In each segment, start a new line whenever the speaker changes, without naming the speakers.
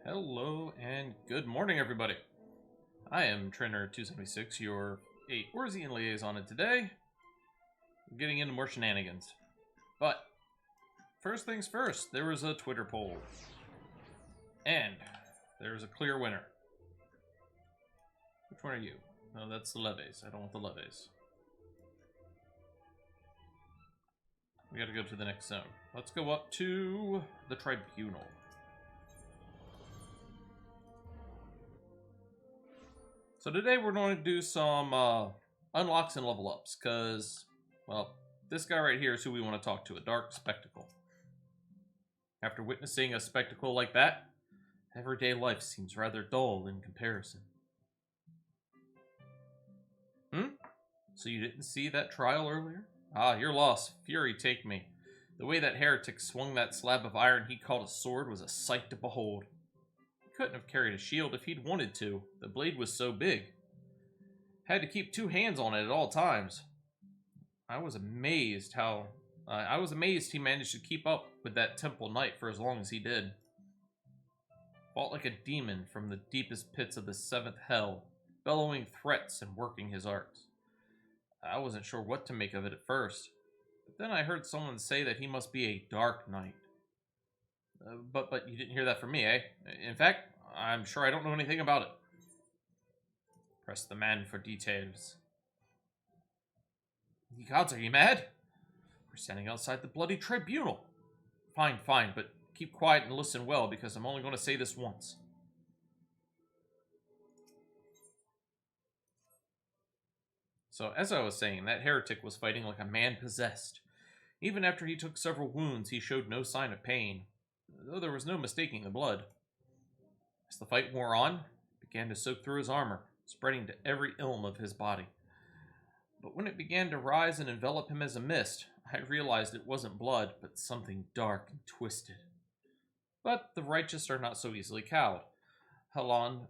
Hello and good morning, everybody. I am Trainer276, your Eorzean liaison, and today I'm getting into more shenanigans. But first things first, there was a Twitter poll, and there's a clear winner. Which one are you? No, that's the leves. I don't want the leves. We gotta go to the next zone. Let's go up to the Tribunal. So today we're going to do some unlocks and level ups, because, well, this guy right here is who we want to talk to, a Dark Spectacle. After witnessing a spectacle like that, everyday life seems rather dull in comparison. So you didn't see that trial earlier? Ah, you're lost. Fury, take me. The way that heretic swung that slab of iron he called a sword was a sight to behold. Couldn't have carried a shield if he'd wanted to. The blade was so big. Had to keep two hands on it at all times. I was amazed he managed to keep up with that temple knight for as long as he did. Fought like a demon from the deepest pits of the seventh hell, bellowing threats and working his arts. I wasn't sure what to make of it at first, but then I heard someone say that he must be a dark knight. But you didn't hear that from me, eh? In fact, I'm sure I don't know anything about it. Press the man for details. Ye gods, are you mad? We're standing outside the bloody tribunal. Fine, but keep quiet and listen well, because I'm only going to say this once. So, as I was saying, that heretic was fighting like a man possessed. Even after he took several wounds, he showed no sign of pain, though there was no mistaking the blood. As the fight wore on, it began to soak through his armor. spreading to every ilm of his body. But when it began to rise and envelop him as a mist, I realized it wasn't blood, but something dark and twisted. But the righteous are not so easily cowed. Halone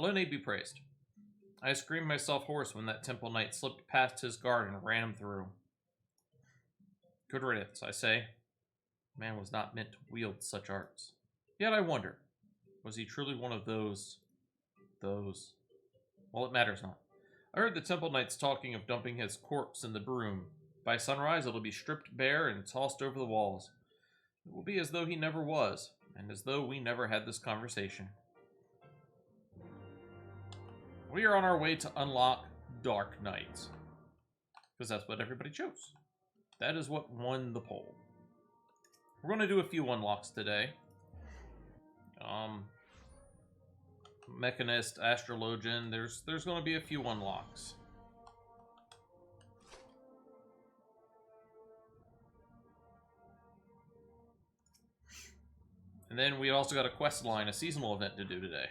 be praised. I screamed myself hoarse when that temple knight slipped past his guard and ran him through. Good riddance, I say. Man was not meant to wield such arts. Yet I wonder, was he truly one of those? Well, it matters not. I heard the temple knights talking of dumping his corpse in the broom. By sunrise, it'll be stripped bare and tossed over the walls. It will be as though he never was, and as though we never had this conversation. We are on our way to unlock Dark Knight, because that's what everybody chose. That is what won the poll. We're going to do a few unlocks today. Mechanist, Astrologian, there's going to be a few unlocks. And then we also got a quest line, a seasonal event to do today.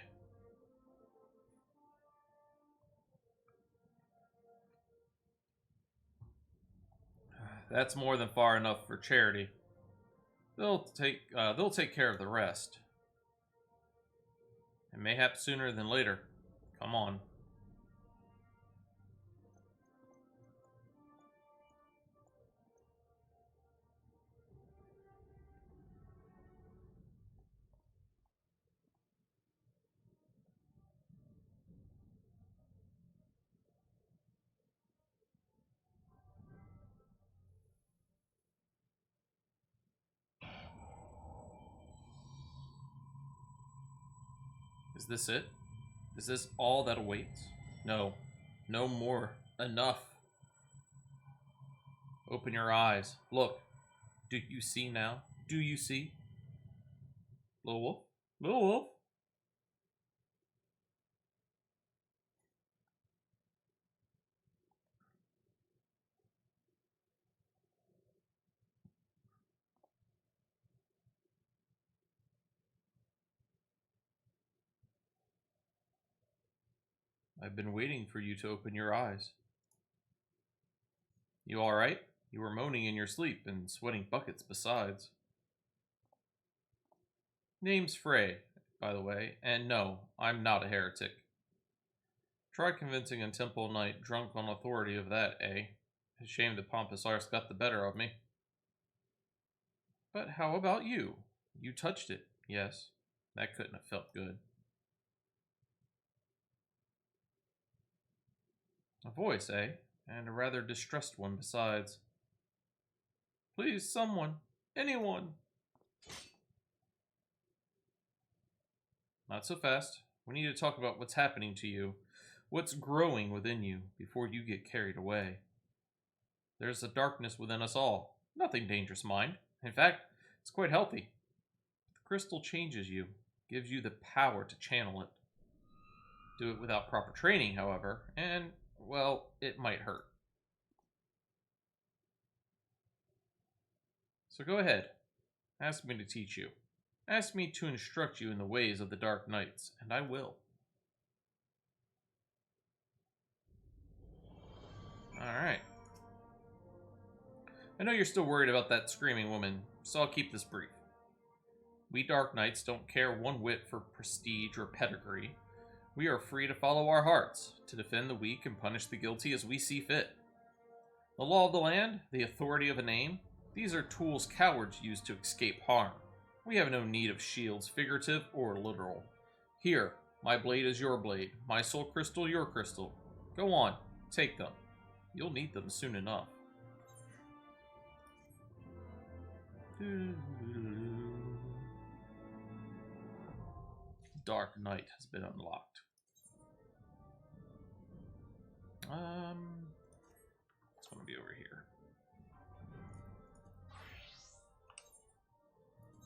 That's more than far enough for charity. They'll take care of the rest. And mayhap sooner than later. Come on. Is this it? Is this all that awaits? No. No more. Enough. Open your eyes. Look. Do you see now? Do you see? Lil'Wolf? Lil'Wolf? I've been waiting for you to open your eyes. You alright? You were moaning in your sleep and sweating buckets besides. Name's Frey, by the way, and no, I'm not a heretic. Try convincing a temple knight drunk on authority of that, eh? It's a shame the pompous arse got the better of me. But how about you? You touched it, yes. That couldn't have felt good. A voice, eh? And a rather distressed one besides. Please, someone. Anyone. Not so fast. We need to talk about what's happening to you. What's growing within you before you get carried away. There's a darkness within us all. Nothing dangerous, mind. In fact, it's quite healthy. The crystal changes you, gives you the power to channel it. Do it without proper training, however, and, well, it might hurt. So go ahead. Ask me to teach you. Ask me to instruct you in the ways of the Dark Knights, and I will. Alright. I know you're still worried about that screaming woman, so I'll keep this brief. We Dark Knights don't care one whit for prestige or pedigree. We are free to follow our hearts, to defend the weak and punish the guilty as we see fit. The law of the land, the authority of a name, these are tools cowards use to escape harm. We have no need of shields, figurative or literal. Here, my blade is your blade, my soul crystal your crystal. Go on, take them. You'll need them soon enough. Dark Knight has been unlocked. It's going to be over here.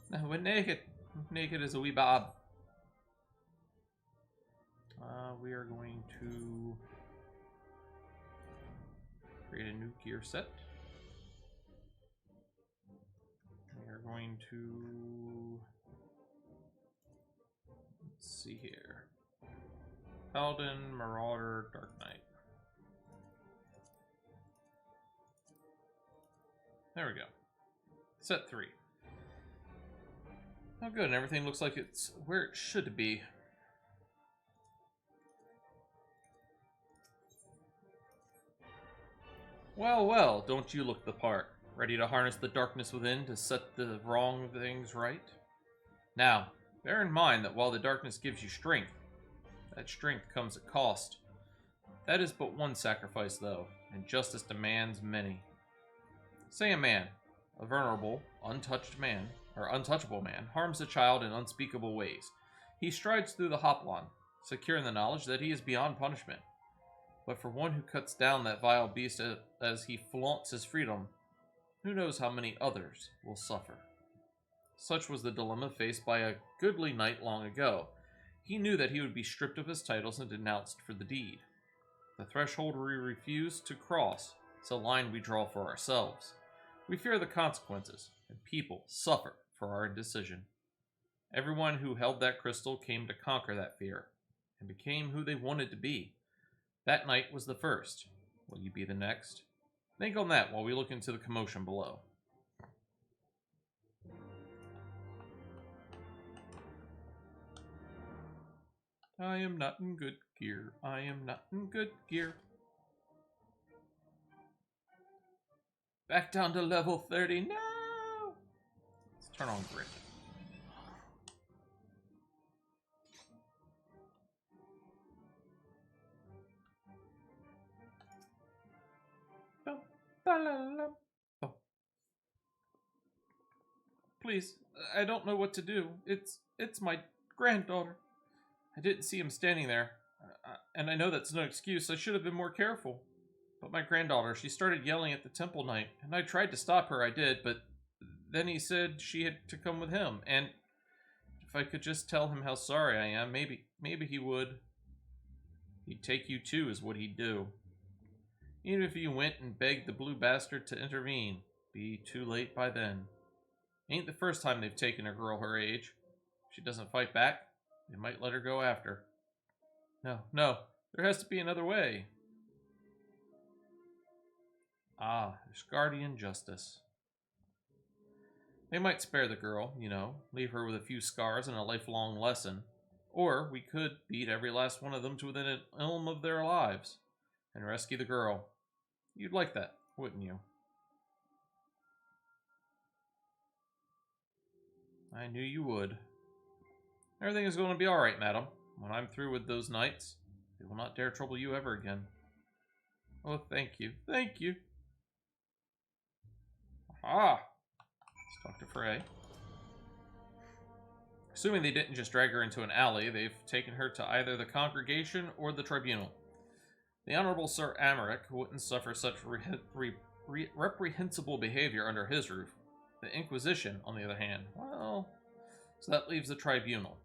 Now we're naked. Naked as a wee bob. We are going to create a new gear set. We are going to, let's see here. Paladin, Marauder, Dark Knight. There we go. Set 3. Oh good, and everything looks like it's where it should be. Well, well, don't you look the part. Ready to harness the darkness within to set the wrong things right? Now, bear in mind that while the darkness gives you strength, that strength comes at cost. That is but one sacrifice, though, and justice demands many. Say a man, a vulnerable, untouched man, or untouchable man, harms a child in unspeakable ways. He strides through the Hopalon, secure in the knowledge that he is beyond punishment. But for one who cuts down that vile beast as he flaunts his freedom, who knows how many others will suffer? Such was the dilemma faced by a goodly knight long ago. He knew that he would be stripped of his titles and denounced for the deed. The threshold we refuse to cross is a line we draw for ourselves. We fear the consequences, and people suffer for our indecision. Everyone who held that crystal came to conquer that fear, and became who they wanted to be. That night was the first. Will you be the next? Think on that while we look into the commotion below. I am not in good gear. I am not in good gear. Back down to level 30. No! Let's turn on grit. Oh. Please, I don't know what to do. It's my granddaughter. I didn't see him standing there, and I know that's no excuse. I should have been more careful. But my granddaughter, she started yelling at the temple knight, and I tried to stop her, I did, but then he said she had to come with him, and if I could just tell him how sorry I am, maybe he would. He'd take you too, is what he'd do. Even if you went and begged the blue bastard to intervene, be too late by then. Ain't the first time they've taken a girl her age. If she doesn't fight back, they might let her go after. No, there has to be another way. Ah, there's guardian justice. They might spare the girl, leave her with a few scars and a lifelong lesson. Or we could beat every last one of them to within an elm of their lives and rescue the girl. You'd like that, wouldn't you? I knew you would. Everything is going to be alright, madam. When I'm through with those knights, they will not dare trouble you ever again. Oh, thank you. Thank you. Aha! Let's talk to Frey. Assuming they didn't just drag her into an alley, they've taken her to either the congregation or the tribunal. The Honorable Sir Amaric wouldn't suffer such reprehensible behavior under his roof. The Inquisition, on the other hand, well, so that leaves the tribunal.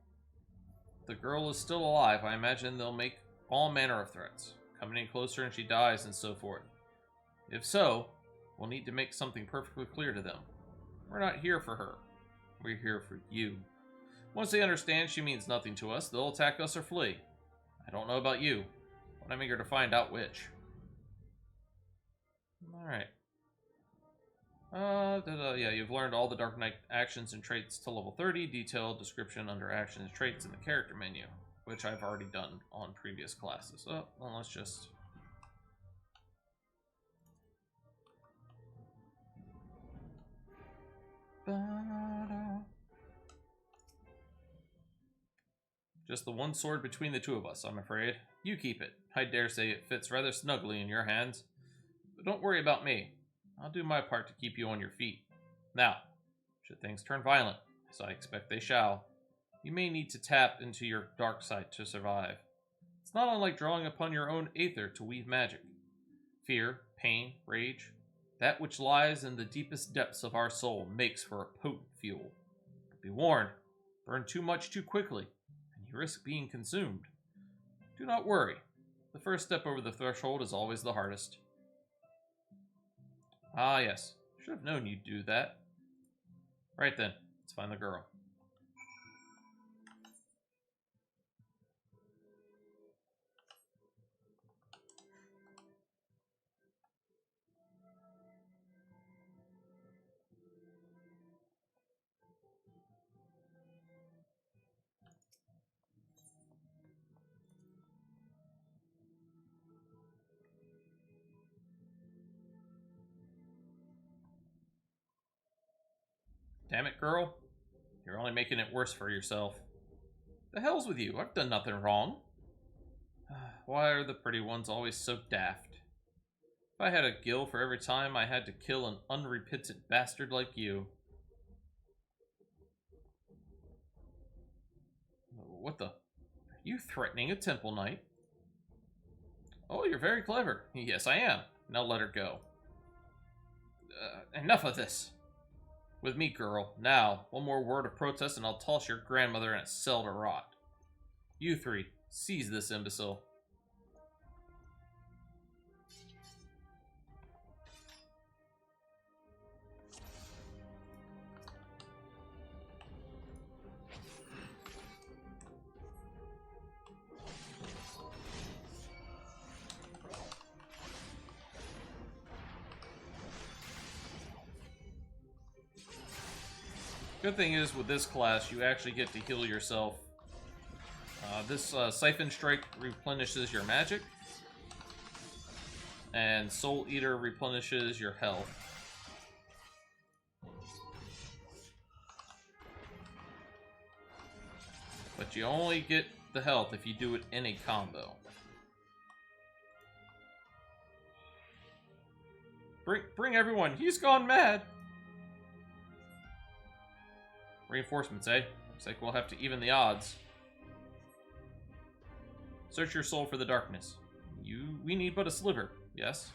If the girl is still alive, I imagine they'll make all manner of threats, coming in closer and she dies and so forth. If so, we'll need to make something perfectly clear to them. We're not here for her. We're here for you. Once they understand she means nothing to us, they'll attack us or flee. I don't know about you, but I'm eager to find out which. Alright. Yeah, you've learned all the Dark Knight actions and traits to level 30. Detailed description under actions and traits in the character menu, which I've already done on previous classes. Oh, well, let's just... Just the one sword between the two of us, I'm afraid. You keep it. I dare say it fits rather snugly in your hands. But don't worry about me. I'll do my part to keep you on your feet. Now, should things turn violent, as I expect they shall, you may need to tap into your dark side to survive. It's not unlike drawing upon your own aether to weave magic. Fear, pain, rage, that which lies in the deepest depths of our soul makes for a potent fuel. But be warned, burn too much too quickly, and you risk being consumed. Do not worry. The first step over the threshold is always the hardest. Ah, yes. Should have known you'd do that. Right then, let's find the girl. Damn it, girl. You're only making it worse for yourself. The hell's with you? I've done nothing wrong. Why are the pretty ones always so daft? If I had a gil for every time I had to kill an unrepentant bastard like you. What the? Are you threatening a temple knight? Oh, you're very clever. Yes, I am. Now let her go. Enough of this. With me, girl. Now, one more word of protest and I'll toss your grandmother in a cell to rot. You three, seize this imbecile. Good thing is, with this class, you actually get to heal yourself. This Siphon Strike replenishes your magic. And Soul Eater replenishes your health. But you only get the health if you do it in a combo. Bring everyone, he's gone mad! Reinforcements, eh? Looks like we'll have to even the odds. Search your soul for the darkness. We need but a sliver, yes?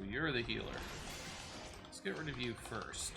You're the healer. Let's get rid of you first.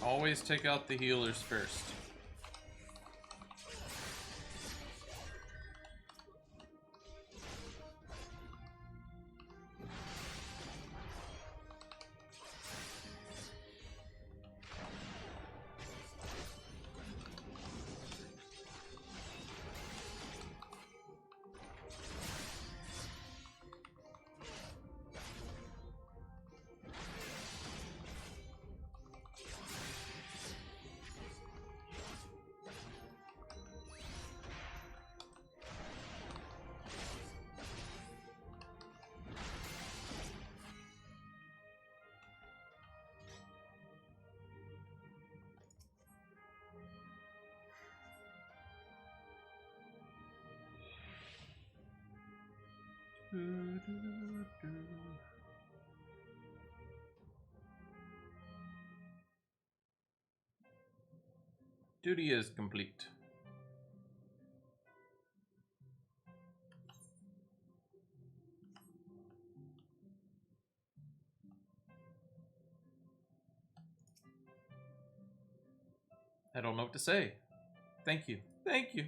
Always take out the healers first. Duty is complete. I don't know what to say. Thank you. Thank you.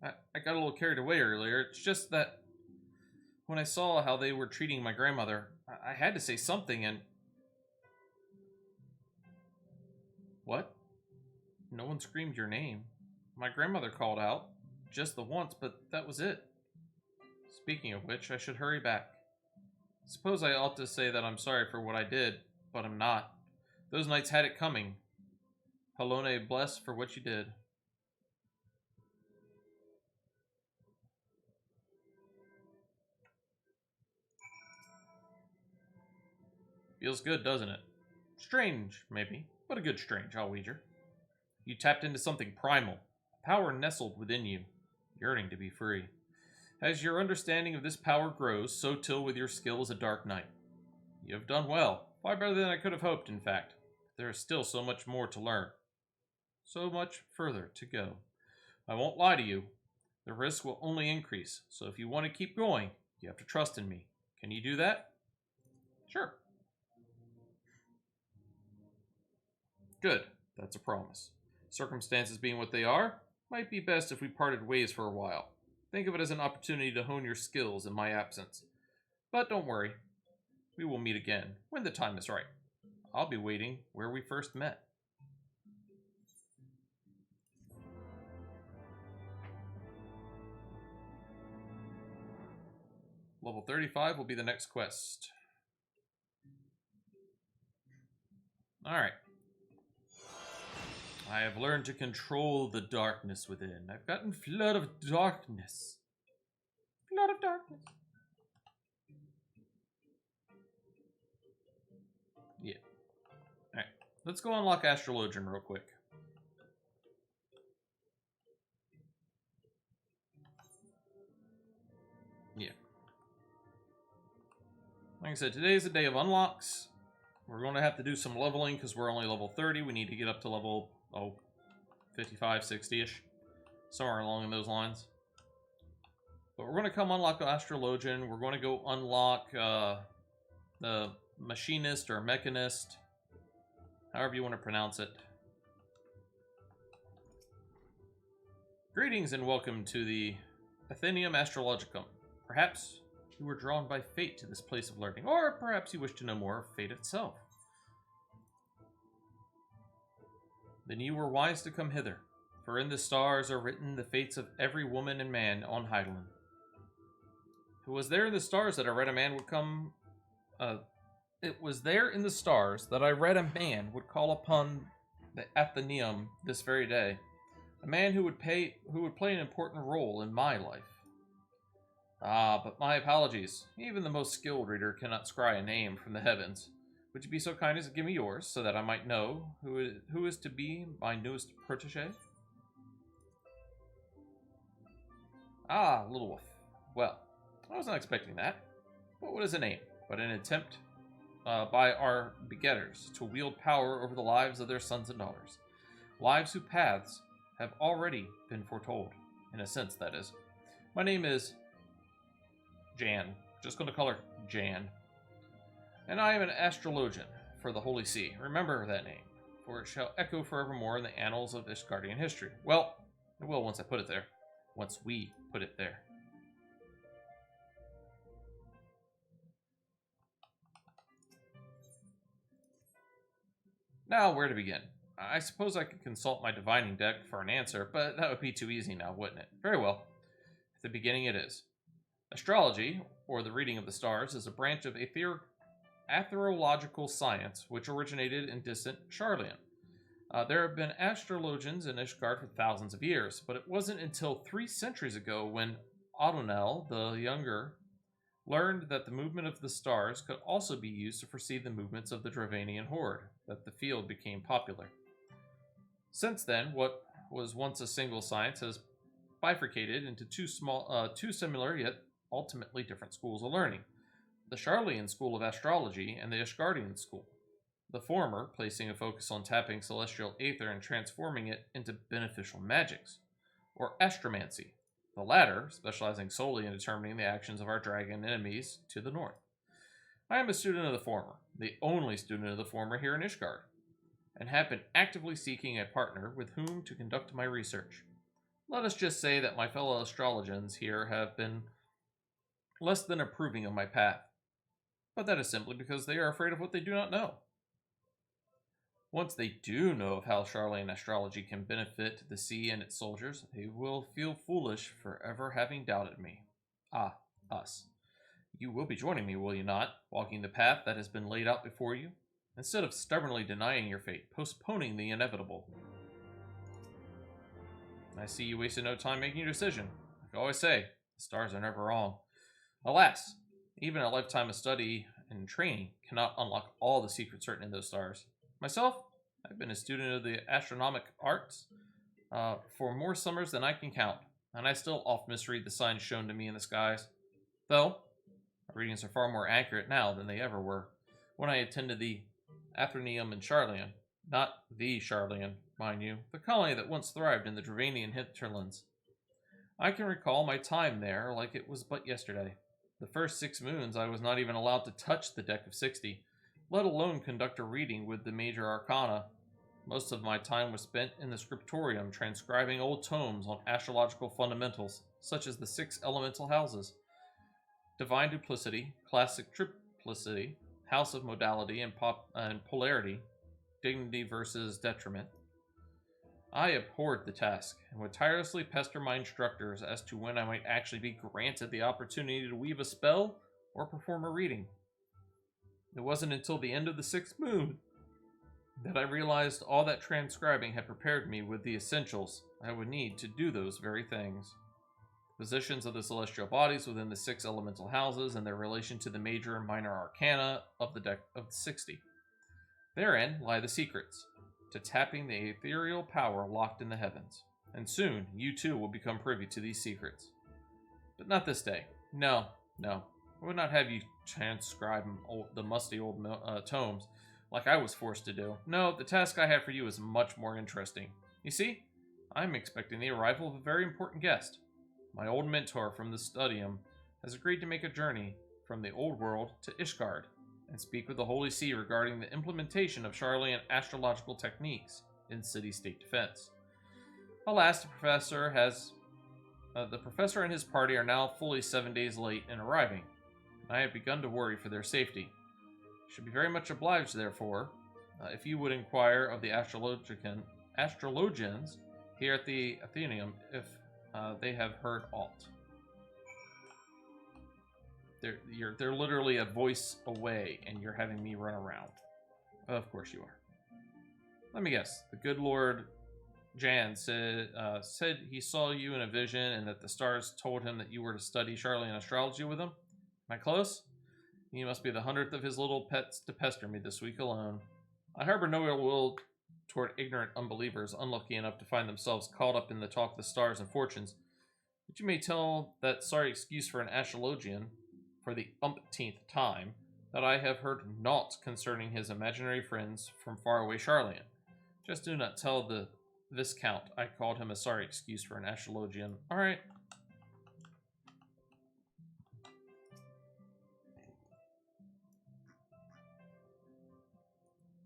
I got a little carried away earlier. It's just that when I saw how they were treating my grandmother, I had to say something and... What? No one screamed your name. My grandmother called out, just the once, but that was it. Speaking of which, I should hurry back. Suppose I ought to say that I'm sorry for what I did, but I'm not. Those knights had it coming. Halone bless for what you did. Feels good, doesn't it? Strange, maybe, but a good strange, I'll wager. You tapped into something primal, power nestled within you, yearning to be free. As your understanding of this power grows, so too with your skill as a Dark Knight. You have done well, far better than I could have hoped, in fact. There is still so much more to learn. So much further to go. I won't lie to you. The risk will only increase, so if you want to keep going, you have to trust in me. Can you do that? Sure. Good. That's a promise. Circumstances being what they are, might be best if we parted ways for a while. Think of it as an opportunity to hone your skills in my absence. But don't worry. We will meet again, when the time is right. I'll be waiting where we first met. Level 35 will be the next quest. Alright. I have learned to control the darkness within. I've gotten flood of darkness. Flood of darkness. Yeah. Alright. Let's go unlock Astrologian real quick. Yeah. Like I said, today is a day of unlocks. We're going to have to do some leveling because we're only level 30. We need to get up to level, 55, 60-ish. Somewhere along those lines. But we're going to come unlock Astrologian. We're going to go unlock the Machinist or Mechanist. However you want to pronounce it. Greetings and welcome to the Athenaeum Astrologicum. Perhaps you were drawn by fate to this place of learning, or perhaps you wish to know more of fate itself. Then you were wise to come hither, for in the stars are written the fates of every woman and man on Hydaelyn. It was there in the stars that I read a man would come... It was there in the stars that I read a man would call upon the Athenaeum this very day. A man who would play an important role in my life. Ah, but my apologies. Even the most skilled reader cannot scry a name from the heavens. Would you be so kind as to give me yours, so that I might know who is to be my newest protege? Ah, Lil'Wolf. Well, I was not expecting that. But what is a name but an attempt by our begetters to wield power over the lives of their sons and daughters? Lives whose paths have already been foretold. In a sense, that is. My name is... Jan. Just going to call her Jan. And I am an Astrologian for the Holy See. Remember that name, for it shall echo forevermore in the annals of Ishgardian history. Well, it will once I put it there. Once we put it there. Now, where to begin? I suppose I could consult my divining deck for an answer, but that would be too easy now, wouldn't it? Very well. At the beginning it is. Astrology, or the reading of the stars, is a branch of astrological science which originated in distant Sharlayan. There have been astrologians in Ishgard for thousands of years, but it wasn't until 3 centuries ago when Adonel the Younger learned that the movement of the stars could also be used to foresee the movements of the Dravanian horde, that the field became popular. Since then, what was once a single science has bifurcated into two similar yet ultimately different schools of learning: the Charlian School of Astrology and the Ishgardian School. The former placing a focus on tapping celestial aether and transforming it into beneficial magics, or astromancy. The latter specializing solely in determining the actions of our dragon enemies to the north. I am a student of the former, the only student of the former here in Ishgard, and have been actively seeking a partner with whom to conduct my research. Let us just say that my fellow astrologians here have been less than approving of my path, but that is simply because they are afraid of what they do not know. Once they do know of how Charlian astrology can benefit the sea and its soldiers, they will feel foolish for ever having doubted me. Ah, us. You will be joining me, will you not, walking the path that has been laid out before you, instead of stubbornly denying your fate, postponing the inevitable. I see you wasted no time making your decision. Like I always say, the stars are never wrong. Alas, even a lifetime of study and training cannot unlock all the secrets certain in those stars. Myself, I've been a student of the astronomic arts for more summers than I can count, and I still oft misread the signs shown to me in the skies. Though, my readings are far more accurate now than they ever were when I attended the Athenaeum in Charlian. Not the Charlian, mind you, the colony that once thrived in the Dravanian hinterlands. I can recall my time there like it was but yesterday. The first 6 moons I was not even allowed to touch the deck of 60, let alone conduct a reading with the major arcana. Most of my time was spent in the scriptorium transcribing old tomes on astrological fundamentals, such as the 6 elemental houses: divine duplicity, classic triplicity, house of modality and polarity, dignity versus detriment. I abhorred the task, and would tirelessly pester my instructors as to when I might actually be granted the opportunity to weave a spell or perform a reading. It wasn't until the end of the 6th moon that I realized all that transcribing had prepared me with the essentials I would need to do those very things. Positions of the celestial bodies within the 6 elemental houses and their relation to the major and minor arcana of the deck of 60. Therein lie the secrets to tapping the ethereal power locked in the heavens, and soon you too will become privy to these secrets. But not this day. No. I would not have you transcribe the musty old tomes like I was forced to do. No, the task I have for you is much more interesting. You see, I'm expecting the arrival of a very important guest. My old mentor from the Studium has agreed to make a journey from the old world to Ishgard and speak with the Holy See regarding the implementation of Charlian astrological techniques in city-state defense. Alas, the professor and his party are now fully 7 days late in arriving. I have begun to worry for their safety. Should be very much obliged, therefore, if you would inquire of the Astrologians here at the Athenaeum if they have heard aught. They're literally a voice away, and you're having me run around. Of course you are. Let me guess. The good Lord Jan said he saw you in a vision, and that the stars told him that you were to study Charlian astrology with him. Am I close? You must be the 100th of his little pets to pester me this week alone. I harbor no ill will toward ignorant unbelievers unlucky enough to find themselves caught up in the talk of the stars and fortunes. But you may tell that sorry excuse for an Astrologian, for the umpteenth time, that I have heard naught concerning his imaginary friends from faraway Charlian. Just do not tell the Viscount I called him a sorry excuse for an Astrologian. Alright.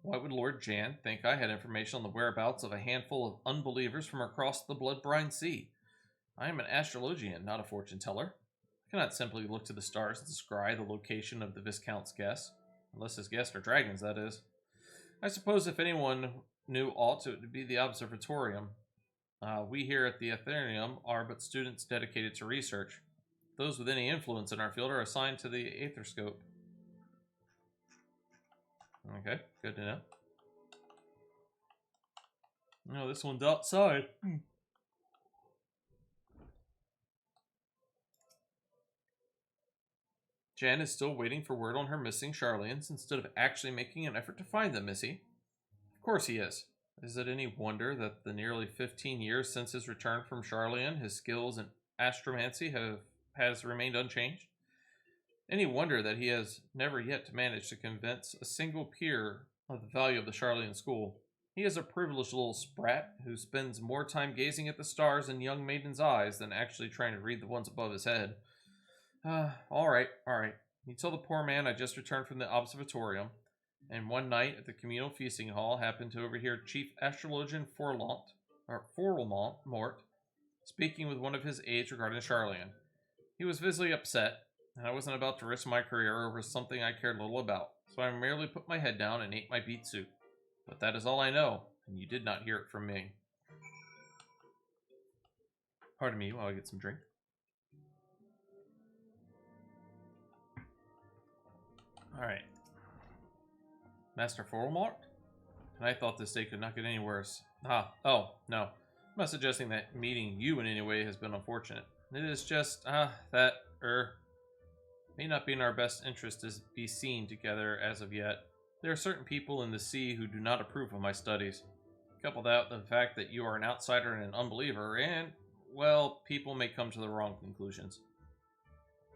Why would Lord Jan think I had information on the whereabouts of a handful of unbelievers from across the blood-brine sea? I am an Astrologian, not a fortune-teller. I cannot simply look to the stars to descry the location of the Viscount's guests. Unless his guests are dragons, that is. I suppose if anyone knew aught, it would be the Observatorium. We here at the Athenaeum are but students dedicated to research. Those with any influence in our field are assigned to the Aetherscope. Okay, good to know. No, this one's outside. Jan is still waiting for word on her missing Charlians instead of actually making an effort to find them, is he? Of course he is. Is it any wonder that the nearly 15 years since his return from Charlian, his skills in astromancy have has remained unchanged. Any wonder that he has never yet managed to convince a single peer of the value of the Charlian school. He is a privileged little sprat who spends more time gazing at the stars in young maidens' eyes than actually trying to read the ones above his head. All right. You tell the poor man I just returned from the observatorium, and one night at the communal feasting hall happened to overhear Chief Astrologian Forlemont speaking with one of his aides regarding Charlian. He was visibly upset, and I wasn't about to risk my career over something I cared little about, so I merely put my head down and ate my beet soup. But that is all I know, and you did not hear it from me. Pardon me while I get some drink. Alright. Master Forlemont? And I thought this day could not get any worse. No. I'm not suggesting that meeting you in any way has been unfortunate. It is just, that, may not be in our best interest to be seen together as of yet. There are certain people in the sea who do not approve of my studies. Couple that with the fact that you are an outsider and an unbeliever, and, well, people may come to the wrong conclusions.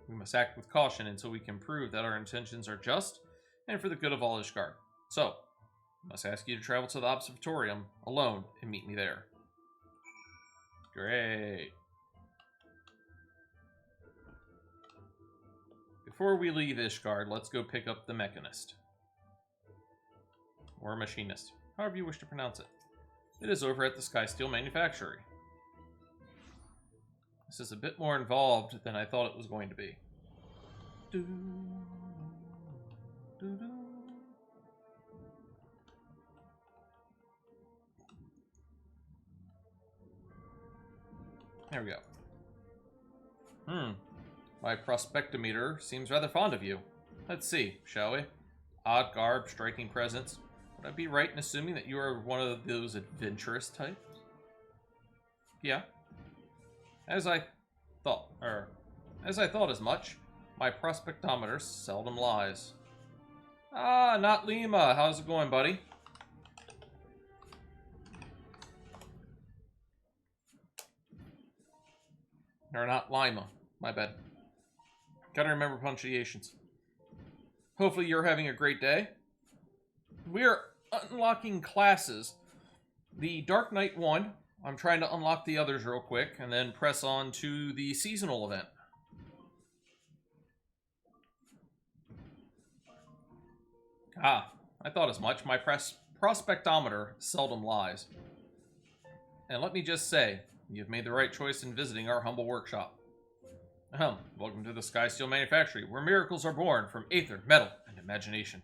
We must act with caution until we can prove that our intentions are just and for the good of all Ishgard. So, I must ask you to travel to the observatorium alone and meet me there. Great. Before we leave Ishgard, let's go pick up the Mechanist. Or Machinist, however you wish to pronounce it. It is over at the Skysteel Manufactory. This is a bit more involved than I thought it was going to be. There we go. My prospectometer seems rather fond of you. Let's see, shall we? Odd garb, striking presence. Would I be right in assuming that you are one of those adventurous types? Yeah. As I thought as much, my prospectometer seldom lies. Not Lima. How's it going, buddy? Or not Lima. My bad. Gotta remember punctuations. Hopefully you're having a great day. We're unlocking classes. The Dark Knight one, I'm trying to unlock the others real quick, and then press on to the seasonal event. I thought as much. My prospectometer seldom lies. And let me just say, you've made the right choice in visiting our humble workshop. Welcome to the Skysteel Manufactory, where miracles are born from aether, metal, and imagination.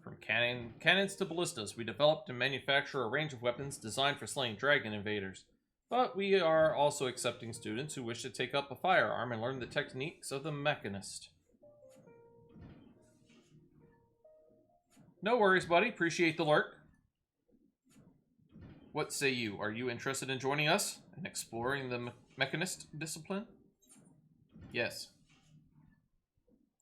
From cannons to ballistas, we developed and manufacture a range of weapons designed for slaying dragon invaders. But we are also accepting students who wish to take up a firearm and learn the techniques of the Mechanist. No worries, buddy. Appreciate the lurk. What say you? Are you interested in joining us and exploring the Mechanist discipline? Yes.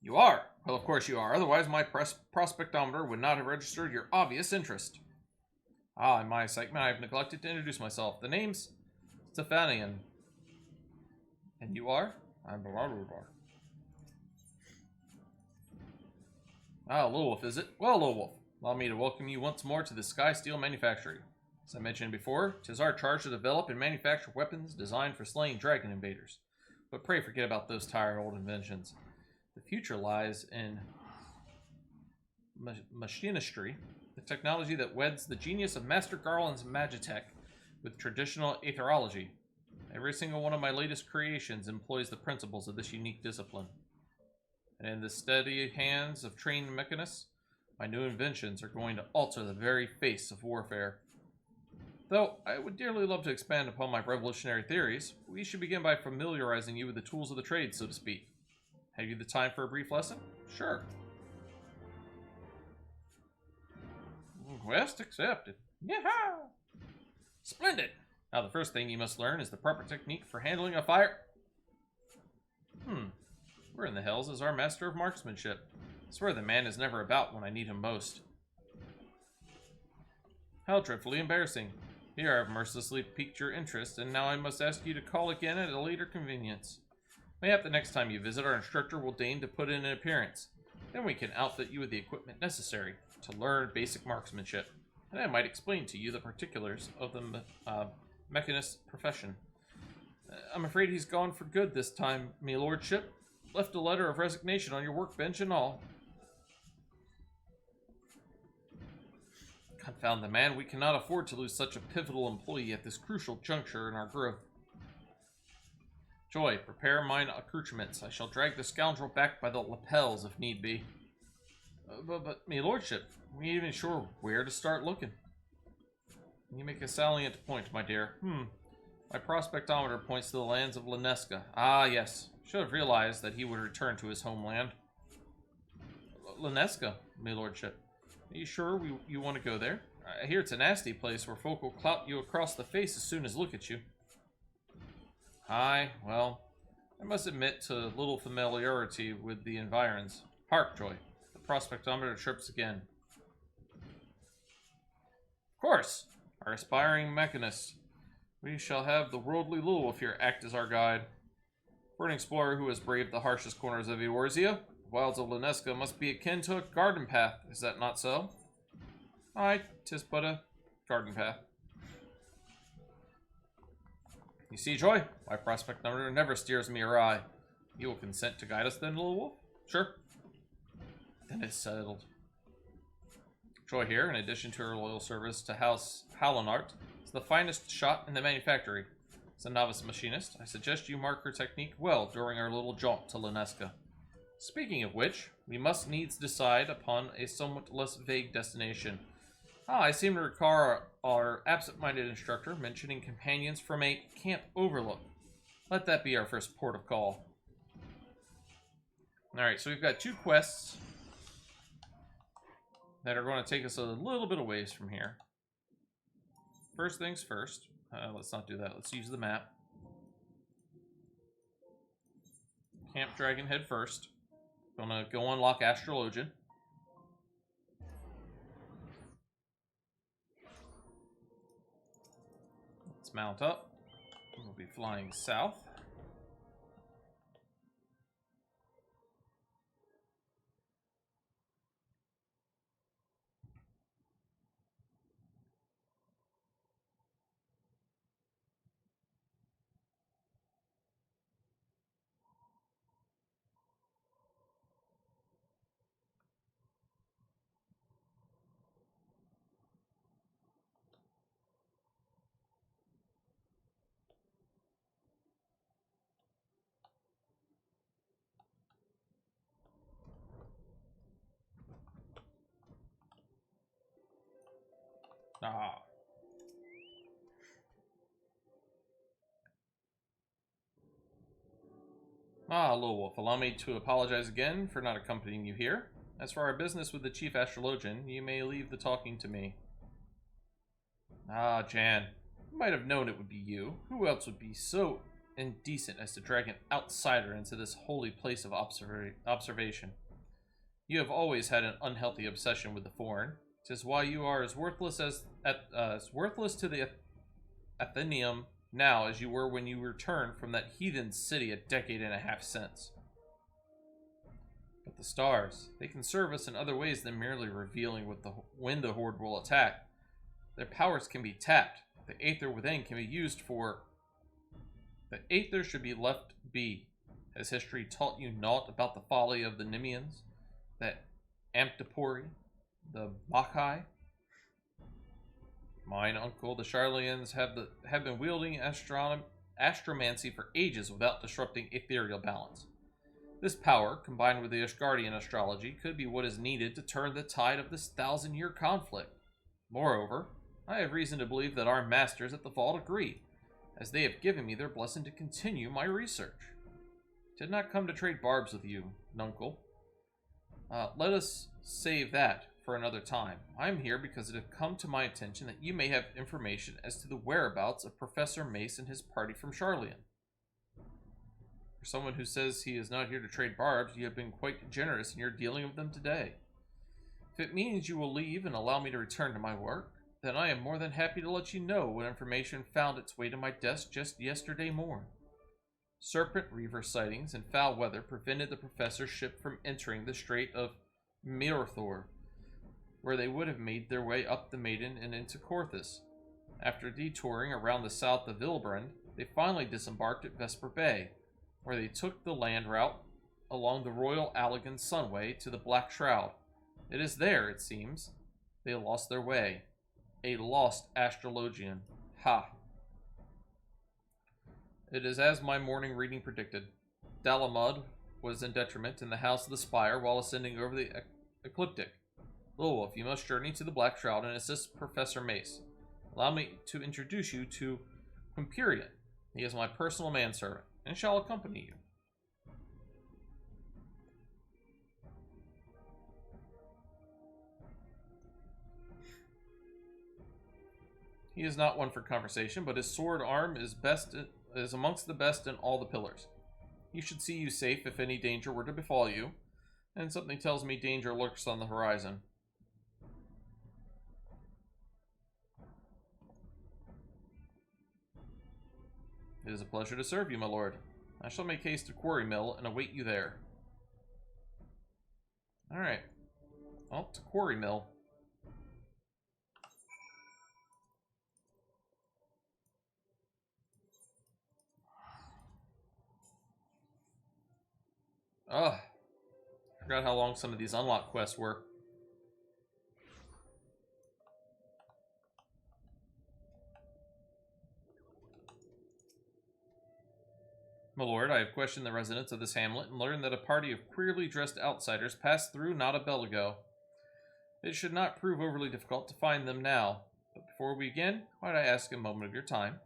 You are? Well, of course you are. Otherwise, my prospectometer would not have registered your obvious interest. In my excitement, I have neglected to introduce myself. The name's Stephanian. And you are? I'm Lil'Wolf. Lil'Wolf, is it? Well, Lil'Wolf, allow me to welcome you once more to the Skysteel Manufactory. As I mentioned before, 'tis our charge to develop and manufacture weapons designed for slaying dragon invaders. But pray forget about those tired old inventions. The future lies in machinistry, the technology that weds the genius of Master Garland's Magitech with traditional aetherology. Every single one of my latest creations employs the principles of this unique discipline. And in the steady hands of trained mechanists, my new inventions are going to alter the very face of warfare. Though I would dearly love to expand upon my revolutionary theories, we should begin by familiarizing you with the tools of the trade, so to speak. Have you the time for a brief lesson? Sure. Request accepted. Yeehaw! Splendid! Now the first thing you must learn is the proper technique for handling a fire. Where in the hells is our master of marksmanship? I swear the man is never about when I need him most. How dreadfully embarrassing. Here I have mercilessly piqued your interest, and now I must ask you to call again at a later convenience. Mayhap the next time you visit, our instructor will deign to put in an appearance. Then we can outfit you with the equipment necessary to learn basic marksmanship, and I might explain to you the particulars of the mechanist profession. I'm afraid he's gone for good this time, me lordship. Left a letter of resignation on your workbench and all. Confound the man, we cannot afford to lose such a pivotal employee at this crucial juncture in our growth. Joy, prepare mine accoutrements. I shall drag the scoundrel back by the lapels if need be. But me lordship, we ain't even sure where to start looking. You make a salient point, my dear. My prospectometer points to the lands of Lineska. Ah, yes. Should have realized that he would return to his homeland. Lineska, my lordship. Are you sure you want to go there? I hear it's a nasty place where folk will clout you across the face as soon as look at you. Aye, well, I must admit to little familiarity with the environs. Hark, Joy. The prospectometer trips again. Of course, our aspiring mechanist. We shall have the worldly Lil'Wolf here act as our guide. For an explorer who has braved the harshest corners of Eorzea, the wilds of Lineska must be akin to a garden path, is that not so? Aye, 'tis but a garden path. You see, Joy, my prospectometer never steers me awry. You will consent to guide us then, Lil'Wolf? Sure. Then it's settled. Joy here, in addition to her loyal service to House Hallinart, is the finest shot in the manufactory. As a novice machinist, I suggest you mark her technique well during our little jaunt to Lineska. Speaking of which, we must needs decide upon a somewhat less vague destination. I seem to recall our absent-minded instructor mentioning companions from a Camp Overlook. Let that be our first port of call. Alright, so we've got 2 quests that are going to take us a little bit of ways from here. First things first. Let's not do that. Let's use the map. Camp Dragonhead first. Gonna go unlock Astrologian. Let's mount up. We'll be flying south. Lil'Wolf, allow me to apologize again for not accompanying you here. As for our business with the Chief Astrologian, you may leave the talking to me. Jan, you might have known it would be you. Who else would be so indecent as to drag an outsider into this holy place of observation? You have always had an unhealthy obsession with the foreign. 'Tis why you are as worthless to the Athenaeum now as you were when you returned from that heathen city a decade and a half since. But the stars, they can serve us in other ways than merely revealing when the Horde will attack. Their powers can be tapped. The Aether within can be used for... The Aether should be left be. Has history taught you naught about the folly of the Nimians? The Amtipori? The Makai? Mine uncle, the Charlians, have been wielding astromancy for ages without disrupting ethereal balance. This power, combined with the Ashgardian astrology, could be what is needed to turn the tide of this 1,000-year conflict. Moreover, I have reason to believe that our masters at the Vault agree, as they have given me their blessing to continue my research. Did not come to trade barbs with you, nuncle. Let us save that for another time. I am here because it has come to my attention that you may have information as to the whereabouts of Professor Mace and his party from Charlian. For someone who says he is not here to trade barbs, you have been quite generous in your dealing with them today. If it means you will leave and allow me to return to my work, then I am more than happy to let you know what information found its way to my desk just yesterday morn. Serpent Reaver sightings and foul weather prevented the professor's ship from entering the Strait of Mirthor, where they would have made their way up the Maiden and into Corthus. After detouring around the south of Ilbrand, they finally disembarked at Vesper Bay, where they took the land route along the Royal Allegan Sunway to the Black Shroud. It is there, it seems, they lost their way. A lost Astrologian. Ha! It is as my morning reading predicted. Dalamud was in detriment in the House of the Spire while ascending over the ecliptic. Lil'Wolf, you must journey to the Black Shroud and assist Professor Mace. Allow me to introduce you to Quimperian. He is my personal manservant, and shall accompany you. He is not one for conversation, but his sword arm is amongst the best in all the pillars. He should see you safe if any danger were to befall you, and something tells me danger lurks on the horizon. It is a pleasure to serve you, my lord. I shall make haste to Quarry Mill and await you there. Alright. Well, to Quarry Mill. Ugh. Forgot how long some of these unlock quests were. My lord, I have questioned the residents of this hamlet and learned that a party of queerly dressed outsiders passed through not a bell ago. It should not prove overly difficult to find them now, but before we begin, might I ask a moment of your time?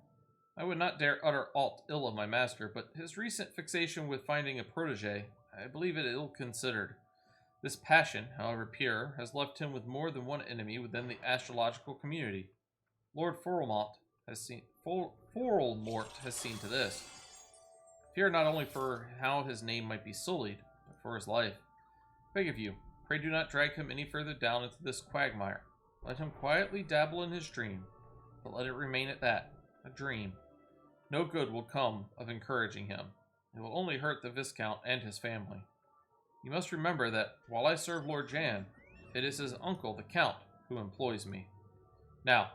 I would not dare utter aught ill of my master, but his recent fixation with finding a protege, I believe it ill-considered. This passion, however pure, has left him with more than one enemy within the astrological community. Lord Forelmort has seen to this. Fear not only for how his name might be sullied, but for his life. Beg of you, pray do not drag him any further down into this quagmire. Let him quietly dabble in his dream, but let it remain at that, a dream. No good will come of encouraging him. It will only hurt the Viscount and his family. You must remember that, while I serve Lord Jan, it is his uncle, the Count, who employs me. Now,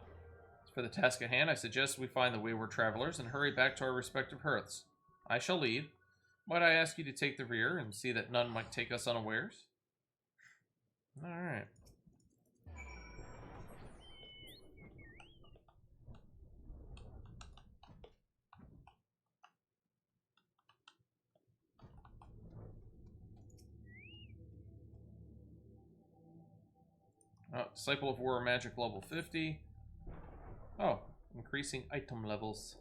for the task at hand, I suggest we find the wayward travelers and hurry back to our respective hearths. I shall lead. Might I ask you to take the rear and see that none might take us unawares? Alright. Disciple of War Magic level 50. Oh, increasing item levels.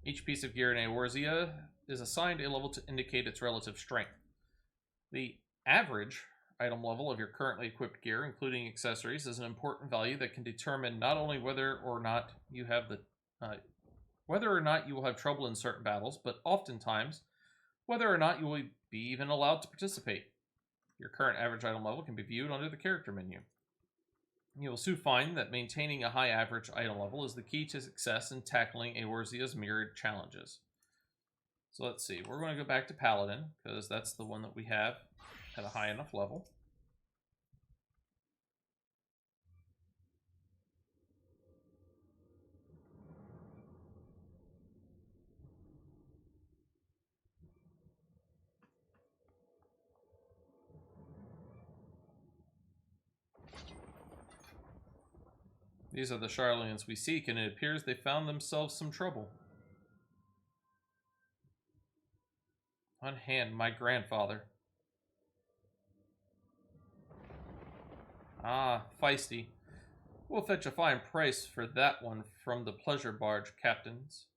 Each piece of gear in Eorzea is assigned a level to indicate its relative strength. The average item level of your currently equipped gear, including accessories, is an important value that can determine not only whether or not you will have trouble in certain battles, but oftentimes whether or not you will be even allowed to participate. Your current average item level can be viewed under the character menu. You will soon find that maintaining a high average item level is the key to success in tackling Eorzea's myriad challenges. So let's see, we're going to go back to Paladin, because that's the one that we have at a high enough level. These are the Charlalians we seek, and it appears they found themselves some trouble. Unhand my grandfather. Ah, feisty. We'll fetch a fine price for that one from the pleasure barge captains.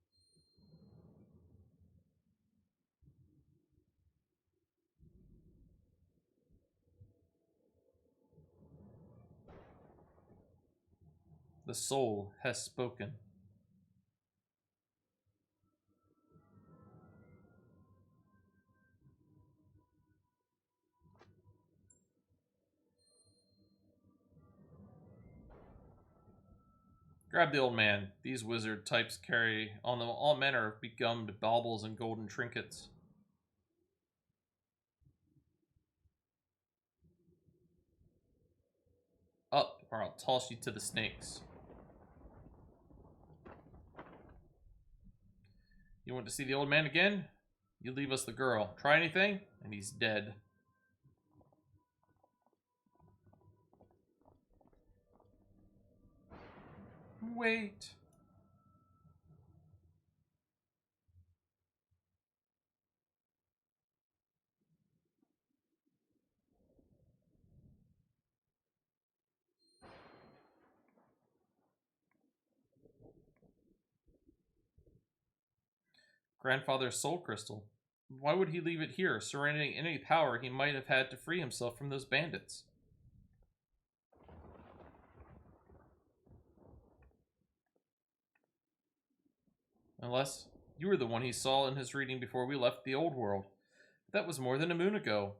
The soul has spoken. Grab the old man. These wizard types carry on them all manner of begummed baubles and golden trinkets. Up, or I'll toss you to the snakes. You want to see the old man again? You leave us the girl. Try anything, and he's dead. Wait. Grandfather's soul crystal. Why would he leave it here, surrendering any power he might have had to free himself from those bandits? Unless you were the one he saw in his reading before we left the old world. That was more than a moon ago.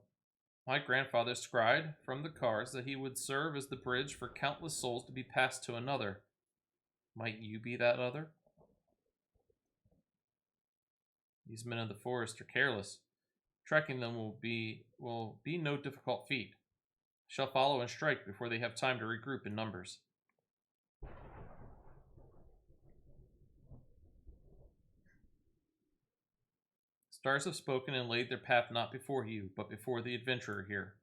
My grandfather scried from the cards that he would serve as the bridge for countless souls to be passed to another. Might you be that other? These men of the forest are careless. Tracking them will be no difficult feat. Shall follow and strike before they have time to regroup in numbers. Stars have spoken and laid their path not before you, but before the adventurer here.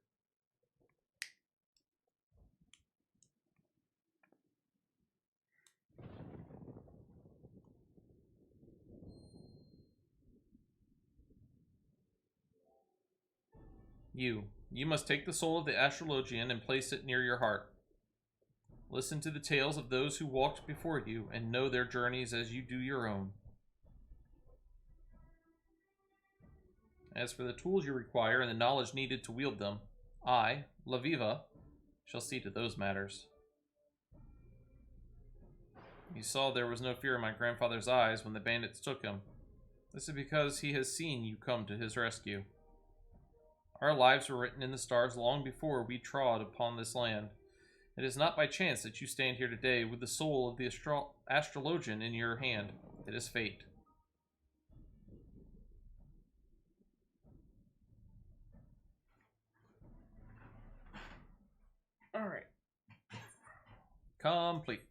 You must take the soul of the Astrologian and place it near your heart. Listen to the tales of those who walked before you and know their journeys as you do your own. As for the tools you require and the knowledge needed to wield them, I, La Viva, shall see to those matters. You saw there was no fear in my grandfather's eyes when the bandits took him. This is because he has seen you come to his rescue. Our lives were written in the stars long before we trod upon this land. It is not by chance that you stand here today with the soul of the Astrologian in your hand. It is fate. Alright. Complete.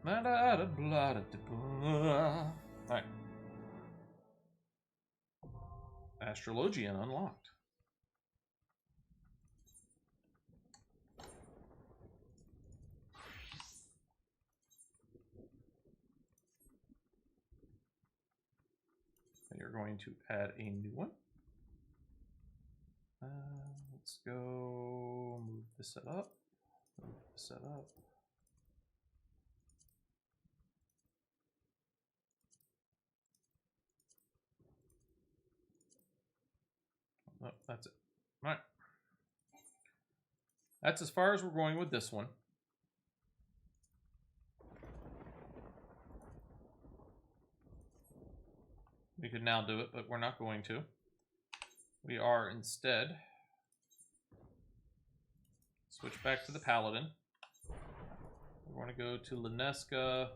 Alright. Astrologian unlocked. You're going to add a new one. Let's go move the setup. Move the setup. Oh, that's it. All right. That's as far as we're going with this one. We could now do it, but we're not going to. We are instead switch back to the Paladin. We're going to go to Lineska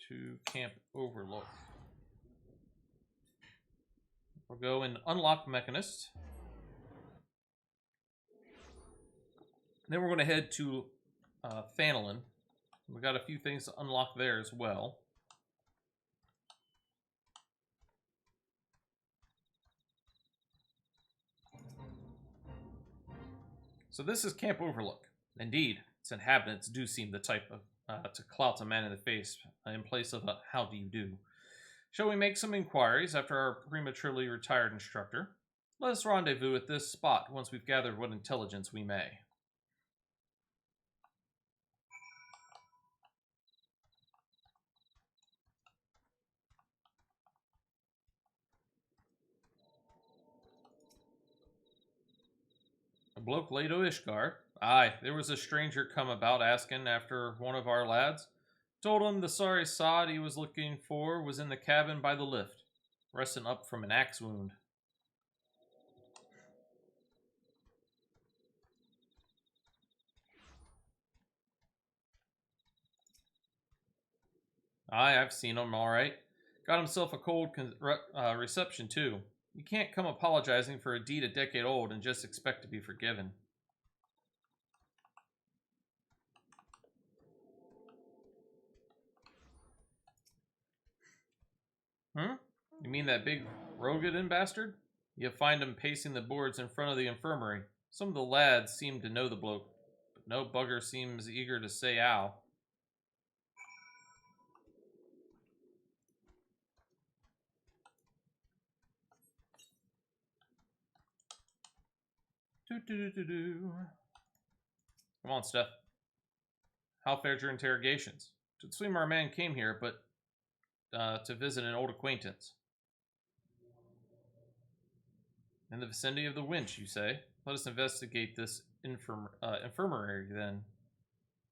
to Camp Overlook. We'll go and unlock Mechanist. Then we're going to head to Phanelin. We've got a few things to unlock there as well. So this is Camp Overlook. Indeed, its inhabitants do seem the type of to clout a man in the face in place of a "how do you do." Shall we make some inquiries after our prematurely retired instructor? Let us rendezvous at this spot once we've gathered what intelligence we may. A bloke late o' Ishgard. Aye, there was a stranger come about asking after one of our lads. Told him the sorry sod he was looking for was in the cabin by the lift, resting up from an axe wound. Aye, I've seen him, all right. Got himself a cold reception, too. You can't come apologizing for a deed a decade old and just expect to be forgiven. Hmm? You mean that big Rogadin bastard? You find him pacing the boards in front of the infirmary. Some of the lads seem to know the bloke, but no bugger seems eager to say ow. Do. Come on, Steph. How fared your interrogations? Should swim our man came here, but to visit an old acquaintance. In the vicinity of the winch, you say? Let us investigate this infirmary, then.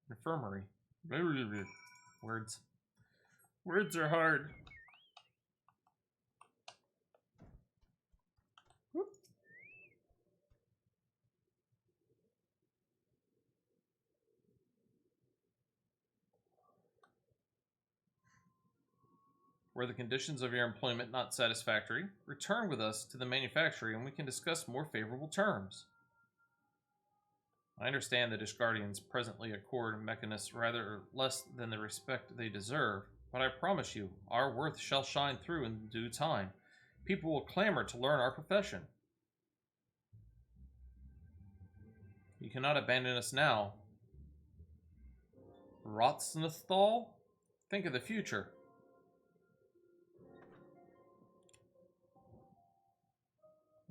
Infirmary. Words. Words are hard. Whoop. Were the conditions of your employment not satisfactory, return with us to the manufactory and we can discuss more favorable terms. I understand that Ishgardians presently accord mechanists rather less than the respect they deserve, but I promise you, our worth shall shine through in due time. People will clamor to learn our profession. You cannot abandon us now. Rotsnathal? Think of the future.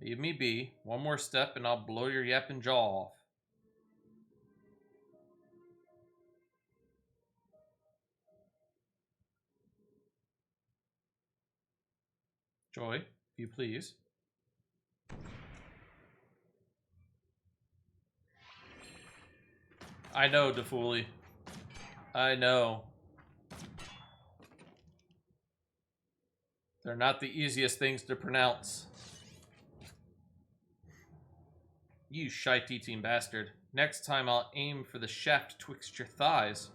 Leave me be. One more step and I'll blow your yapping jaw off. Joy, if you please. I know, DeFooly. I know. They're not the easiest things to pronounce. You shite-eating bastard. Next time I'll aim for the shaft twixt your thighs.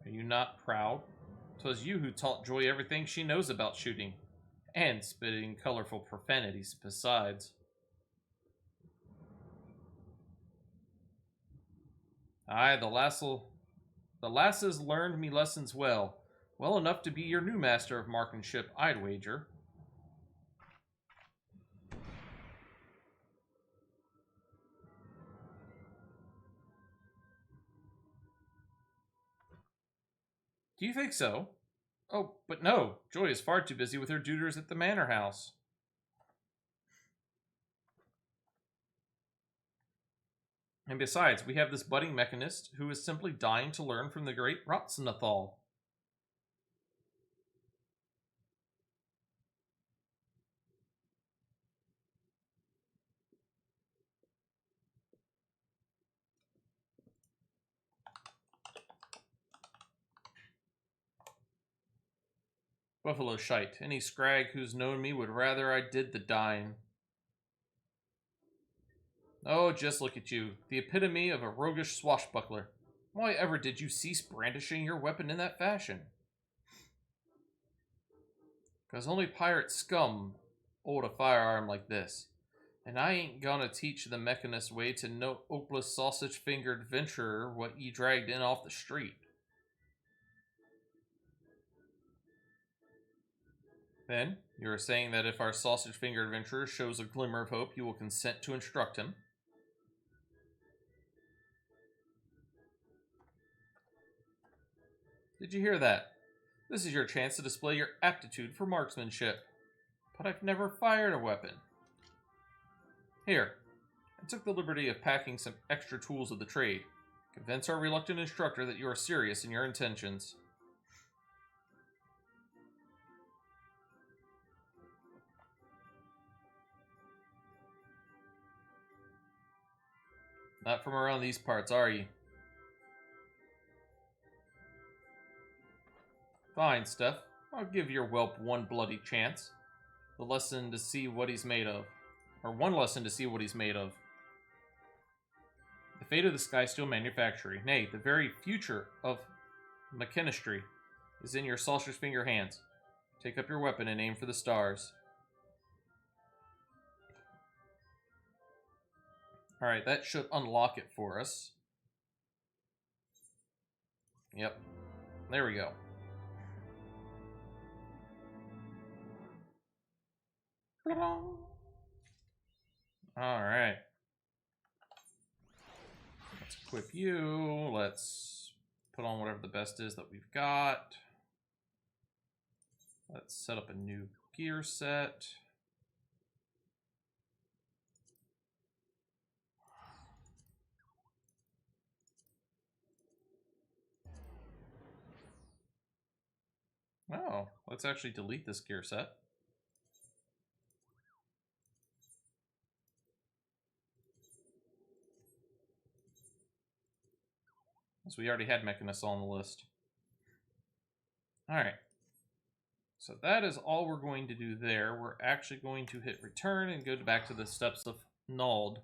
Are you not proud? 'Twas you who taught Joy everything she knows about shooting. And spitting colorful profanities besides. Aye, the lasses learned me lessons well. Well enough to be your new master of marksmanship, I'd wager. Do you think so? Oh, but no. Joy is far too busy with her duties at the manor house. And besides, we have this budding mechanist who is simply dying to learn from the great Rotsnathal. Buffalo shite. Any scrag who's known me would rather I did the dying. Oh, just look at you, the epitome of a roguish swashbuckler. Why ever did you cease brandishing your weapon in that fashion? 'Cause only pirate scum hold a firearm like this. And I ain't gonna teach the mechanist way to no oakless sausage-fingered venturer what ye dragged in off the street. Then, you are saying that if our sausage-fingered adventurer shows a glimmer of hope, you will consent to instruct him? Did you hear that? This is your chance to display your aptitude for marksmanship. But I've never fired a weapon. Here, I took the liberty of packing some extra tools of the trade. Convince our reluctant instructor that you are serious in your intentions. Not from around these parts, are you? Fine, Steph. I'll give your whelp one bloody chance. The lesson to see what he's made of. Or one lesson to see what he's made of. If fate of the Sky Steel manufactory, nay, the very future of mechanistry, is in your saucer's finger hands. Take up your weapon and aim for the stars. Alright, that should unlock it for us. Yep. There we go. Alright. Let's equip you. Let's put on whatever the best is that we've got. Let's set up a new gear set. Oh, let's actually delete this gear set. So we already had Mechanist on the list. Alright. So that is all we're going to do there. We're actually going to hit return and go back to the steps of Nald.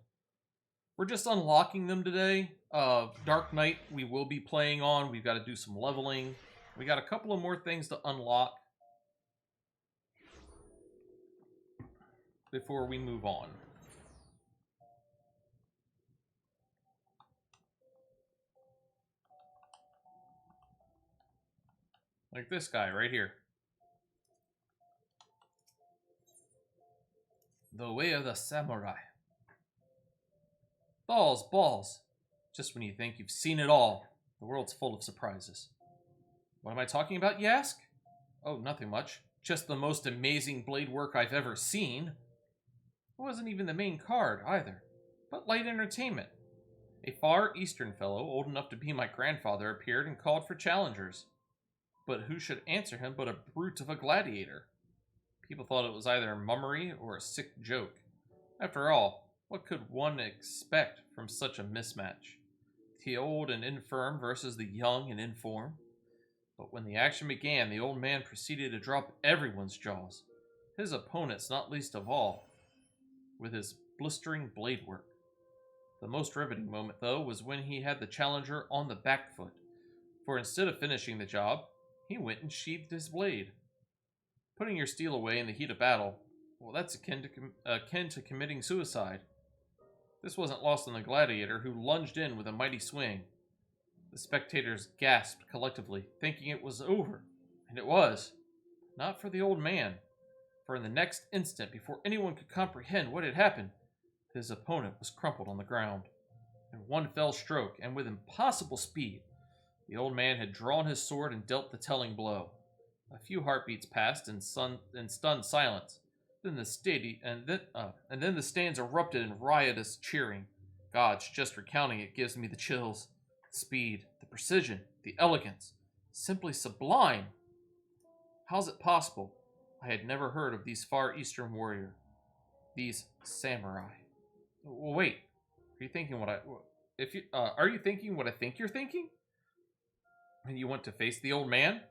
We're just unlocking them today. Dark Knight we will be playing on. We've got to do some leveling. We got a couple of more things to unlock before we move on. Like this guy right here. The way of the samurai. Balls. Just when you think you've seen it all, the world's full of surprises. What am I talking about, you ask? Oh, nothing much. Just the most amazing blade work I've ever seen. It wasn't even the main card, either. But light entertainment. A far eastern fellow, old enough to be my grandfather, appeared and called for challengers. But who should answer him but a brute of a gladiator? People thought it was either mummery or a sick joke. After all, what could one expect from such a mismatch? The old and infirm versus the young and informed? But when the action began, the old man proceeded to drop everyone's jaws, his opponents not least of all, with his blistering blade work. The most riveting moment, though, was when he had the challenger on the back foot, for instead of finishing the job, he went and sheathed his blade. Putting your steel away in the heat of battle, well, that's akin to committing suicide. This wasn't lost on the gladiator, who lunged in with a mighty swing. The spectators gasped collectively, thinking it was over. And it was. Not for the old man, for in the next instant, before anyone could comprehend what had happened, his opponent was crumpled on the ground. In one fell stroke, and with impossible speed, the old man had drawn his sword and dealt the telling blow. A few heartbeats passed in stunned silence. Then the stands erupted in riotous cheering. Gods, just recounting it gives me the chills. The speed, the precision, the elegance. Simply sublime. How's it possible? I had never heard of these far eastern warriors. These samurai. Well, wait. Are you thinking what are you thinking what I think you're thinking? And you want to face the old man?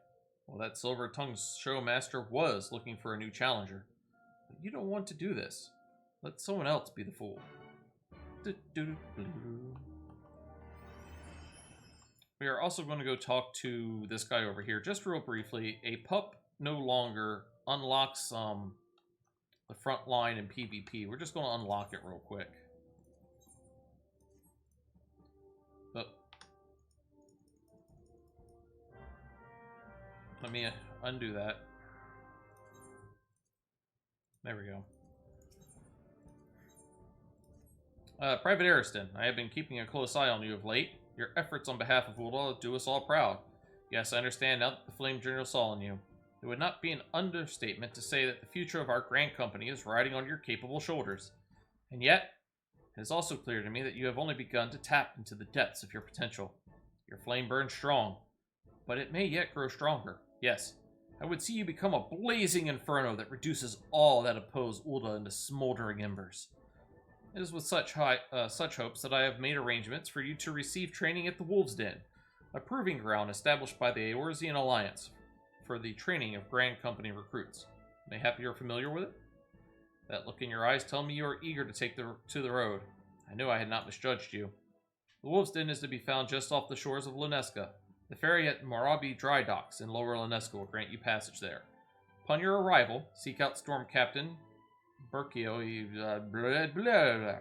Well, that silver-tongued showmaster was looking for a new challenger. But you don't want to do this. Let someone else be the fool. We are also going to go talk to this guy over here, just real briefly. A pup no longer unlocks the front line in PvP. We're just going to unlock it real quick. Let me undo that. There we go. Private Ariston, I have been keeping a close eye on you of late. Your efforts on behalf of Ulda do us all proud. Yes, I understand now that the Flame Journal saw in you. It would not be an understatement to say that the future of our grand company is riding on your capable shoulders. And yet, it is also clear to me that you have only begun to tap into the depths of your potential. Your flame burns strong, but it may yet grow stronger. Yes, I would see you become a blazing inferno that reduces all that oppose Ulda into smoldering embers. It is with such hopes that I have made arrangements for you to receive training at the Wolves' Den, a proving ground established by the Eorzean Alliance for the training of Grand Company recruits. Mayhap you're familiar with it? That look in your eyes tells me you are eager to take to the road. I knew I had not misjudged you. The Wolvestone is to be found just off the shores of Lunesca. The ferry at Morabi Dry Docks in Lower Lunesca will grant you passage there. Upon your arrival, seek out Storm Captain Berkio. Blah, blah, blah.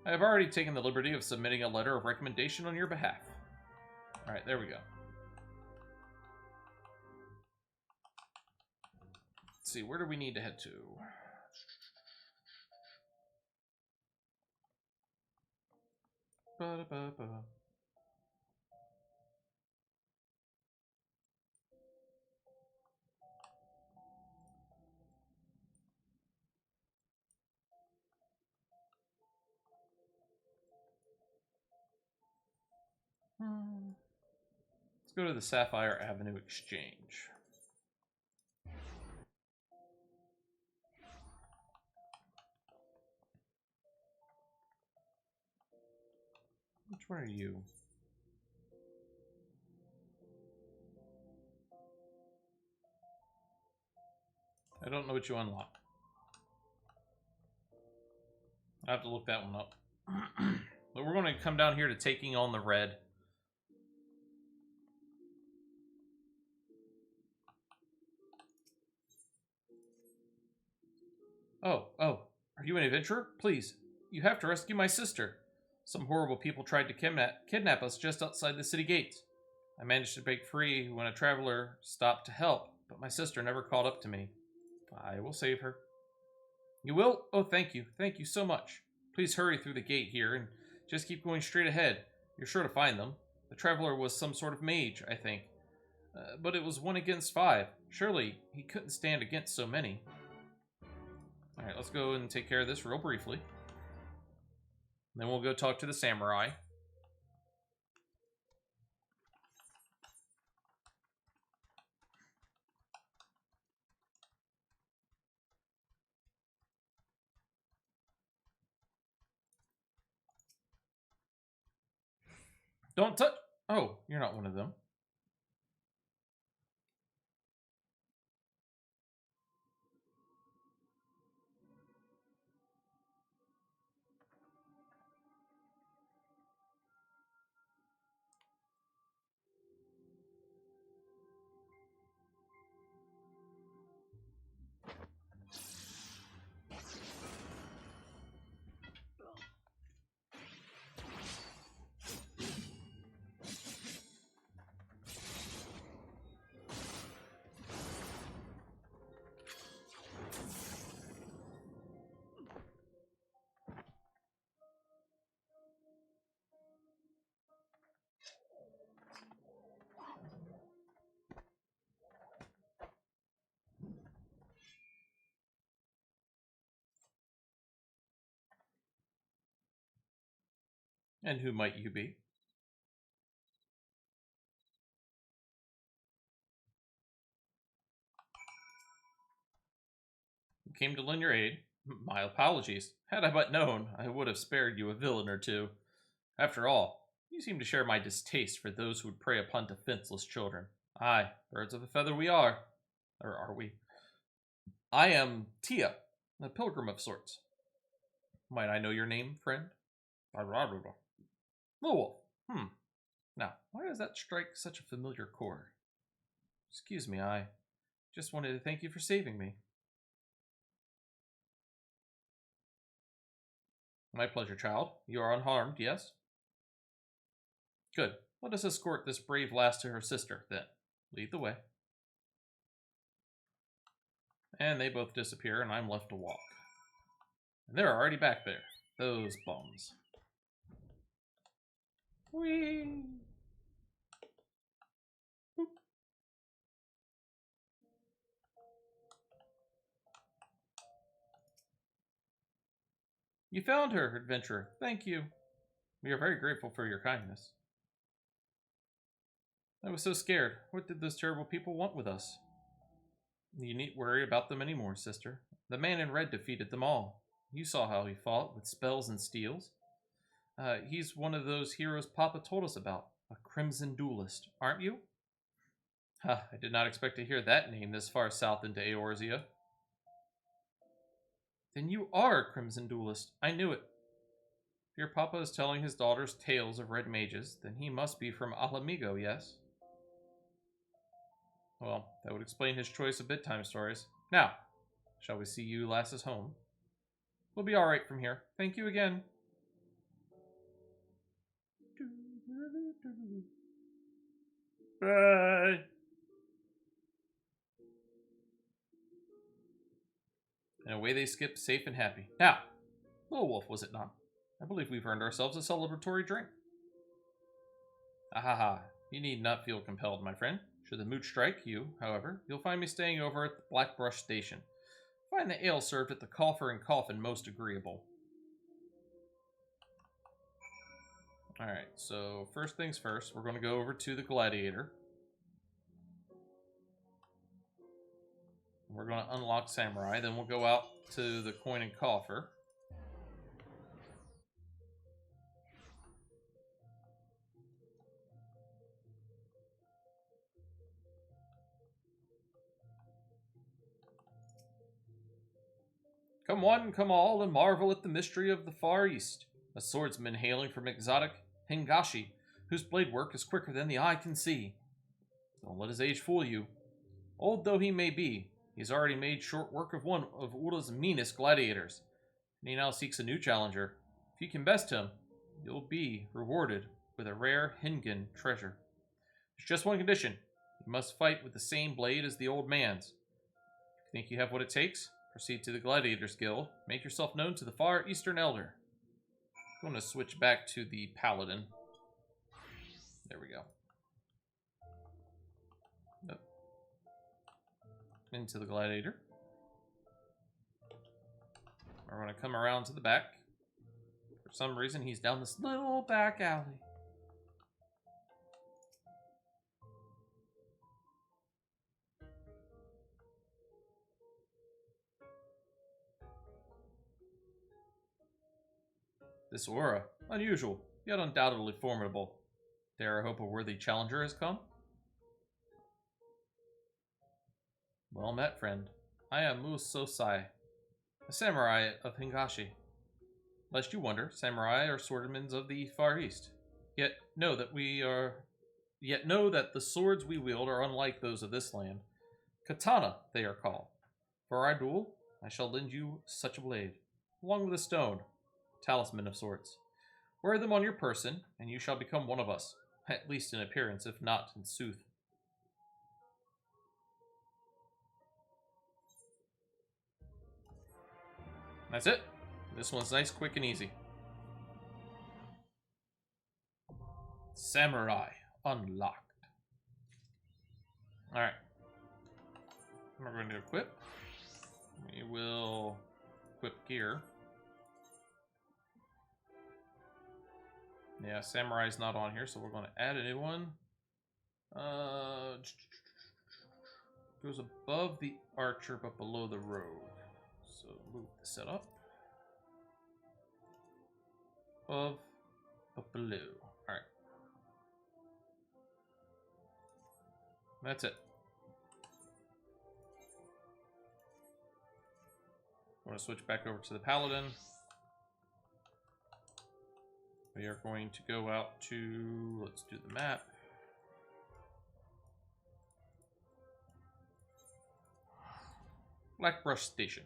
I have already taken the liberty of submitting a letter of recommendation on your behalf. Alright, there we go. Let's see, where do we need to head to? Ba-da-ba-ba. Let's go to the Sapphire Avenue Exchange. Which one are you? I don't know what you unlock. I have to look that one up. But we're going to come down here to taking on the red. Oh, are you an adventurer? Please, you have to rescue my sister. Some horrible people tried to kidnap us just outside the city gates. I managed to break free when a traveler stopped to help, but my sister never called up to me. I will save her. You will? Oh, thank you. Thank you so much. Please hurry through the gate here and just keep going straight ahead. You're sure to find them. The traveler was some sort of mage, I think. But it was 1 against 5. Surely he couldn't stand against so many. Alright, let's go and take care of this real briefly. Then we'll go talk to the samurai. Don't touch... Oh, you're not one of them. And who might you be? You came to lend your aid. My apologies. Had I but known, I would have spared you a villain or two. After all, you seem to share my distaste for those who would prey upon defenseless children. Aye, birds of a feather we are. Or are we? I am Tia, a pilgrim of sorts. Might I know your name, friend? Lil'Wolf. Now, why does that strike such a familiar chord? Excuse me, I just wanted to thank you for saving me. My pleasure, child. You are unharmed, yes? Good. Let us escort this brave lass to her sister, then. Lead the way. And they both disappear, and I'm left to walk. And they're already back there. Those bums. Whee! Boop. You found her, adventurer. Thank you. We are very grateful for your kindness. I was so scared. What did those terrible people want with us? You needn't worry about them anymore, sister. The man in red defeated them all. You saw how he fought, with spells and steals. He's one of those heroes Papa told us about. A crimson duelist, aren't you? I did not expect to hear that name this far south into Eorzea. Then you are a crimson duelist. I knew it. If your papa is telling his daughters tales of red mages, then he must be from Alamigo, yes? Well, that would explain his choice of bedtime stories. Now, shall we see you lasses home? We'll be alright from here. Thank you again. Bye. And away they skip, safe and happy. Now, Lil'Wolf, was it not? I believe we've earned ourselves a celebratory drink. Ahaha, you need not feel compelled, my friend. Should the mood strike you, however, you'll find me staying over at the Blackbrush Station. Find the ale served at the Coffer and Coffin most agreeable. Alright, so first things first, we're going to go over to the Gladiator. We're going to unlock Samurai, then we'll go out to the Coin and Coffer. Come one, come all, and marvel at the mystery of the Far East. A swordsman hailing from exotic Hingashi, whose blade work is quicker than the eye can see. Don't let his age fool you. Old though he may be, he's already made short work of one of Ura's meanest gladiators, and he now seeks a new challenger. If you can best him, you'll be rewarded with a rare Hingan treasure. There's just one condition. You must fight with the same blade as the old man's. If you think you have what it takes, proceed to the Gladiator Skill. Make yourself known to the Far Eastern Elder. I'm going to switch back to the Paladin. There we go. Nope. Into the Gladiator. We're going to come around to the back. For some reason, he's down this little back alley. This aura, unusual, yet undoubtedly formidable. Dare I hope a worthy challenger has come? Well met, friend. I am Musosai, a samurai of Hingashi. Lest you wonder, samurai are swordmen of the Far East. Yet know that the swords we wield are unlike those of this land. Katana, they are called. For our duel, I shall lend you such a blade, along with a stone. Talisman of sorts. Wear them on your person, and you shall become one of us, at least in appearance, if not in sooth. That's it. This one's nice, quick, and easy. Samurai unlocked. Alright. We're going to equip. We will equip gear. Yeah, Samurai's not on here, so we're going to add a new one. Goes above the archer, but below the rogue. So move the setup. Above, but below. Alright. That's it. I'm going to switch back over to the Paladin. We are going to go out to, let's do the map. Blackbrush Station.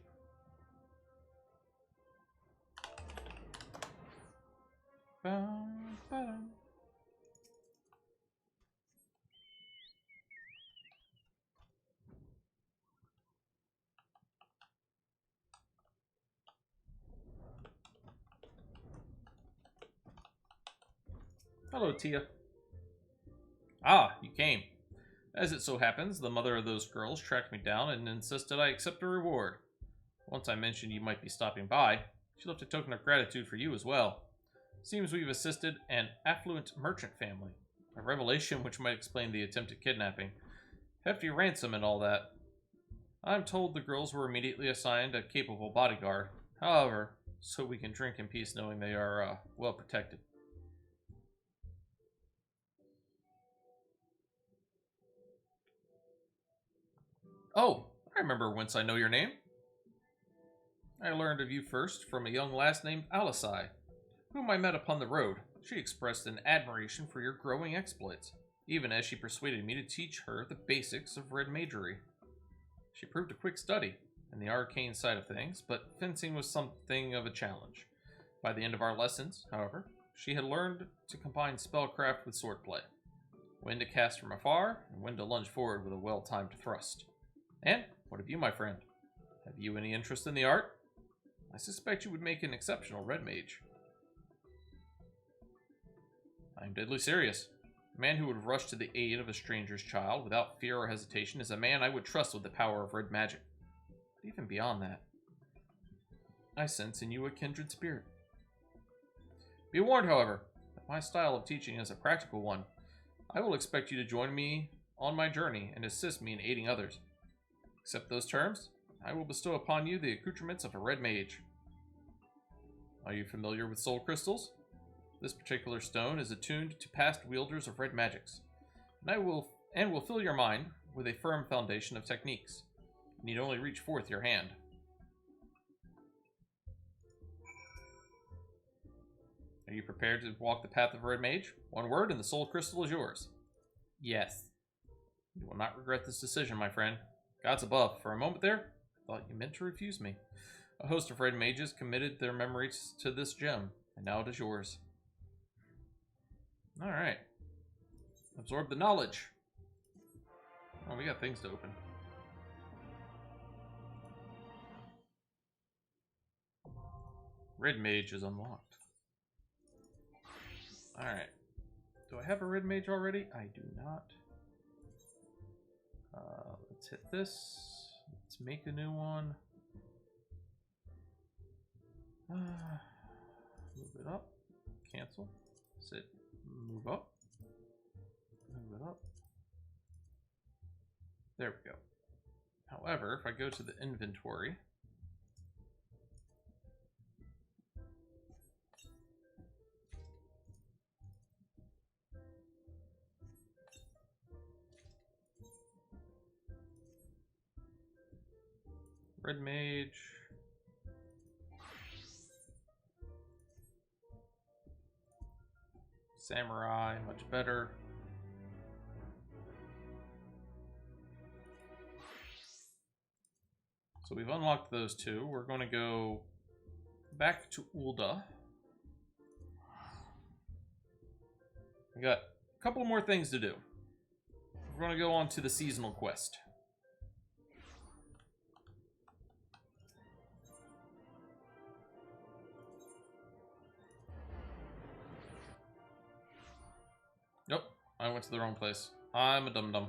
Hello, Tia. Ah, you came. As it so happens, the mother of those girls tracked me down and insisted I accept a reward. Once I mentioned you might be stopping by, she left a token of gratitude for you as well. Seems we've assisted an affluent merchant family. A revelation which might explain the attempted kidnapping. Hefty ransom and all that. I'm told the girls were immediately assigned a capable bodyguard. However, so we can drink in peace knowing they are, well protected. Oh, I remember whence I know your name. I learned of you first from a young lass named Alisai. whom I met upon the road. She expressed an admiration for your growing exploits, even as she persuaded me to teach her the basics of red magery. She proved a quick study in the arcane side of things, but fencing was something of a challenge. By the end of our lessons, however, she had learned to combine spellcraft with swordplay, when to cast from afar, and when to lunge forward with a well-timed thrust. And what of you, my friend? Have you any interest in the art? I suspect you would make an exceptional red mage. I am deadly serious. A man who would rush to the aid of a stranger's child without fear or hesitation is a man I would trust with the power of red magic. But even beyond that, I sense in you a kindred spirit. Be warned, however, that my style of teaching is a practical one. I will expect you to join me on my journey and assist me in aiding others. Accept those terms, I will bestow upon you the accoutrements of a red mage. Are you familiar with soul crystals? This particular stone is attuned to past wielders of red magics, and will fill your mind with a firm foundation of techniques. You need only reach forth your hand. Are you prepared to walk the path of a red mage? One word and the soul crystal is yours. Yes. You will not regret this decision, my friend. Gods above, for a moment there, I thought you meant to refuse me. A host of red mages committed their memories to this gem, and now it is yours. Alright. Absorb the knowledge. Oh, we got things to open. Red mage is unlocked. Alright. Do I have a red mage already? I do not. Let's hit this. Let's make a new one. Move it up. Cancel. Sit. Move up. Move it up. There we go. However, if I go to the inventory, red mage, samurai, much better. So we've unlocked those two. We're going to go back to Ul'dah. We got a couple more things to do. We're going to go on to the seasonal quest. Nope, I went to the wrong place. I'm a dum-dum.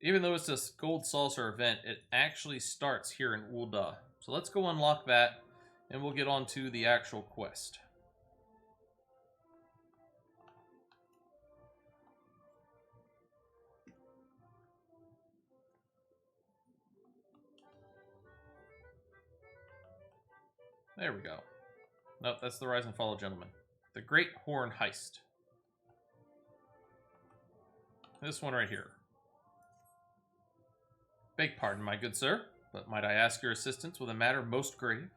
Even though it's this gold saucer event, it actually starts here in Ul'dah. So let's go unlock that, and we'll get on to the actual quest. There we go. Nope, that's the Rise and Fall Gentleman. The Great Horn Heist. This one right here. Beg pardon, my good sir, but might I ask your assistance with a matter most grave?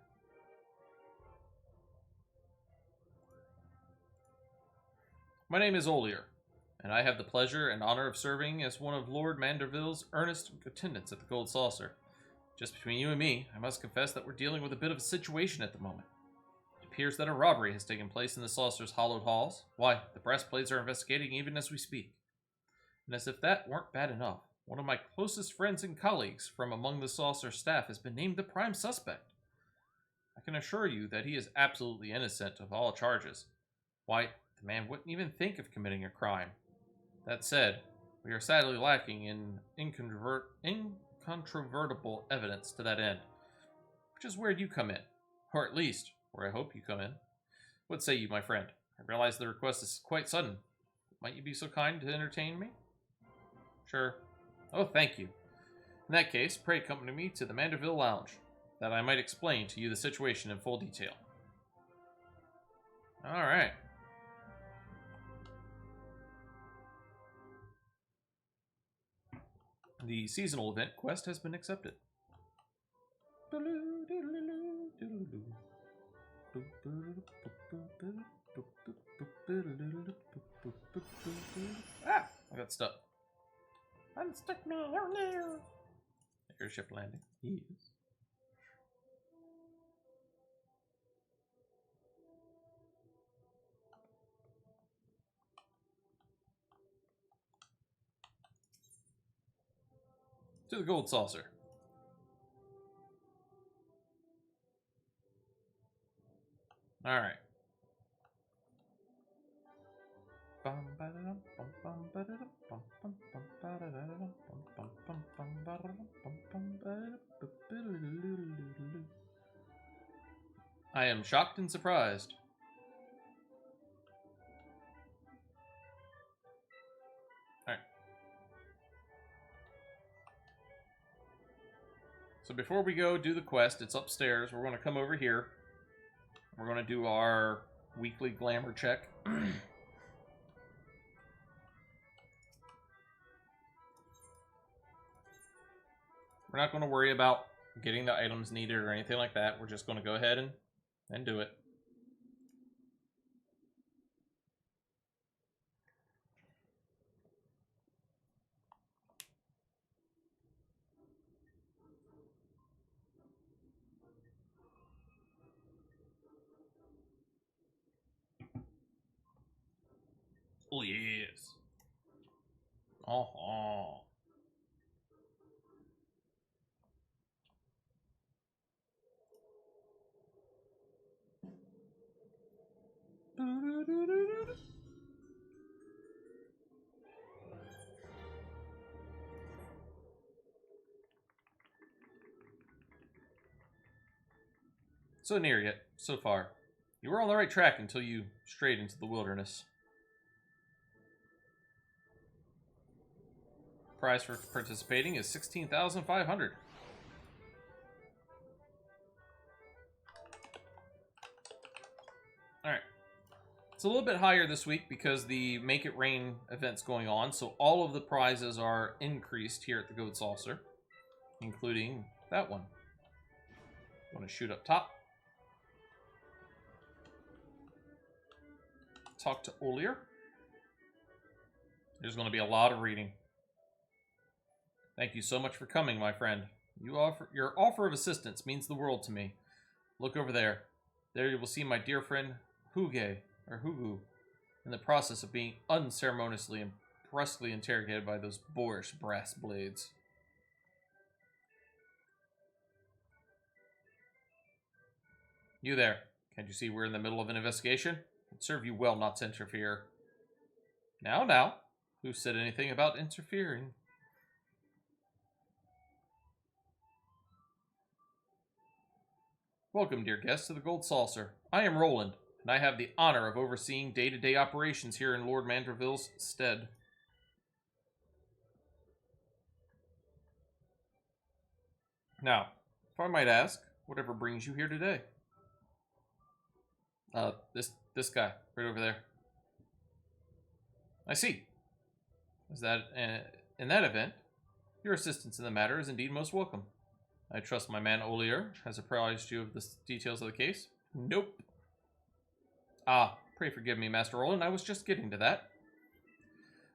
My name is Olier, and I have the pleasure and honor of serving as one of Lord Manderville's earnest attendants at the Gold Saucer. Just between you and me, I must confess that we're dealing with a bit of a situation at the moment. It appears that a robbery has taken place in the Saucer's hallowed halls. Why, the Breastplates are investigating even as we speak. And as if that weren't bad enough, one of my closest friends and colleagues from among the Saucer staff has been named the prime suspect. I can assure you that he is absolutely innocent of all charges. Why, the man wouldn't even think of committing a crime. That said, we are sadly lacking in incontrovertible evidence to that end, which is where you come in, or at least where I hope you come in. What say you, my friend? I realize the request is quite sudden. Might you be so kind to entertain me? Sure. Oh, thank you. In that case, pray accompany me to the Manderville Lounge, that I might explain to you the situation in full detail. Alright. The seasonal event quest has been accepted. Ah! I got stuck. Unstuck me, oh no! Airship landing. Yes. To the gold saucer. Alright. I am shocked and surprised. Alright. So before we go do the quest, it's upstairs. We're going to come over here. We're going to do our weekly glamour check. We're not going to worry about getting the items needed or anything like that. We're just going to go ahead and do it. Oh, yes. Oh. So near yet, so far. You were on the right track until you strayed into the wilderness. Price for participating is 16,500. Alright. It's a little bit higher this week because the Make It Rain event's going on, so all of the prizes are increased here at the Gold Saucer, including that one. Want to shoot up top. Talk to Olier. There's going to be a lot of reading. Thank you so much for coming, my friend. Your offer of assistance means the world to me. Look over there. There you will see my dear friend Huge, or Hugu, in the process of being unceremoniously and brusquely interrogated by those boorish brass blades. You there. Can't you see we're in the middle of an investigation? It'd serve you well not to interfere. Now. Who said anything about interfering? Welcome, dear guests, to the Gold Saucer. I am Roland, and I have the honor of overseeing day-to-day operations here in Lord Mandeville's stead. Now, if I might ask, whatever brings you here today? This guy, right over there. I see. Is that, in that event, your assistance in the matter is indeed most welcome. I trust my man Olier has apprised you of the details of the case? Nope. Ah, pray forgive me, Master Roland, I was just getting to that.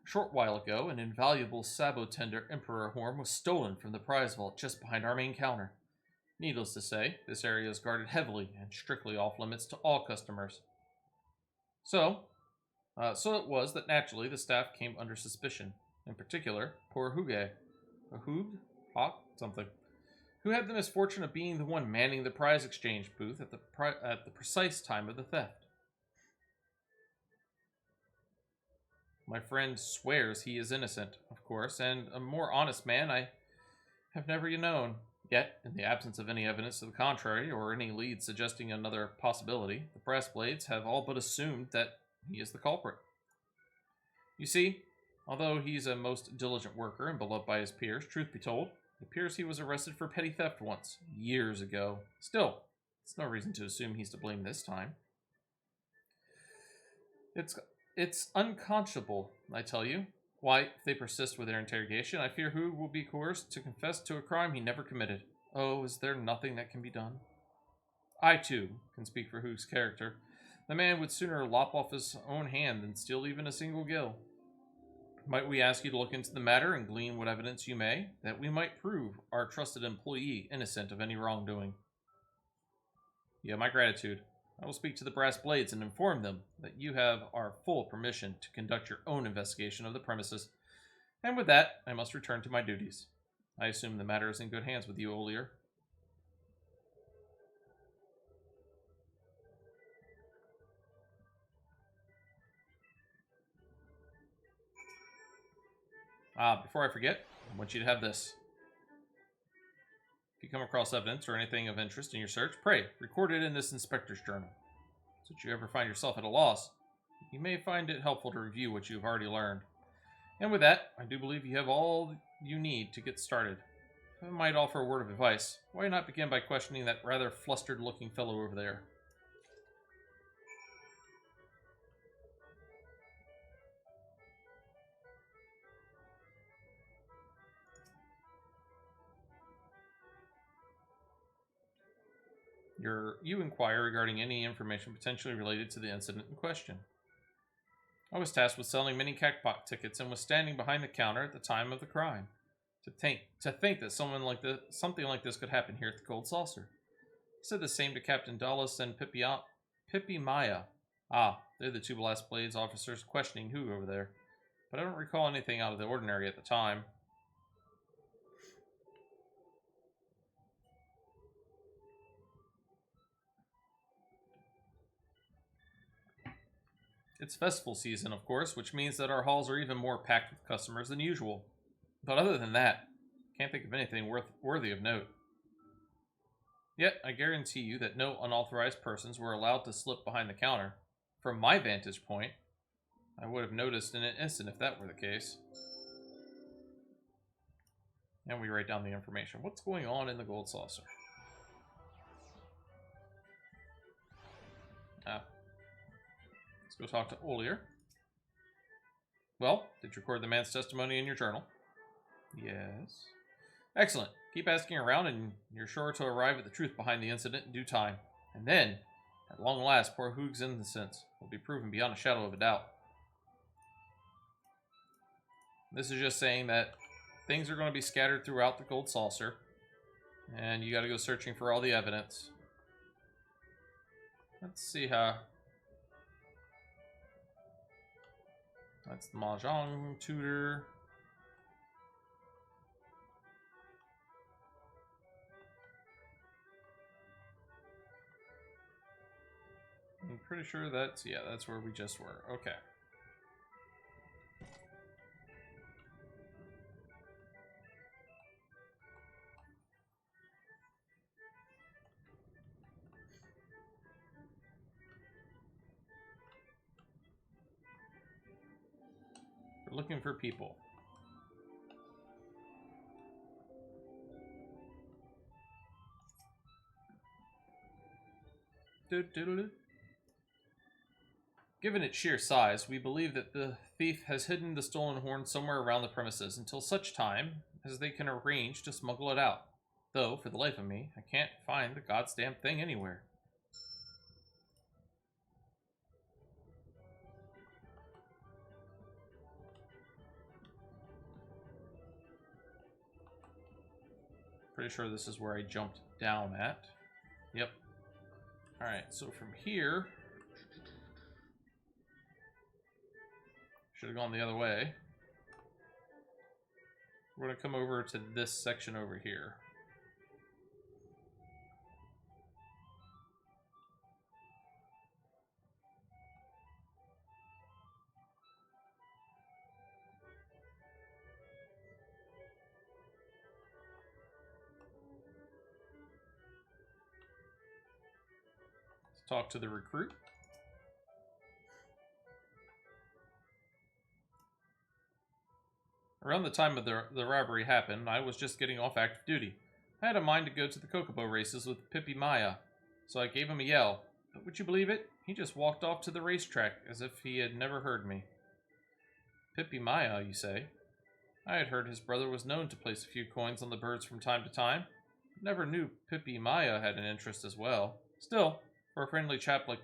A short while ago, an invaluable sabot-tender Emperor horn was stolen from the prize vault just behind our main counter. Needless to say, this area is guarded heavily and strictly off-limits to all customers. So it was that naturally the staff came under suspicion. In particular, poor Huge. Hawk? Something. Who had the misfortune of being the one manning the prize exchange booth at the precise time of the theft. My friend swears he is innocent, of course, and a more honest man I have never known. Yet, in the absence of any evidence to the contrary, or any lead suggesting another possibility, the brass blades have all but assumed that he is the culprit. You see, although he's a most diligent worker and beloved by his peers, truth be told, it appears he was arrested for petty theft once, years ago. Still, it's no reason to assume he's to blame this time. It's unconscionable, I tell you. Why, if they persist with their interrogation, I fear who will be coerced to confess to a crime he never committed. Oh, is there nothing that can be done? I, too, can speak for Hoog's character. The man would sooner lop off his own hand than steal even a single gill. Might we ask you to look into the matter and glean what evidence you may, that we might prove our trusted employee innocent of any wrongdoing? You have my gratitude. I will speak to the Brass Blades and inform them that you have our full permission to conduct your own investigation of the premises. And with that, I must return to my duties. I assume the matter is in good hands with you, Olier. Before I forget, I want you to have this. If you come across evidence or anything of interest in your search, pray, record it in this inspector's journal. So that you ever find yourself at a loss, you may find it helpful to review what you've already learned. And with that, I do believe you have all you need to get started. If I might offer a word of advice, why not begin by questioning that rather flustered-looking fellow over there? You inquire regarding any information potentially related to the incident in question. I was tasked with selling mini Cackpot tickets and was standing behind the counter at the time of the crime. To think that something like this could happen here at the Gold Saucer. I said the same to Captain Dallas and Pippi Maya. They're the two Brass Blades officers questioning Hoog over there. But I don't recall anything out of the ordinary at the time. It's festival season, of course, which means that our halls are even more packed with customers than usual. But other than that, can't think of anything worthy of note. Yet, I guarantee you that no unauthorized persons were allowed to slip behind the counter. From my vantage point, I would have noticed in an instant if that were the case. And we write down the information. What's going on in the Gold Saucer? Let's go talk to Olier. Well, did you record the man's testimony in your journal? Yes. Excellent. Keep asking around and you're sure to arrive at the truth behind the incident in due time. And then, at long last, poor Hoog's innocence will be proven beyond a shadow of a doubt. This is just saying that things are going to be scattered throughout the Gold Saucer. And you got to go searching for all the evidence. Let's see how... That's the Mahjong tutor. I'm pretty sure that's where we just were. Okay. We're looking for people. Given its sheer size, we believe that the thief has hidden the stolen horn somewhere around the premises until such time as they can arrange to smuggle it out. Though, for the life of me, I can't find the goddamn thing anywhere. Pretty sure this is where I jumped down at. Yep. Alright, so from here... Should have gone the other way. We're going to come over to this section over here. Let's talk to the recruit. Around the time of the robbery happened, I was just getting off active duty. I had a mind to go to the Kokobo races with Pippi Maya, so I gave him a yell. But would you believe it? He just walked off to the racetrack as if he had never heard me. Pippi Maya, you say? I had heard his brother was known to place a few coins on the birds from time to time. Never knew Pippi Maya had an interest as well. Still, for a friendly chap like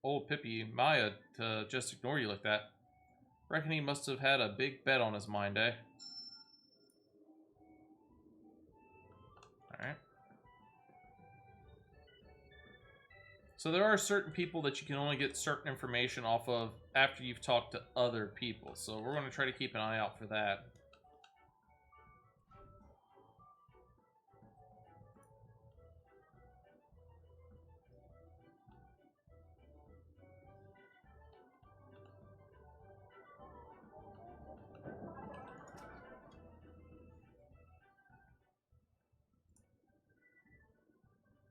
old Pippi Maya to just ignore you like that, reckon he must have had a big bet on his mind, eh? Alright. So there are certain people that you can only get certain information off of after you've talked to other people. So we're going to try to keep an eye out for that.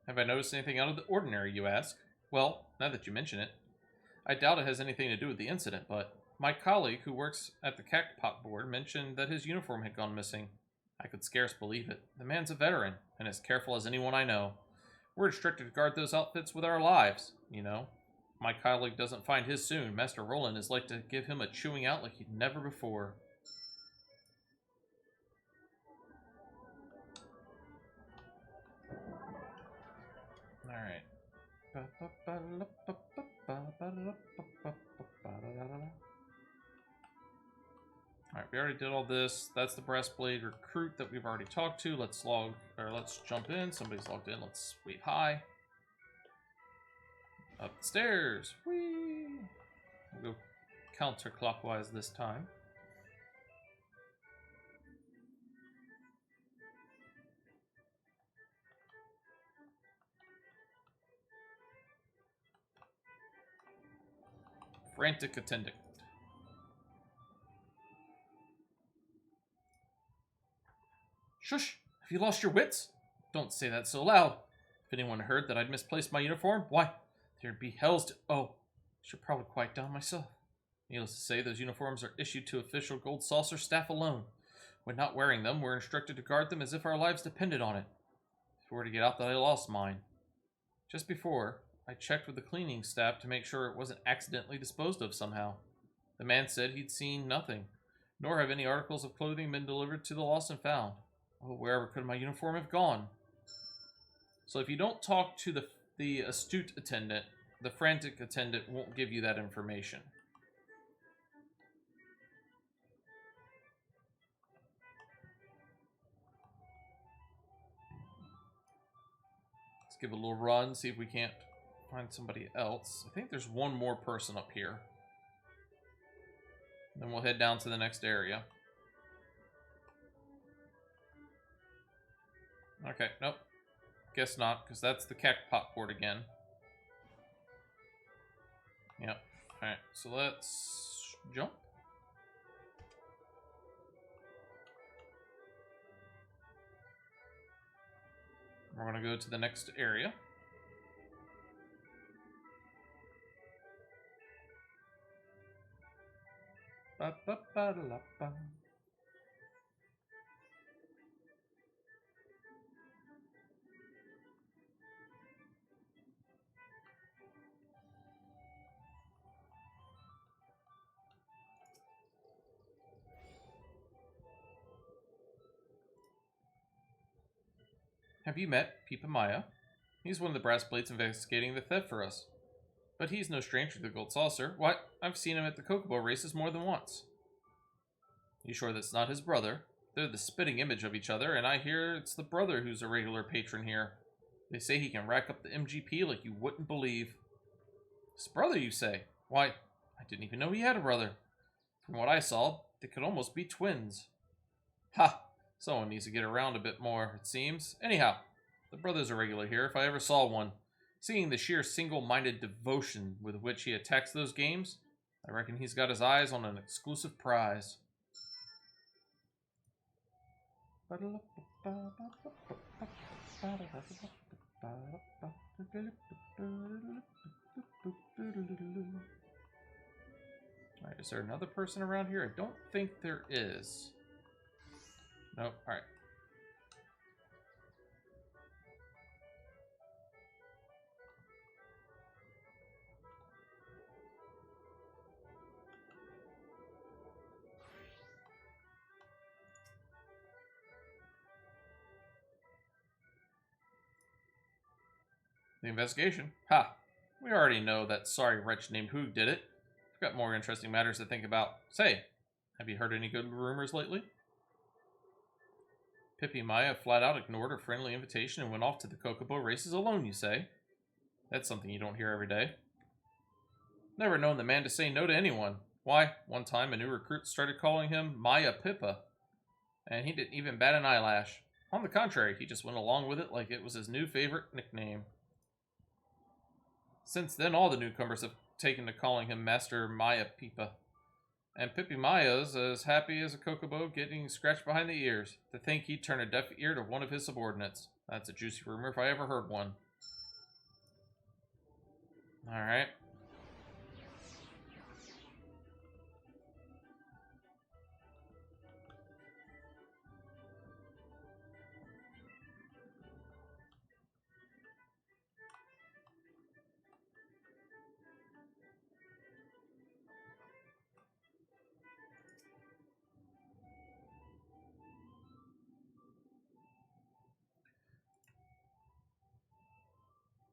Have I noticed anything out of the ordinary, you ask? Well, now that you mention it, I doubt it has anything to do with the incident, but my colleague who works at the Cactpot board mentioned that his uniform had gone missing. I could scarce believe it. The man's a veteran, and as careful as anyone I know. We're instructed to guard those outfits with our lives, you know. My colleague doesn't find his soon. Master Roland is like to give him a chewing out like he'd never before. Alright. Alright, we already did all this. That's the breastplate recruit that we've already talked to. Let's jump in. Somebody's logged in. Let's wave hi. Up the stairs. Whee! We'll go counterclockwise this time. Frantic Attendant. Shush! Have you lost your wits? Don't say that so loud. If anyone heard that I'd misplaced my uniform, why, there'd be hells to... Oh, I should probably quiet down myself. Needless to say, those uniforms are issued to official Gold Saucer staff alone. When not wearing them, we're instructed to guard them as if our lives depended on it. If we were to get out that I lost mine. Just before, I checked with the cleaning staff to make sure it wasn't accidentally disposed of somehow. The man said he'd seen nothing, nor have any articles of clothing been delivered to the lost and found. Oh, wherever could my uniform have gone? So if you don't talk to the astute attendant, the frantic attendant won't give you that information. Let's give it a little run, see if we can't find somebody else. I think there's one more person up here. Then we'll head down to the next area. Okay, nope. Guess not, because that's the Cactpot port again. Yep. Alright, so let's jump. We're going to go to the next area. Ba-ba-ba-da-la-ba. Have you met Pipa Maya? He's one of the brass plates investigating the theft for us. But he's no stranger to the Gold Saucer. What? I've seen him at the Kokobo races more than once. You sure that's not his brother? They're the spitting image of each other, and I hear it's the brother who's a regular patron here. They say he can rack up the MGP like you wouldn't believe. His brother, you say? Why, I didn't even know he had a brother. From what I saw, they could almost be twins. Ha! Someone needs to get around a bit more, it seems. Anyhow, the brother's a regular here if I ever saw one. Seeing the sheer single-minded devotion with which he attacks those games, I reckon he's got his eyes on an exclusive prize. Alright, is there another person around here? I don't think there is. Nope, alright. The investigation? Ha! We already know that sorry wretch named Hoog did it. We've got more interesting matters to think about. Say, have you heard any good rumors lately? Pippi Maya flat out ignored her friendly invitation and went off to the Kokobo races alone, you say? That's something you don't hear every day. Never known the man to say no to anyone. Why, one time a new recruit started calling him Maya Pippa, and he didn't even bat an eyelash. On the contrary, he just went along with it like it was his new favorite nickname. Since then, all the newcomers have taken to calling him Master Maya Pippa. And Pippi Maya's as happy as a Kokobo getting scratched behind the ears. To think he'd turn a deaf ear to one of his subordinates. That's a juicy rumor if I ever heard one. Alright.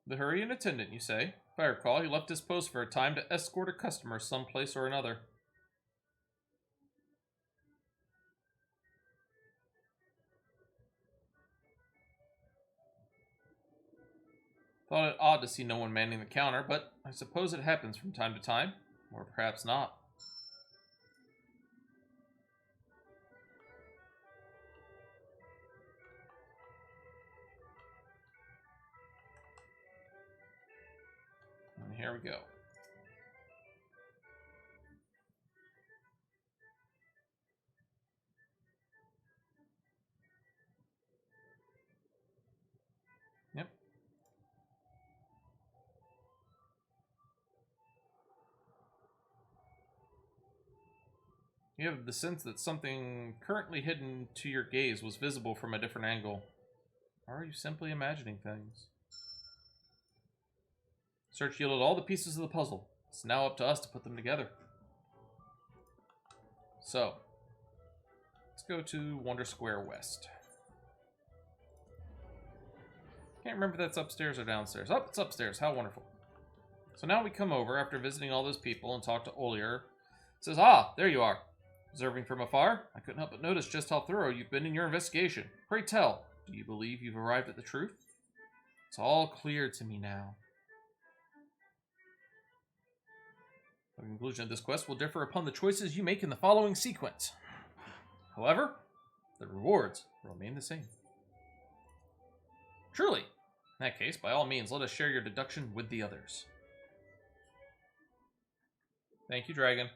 The Hurrian attendant, you say? If I recall, he left his post for a time to escort a customer someplace or another. Thought it odd to see no one manning the counter, but I suppose it happens from time to time. Or perhaps not. And here we go. Yep. You have the sense that something currently hidden to your gaze was visible from a different angle. Or are you simply imagining things? Search yielded all the pieces of the puzzle. It's now up to us to put them together. So, let's go to Wonder Square West. Can't remember if that's upstairs or downstairs. Oh, it's upstairs. How wonderful. So now we come over after visiting all those people and talk to Olier. It says, ah, there you are. Observing from afar, I couldn't help but notice just how thorough you've been in your investigation. Pray tell, do you believe you've arrived at the truth? It's all clear to me now. The conclusion of this quest will differ upon the choices you make in the following sequence. However, the rewards remain the same. Truly. In that case, by all means, let us share your deduction with the others. Thank you, Dragon.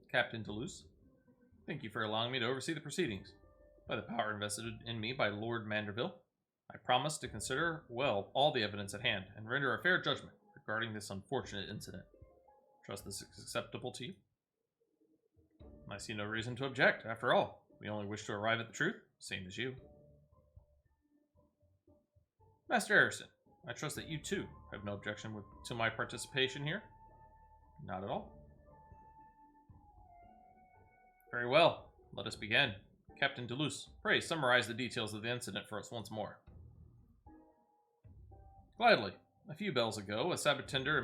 Captain Toulouse, thank you for allowing me to oversee the proceedings. By the power invested in me by Lord Manderville, I promise to consider well all the evidence at hand and render a fair judgment regarding this unfortunate incident. Trust this is acceptable to you? I see no reason to object. After all, we only wish to arrive at the truth, same as you. Master Harrison, I trust that you too have no objection to my participation here? Not at all. Very well, let us begin. Captain Toulouse, pray summarize the details of the incident for us once more. Gladly. A few bells ago, a Sabatender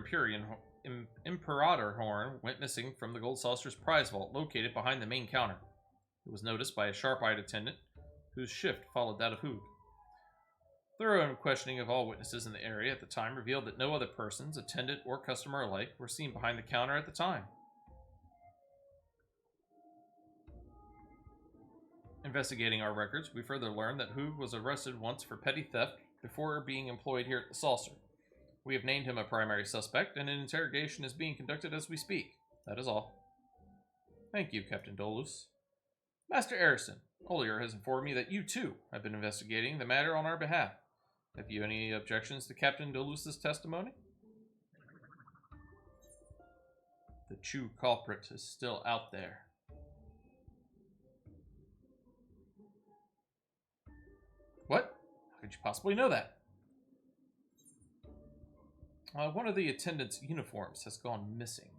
Imperator horn went missing from the Gold Saucer's prize vault located behind the main counter. It was noticed by a sharp-eyed attendant, whose shift followed that of Hoog. Thorough questioning of all witnesses in the area at the time revealed that no other persons, attendant or customer alike, were seen behind the counter at the time. Investigating our records, we further learned that Hoog was arrested once for petty theft before being employed here at the Saucer. We have named him a primary suspect, and an interrogation is being conducted as we speak. That is all. Thank you, Captain Toulouse. Master Harrison, Olier has informed me that you, too, have been investigating the matter on our behalf. Have you any objections to Captain Toulouse's testimony? The true culprit is still out there. What? How could you possibly know that? One of the attendants' uniforms has gone missing.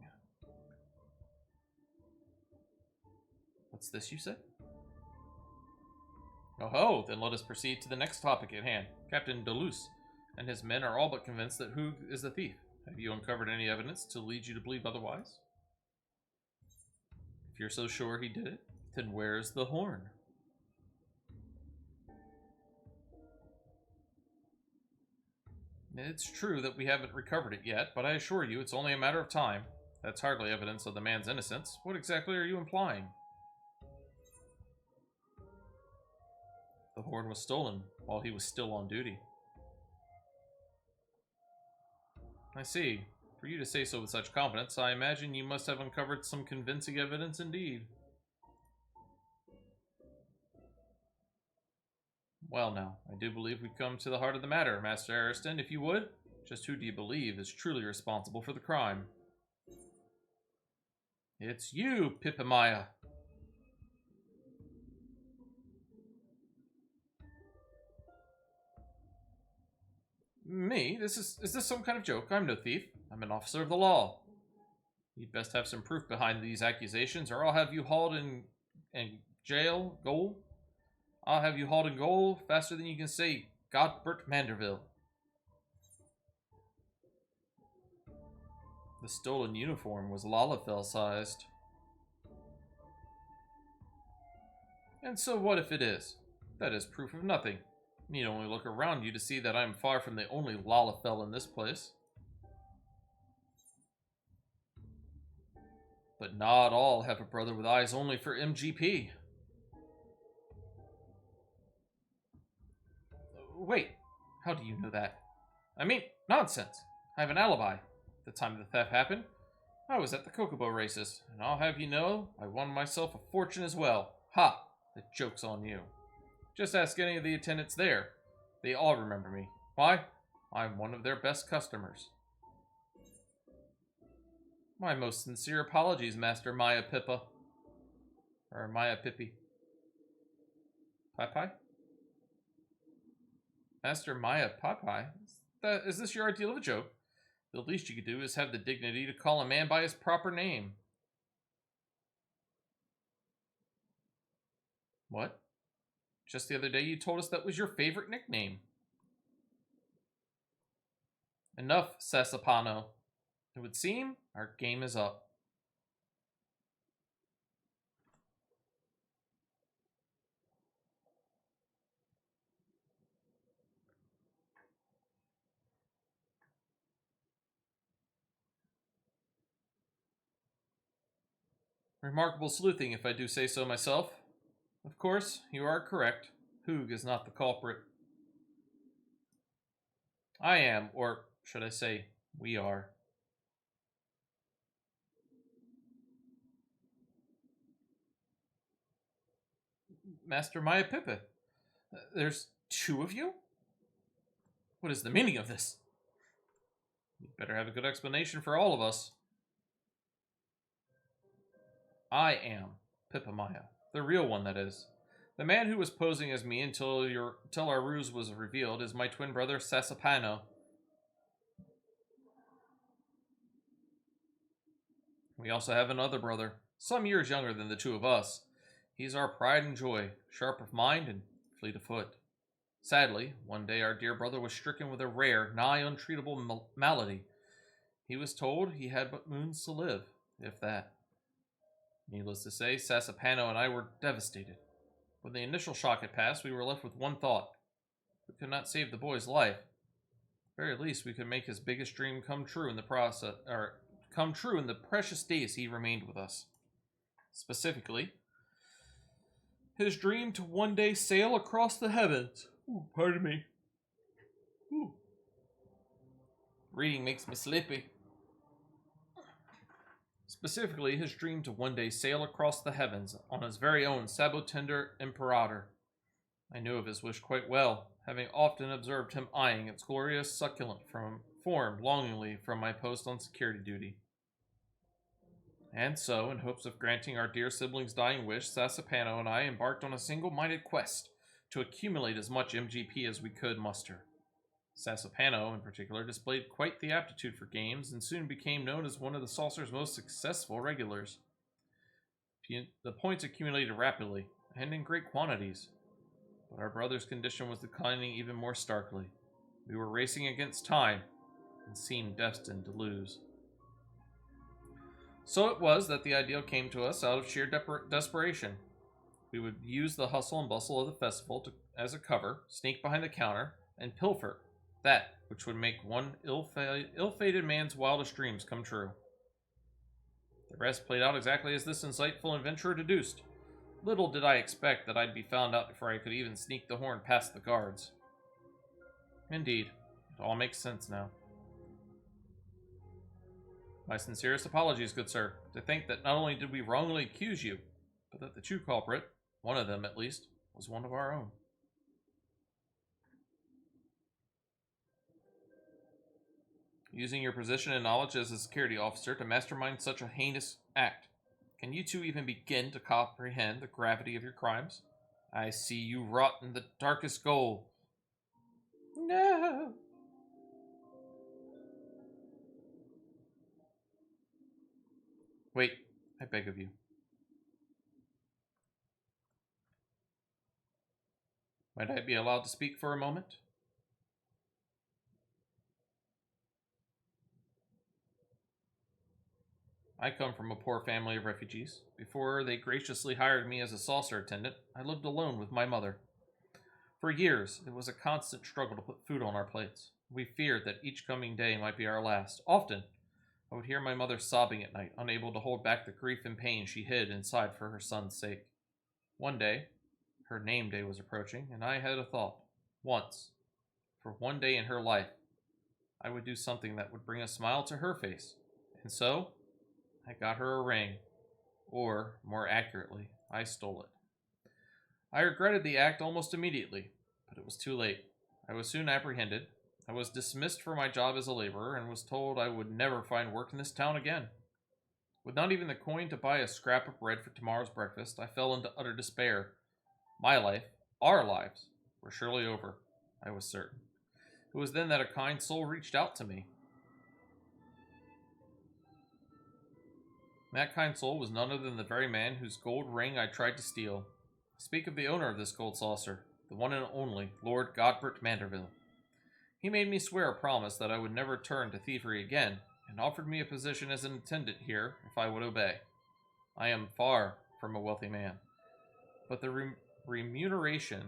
What's this you said? Oh ho, then let us proceed to the next topic at hand. Captain Deleuze and his men are all but convinced that Hugh is the thief. Have you uncovered any evidence to lead you to believe otherwise? If you're so sure he did it, then where's the horn? It's true that we haven't recovered it yet, but I assure you it's only a matter of time. That's hardly evidence of the man's innocence. What exactly are you implying? The horn was stolen while he was still on duty. I see. For you to say so with such confidence, I imagine you must have uncovered some convincing evidence indeed. Well now, I do believe we've come to the heart of the matter, Master Ariston. If you would, just who do you believe is truly responsible for the crime? It's you, Pipamaya. Me? Is this some kind of joke? I'm no thief. I'm an officer of the law. You'd best have some proof behind these accusations, or I'll have you hauled in gaol. I'll have you hauled in gaol faster than you can say Godbert Manderville. The stolen uniform was Lalafell-sized. And so what if it is? That is proof of nothing. You need only look around you to see that I am far from the only Lalafell in this place. But not all have a brother with eyes only for MGP. Wait, how do you know that? I mean, nonsense. I have an alibi. The time the theft happened, I was at the Kokobo races, and I'll have you know, I won myself a fortune as well. Ha! The joke's on you. Just ask any of the attendants there. They all remember me. Why? I'm one of their best customers. My most sincere apologies, Master Maya Pippa. Or Maya Pippi. Pai? Master Maya Pai? Is this your ideal of a joke? The least you could do is have the dignity to call a man by his proper name. What? Just the other day you told us that was your favorite nickname. Enough, Sasapano. It would seem our game is up. Remarkable sleuthing, if I do say so myself. Of course, you are correct. Hugh is not the culprit. I am, or should I say, we are. Master Maya Pippa, there's two of you? What is the meaning of this? You'd better have a good explanation for all of us. I am Pippa Maya. The real one, that is. The man who was posing as me until our ruse was revealed is my twin brother, Sasapano. We also have another brother, some years younger than the two of us. He's our pride and joy, sharp of mind and fleet of foot. Sadly, one day our dear brother was stricken with a rare, nigh untreatable malady. He was told he had but moons to live, if that. Needless to say, Sasapano and I were devastated. When the initial shock had passed, we were left with one thought. We could not save the boy's life. At the very least, we could make his biggest dream come true in the precious days he remained with us. Specifically, his dream to one day sail across the heavens. Ooh, pardon me. Ooh. Reading makes me sleepy. Specifically, his dream to one day sail across the heavens on his very own Sabotender Imperator. I knew of his wish quite well, having often observed him eyeing its glorious succulent form longingly from my post on security duty. And so, in hopes of granting our dear sibling's dying wish, Sasapano and I embarked on a single-minded quest to accumulate as much MGP as we could muster. Sasapano, in particular, displayed quite the aptitude for games and soon became known as one of the saucer's most successful regulars. The points accumulated rapidly, and in great quantities. But our brother's condition was declining even more starkly. We were racing against time, and seemed destined to lose. So it was that the idea came to us out of sheer desperation. We would use the hustle and bustle of the festival as a cover, sneak behind the counter, and pilfer that which would make one ill-fated man's wildest dreams come true. The rest played out exactly as this insightful adventurer deduced. Little did I expect that I'd be found out before I could even sneak the horn past the guards. Indeed, it all makes sense now. My sincerest apologies, good sir. To think that not only did we wrongly accuse you, but that the true culprit, one of them at least, was one of our own. Using your position and knowledge as a security officer to mastermind such a heinous act, can you two even begin to comprehend the gravity of your crimes? I see you rot in the darkest goal. No! Wait, I beg of you. Might I be allowed to speak for a moment? I come from a poor family of refugees. Before they graciously hired me as a saucer attendant, I lived alone with my mother. For years, it was a constant struggle to put food on our plates. We feared that each coming day might be our last. Often, I would hear my mother sobbing at night, unable to hold back the grief and pain she hid inside for her son's sake. One day, her name day was approaching, and I had a thought. Once, for one day in her life, I would do something that would bring a smile to her face. And so, I got her a ring. Or, more accurately, I stole it. I regretted the act almost immediately, but it was too late. I was soon apprehended. I was dismissed from my job as a laborer and was told I would never find work in this town again. With not even the coin to buy a scrap of bread for tomorrow's breakfast, I fell into utter despair. My life, our lives, were surely over, I was certain. It was then that a kind soul reached out to me. That kind soul was none other than the very man whose gold ring I tried to steal. I speak of the owner of this gold saucer, the one and only Lord Godbert Manderville. He made me swear a promise that I would never turn to thievery again, and offered me a position as an attendant here if I would obey. I am far from a wealthy man, but the remuneration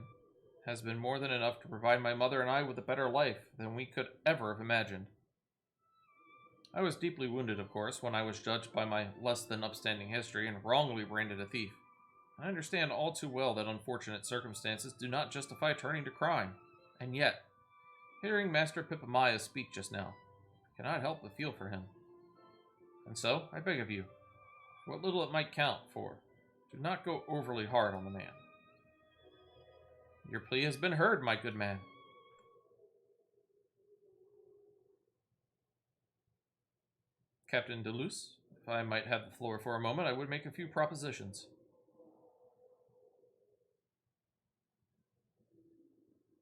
has been more than enough to provide my mother and I with a better life than we could ever have imagined. I was deeply wounded, of course, when I was judged by my less than upstanding history and wrongly branded a thief. I understand all too well that unfortunate circumstances do not justify turning to crime. And yet, hearing Master Pippamaya speak just now, I cannot help but feel for him. And so, I beg of you, what little it might count for, do not go overly hard on the man. Your plea has been heard, my good man. Captain Deleuze, if I might have the floor for a moment, I would make a few propositions.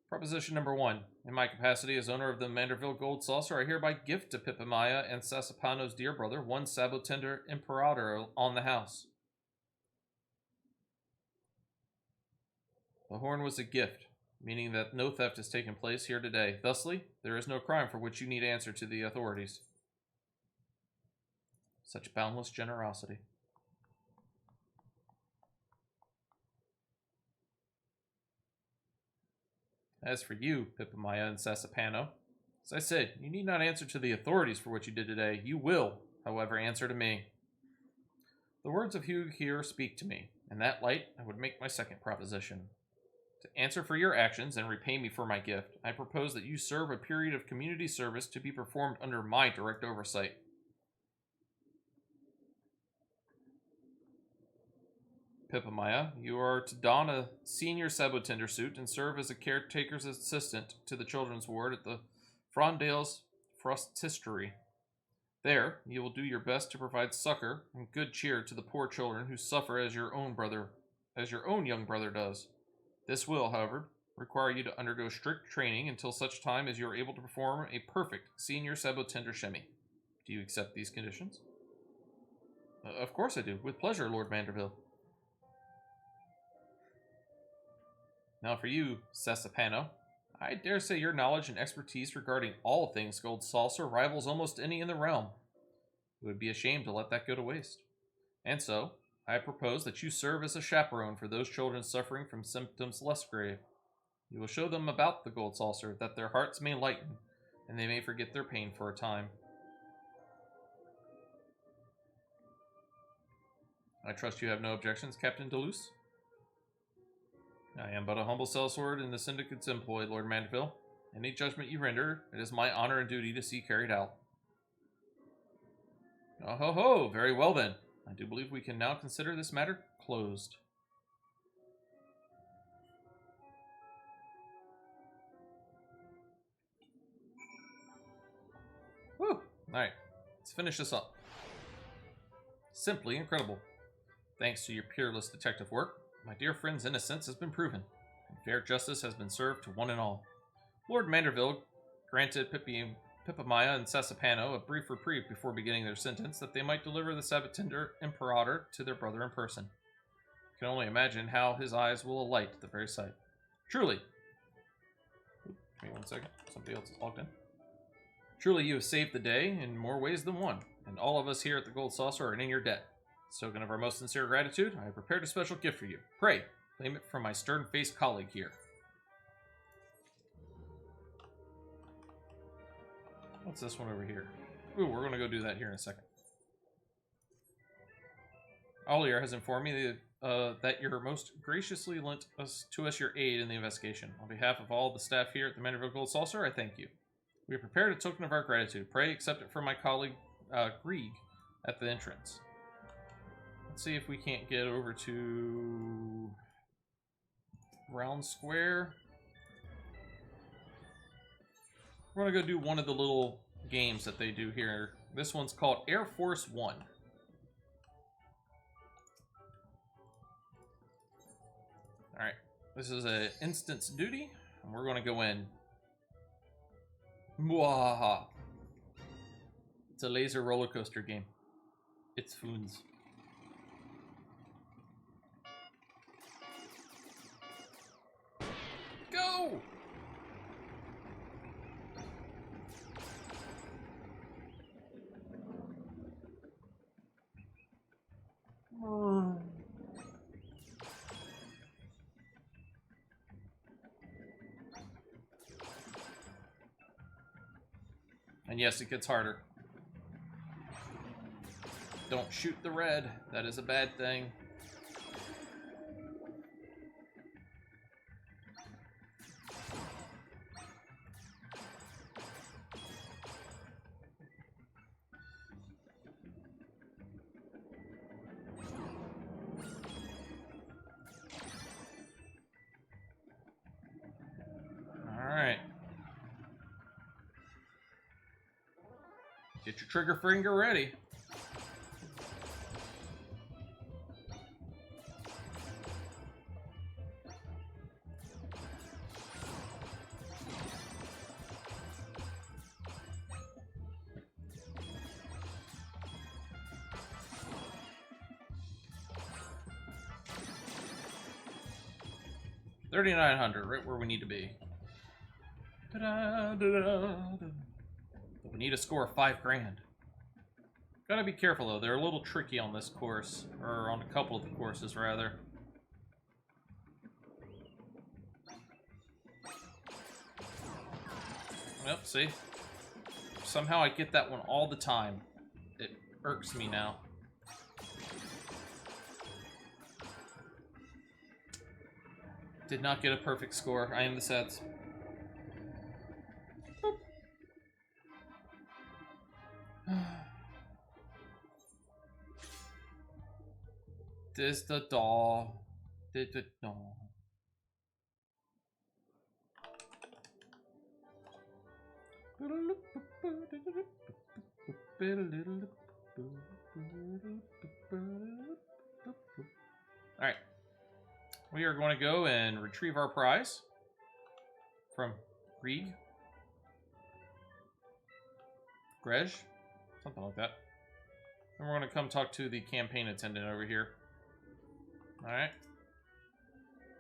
Proposition number 1. In my capacity as owner of the Manderville Gold Saucer, I hereby gift to Pippamaya and Sasapano's dear brother one Sabotender Imperator on the house. The horn was a gift, meaning that no theft has taken place here today. Thusly, there is no crime for which you need answer to the authorities. Such boundless generosity. As for you, Pippamaya and Sasapano, as I said, you need not answer to the authorities for what you did today. You will, however, answer to me. The words of Hugh here speak to me. In that light, I would make my second proposition. To answer for your actions and repay me for my gift, I propose that you serve a period of community service to be performed under my direct oversight. Pippamaya, you are to don a senior Sabotender suit and serve as a caretaker's assistant to the children's ward at the Frondale's Frostistery. There, you will do your best to provide succor and good cheer to the poor children who suffer as your own young brother does. This will, however, require you to undergo strict training until such time as you are able to perform a perfect senior Sabotender shemi. Do you accept these conditions? Of course I do. With pleasure, Lord Manderville. Now for you, Sesapano, I dare say your knowledge and expertise regarding all things gold saucer rivals almost any in the realm. It would be a shame to let that go to waste. And so, I propose that you serve as a chaperone for those children suffering from symptoms less grave. You will show them about the gold saucer, that their hearts may lighten, and they may forget their pain for a time. I trust you have no objections, Captain Deleuze? I am but a humble sellsword in the Syndicate's employ, Lord Mandeville. Any judgment you render, it is my honor and duty to see carried out. Oh ho ho, very well then. I do believe we can now consider this matter closed. Whew! Alright, let's finish this up. Simply incredible. Thanks to your peerless detective work, my dear friend's innocence has been proven, and fair justice has been served to one and all. Lord Manderville granted Pipamaya and Sesapano a brief reprieve before beginning their sentence, that they might deliver the Sabatender Imperator to their brother in person. You can only imagine how his eyes will alight at the very sight. Truly. Give me 1 second. Somebody else is logged in. Truly, you have saved the day in more ways than one, and all of us here at the Gold Saucer are in your debt. As a token of our most sincere gratitude, I have prepared a special gift for you. Pray, claim it from my stern-faced colleague here. What's this one over here? Ooh, we're going to go do that here in a second. Ollier has informed me that you most graciously lent to us your aid in the investigation. On behalf of all the staff here at the Manderville Gold Saucer, I thank you. We have prepared a token of our gratitude. Pray accept it from my colleague, Grieg, at the entrance. Let's see if we can't get over to Round Square. We're going to go do one of the little games that they do here. This one's called Air Force One. Alright, this is an instance duty, and we're going to go in. Mwahaha. It's a laser roller coaster game. It's foons. Go! And yes, it gets harder. Don't shoot the red. That is a bad thing. Get your trigger finger ready. $3,900, right where we need to be. We need a score of 5 grand. Gotta be careful though, they're a little tricky on this course, or on a couple of the courses rather. Yep, see? Somehow I get that one all the time. It irks me now. Did not get a perfect score. I am the Sets. This the doll. Did the doll. Alright. We are going to go and retrieve our prize from Grieg. Grej? Something like that. And we're going to come talk to the campaign attendant over here. Alright.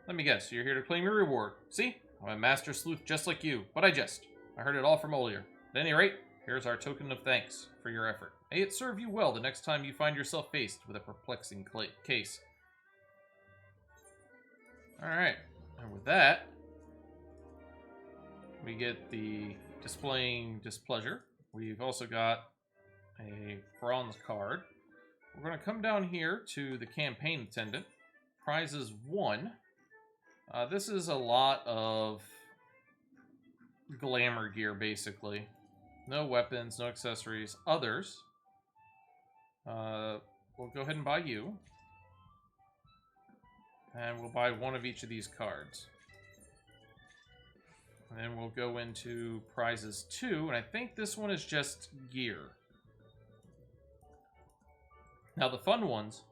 Let me guess, you're here to claim your reward. See? I'm a master sleuth just like you, but I jest. I heard it all from Olier. At any rate, here's our token of thanks for your effort. May it serve you well the next time you find yourself faced with a perplexing case. Alright, and with that, we get the displaying displeasure. We've also got a bronze card. We're going to come down here to the campaign attendant. Prizes 1. This is a lot of glamour gear, basically. No weapons, no accessories. Others. We'll go ahead and buy you. And we'll buy one of each of these cards. And then we'll go into prizes 2, and I think this one is just gear. Now the fun ones.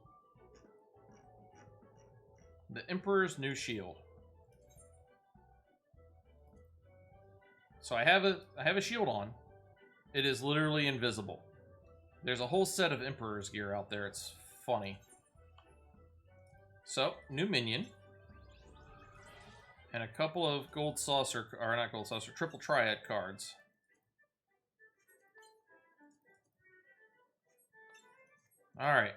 The Emperor's New Shield. So I have a shield on. It is literally invisible. There's a whole set of Emperor's gear out there. It's funny. So, new minion. And a couple of gold saucer, or not gold saucer, triple triad cards. Alright.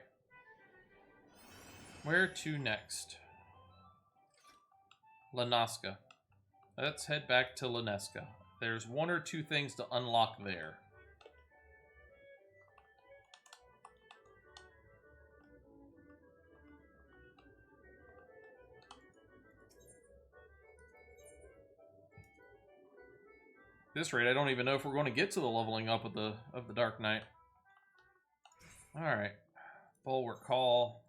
Where to next? Lanaska. Let's head back to Laneska. There's 1 or 2 things to unlock there. At this rate, I don't even know if we're going to get to the leveling up of the Dark Knight. Alright. Bulwark Call.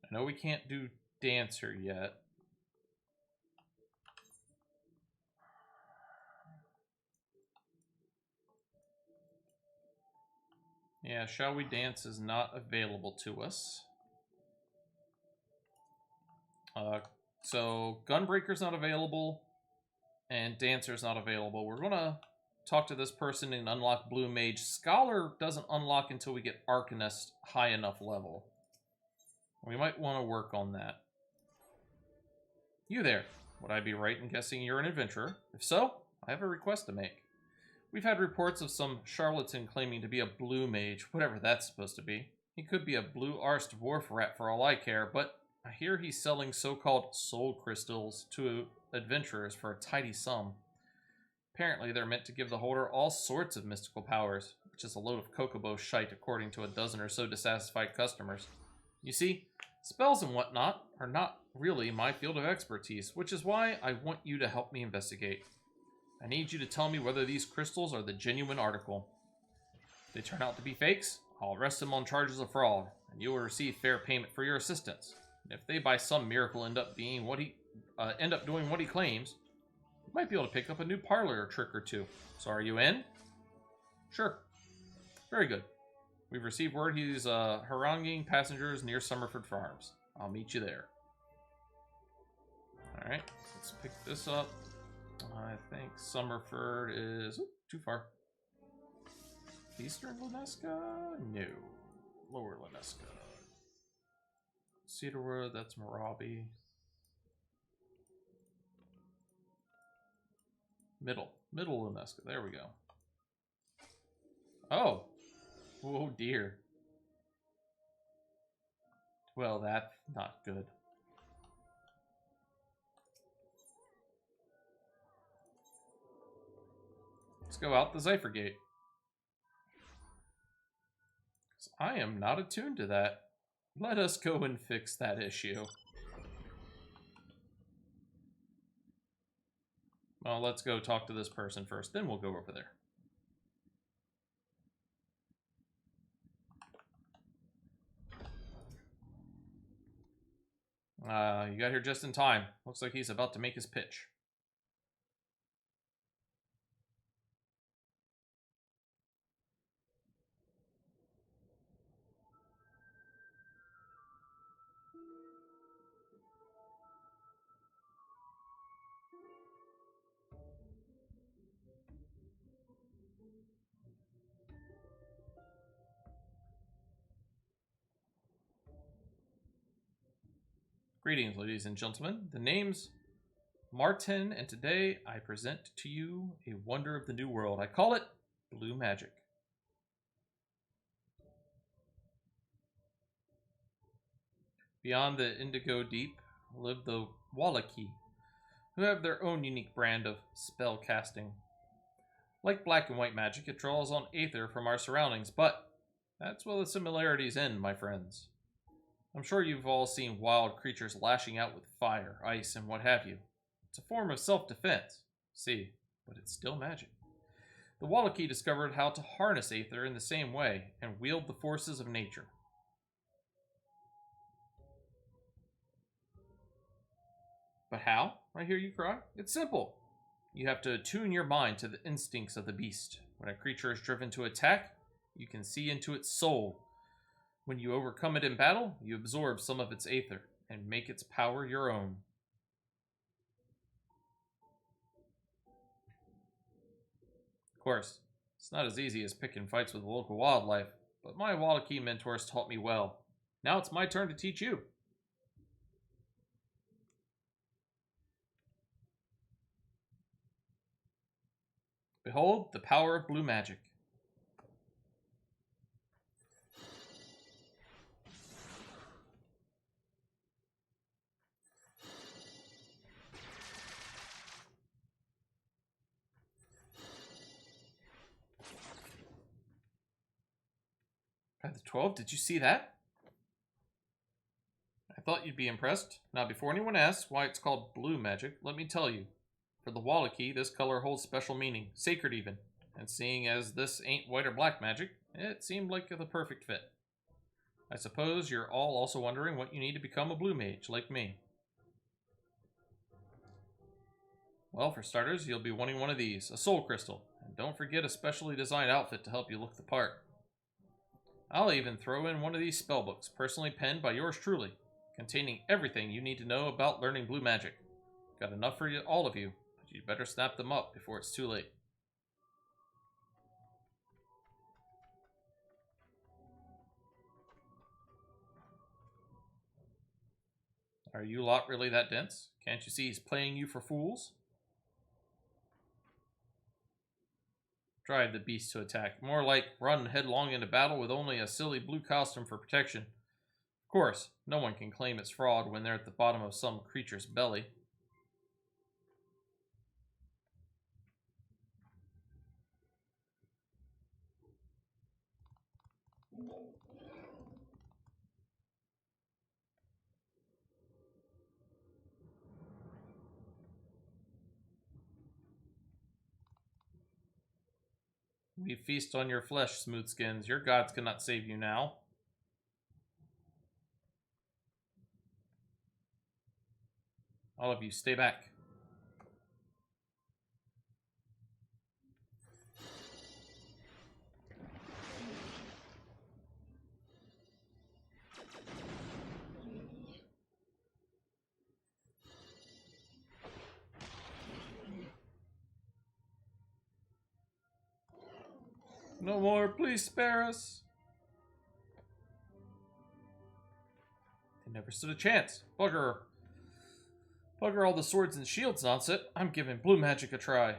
I know we can't do Dancer yet. Yeah, Shall We Dance is not available to us. So, Gunbreaker's not available, and Dancer's not available. We're going to talk to this person and unlock Blue Mage. Scholar doesn't unlock until we get Arcanist high enough level. We might want to work on that. You there. Would I be right in guessing you're an adventurer? If so, I have a request to make. We've had reports of some charlatan claiming to be a blue mage, whatever that's supposed to be. He could be a blue-arsed dwarf rat for all I care, but I hear he's selling so-called soul crystals to adventurers for a tidy sum. Apparently, they're meant to give the holder all sorts of mystical powers, which is a load of Kokobo shite according to a dozen or so dissatisfied customers. You see, spells and whatnot are not really my field of expertise, which is why I want you to help me investigate. I need you to tell me whether these crystals are the genuine article. If they turn out to be fakes, I'll arrest him on charges of fraud, and you will receive fair payment for your assistance. And if they by some miracle end up doing what he claims, you might be able to pick up a new parlor trick or two. So are you in? Sure. Very good. We've received word he's haranguing passengers near Summerford Farms. I'll meet you there. Alright, let's pick this up. I think Summerford is too far. Eastern Laneska? No. Lower Laneska. Cedarwood, that's Morabi. Middle Laneska. There we go. Oh. Oh dear. Well, that's not good. Let's go out the Zephyr Gate. I am not attuned to that. Let us go and fix that issue. Well, let's go talk to this person first, then we'll go over there. You got here just in time. Looks like he's about to make his pitch. Greetings, ladies and gentlemen. The name's Martin, and today I present to you a wonder of the new world. I call it blue magic. Beyond the indigo deep live the Wallaki, who have their own unique brand of spell casting. Like black and white magic, it draws on aether from our surroundings, but that's where the similarities end, my friends. I'm sure you've all seen wild creatures lashing out with fire, ice, and what have you. It's a form of self-defense, see, but it's still magic. The Wallaki discovered how to harness aether in the same way and wield the forces of nature. But how? I hear you cry. It's simple. You have to attune your mind to the instincts of the beast. When a creature is driven to attack, you can see into its soul. When you overcome it in battle, you absorb some of its aether and make its power your own. Of course, it's not as easy as picking fights with local wildlife, but my Wallaki mentors taught me well. Now it's my turn to teach you. Behold the power of blue magic. By the 12, did you see that? I thought you'd be impressed. Now, before anyone asks why it's called blue magic, let me tell you. For the Wallaki, this color holds special meaning, sacred even. And seeing as this ain't white or black magic, it seemed like the perfect fit. I suppose you're all also wondering what you need to become a blue mage, like me. Well, for starters, you'll be wanting one of these, a soul crystal. And don't forget a specially designed outfit to help you look the part. I'll even throw in one of these spellbooks, personally penned by yours truly, containing everything you need to know about learning blue magic. Got enough for you, all of you, but you'd better snap them up before it's too late. Are you lot really that dense? Can't you see he's playing you for fools? Drive the beast to attack. More like run headlong into battle with only a silly blue costume for protection. Of course, no one can claim it's fraud when they're at the bottom of some creature's belly. We feast on your flesh, smoothskins. Your gods cannot save you now. All of you, stay back. No more, please spare us. They never stood a chance. Bugger all the swords and shields nonsense. I'm giving blue magic a try.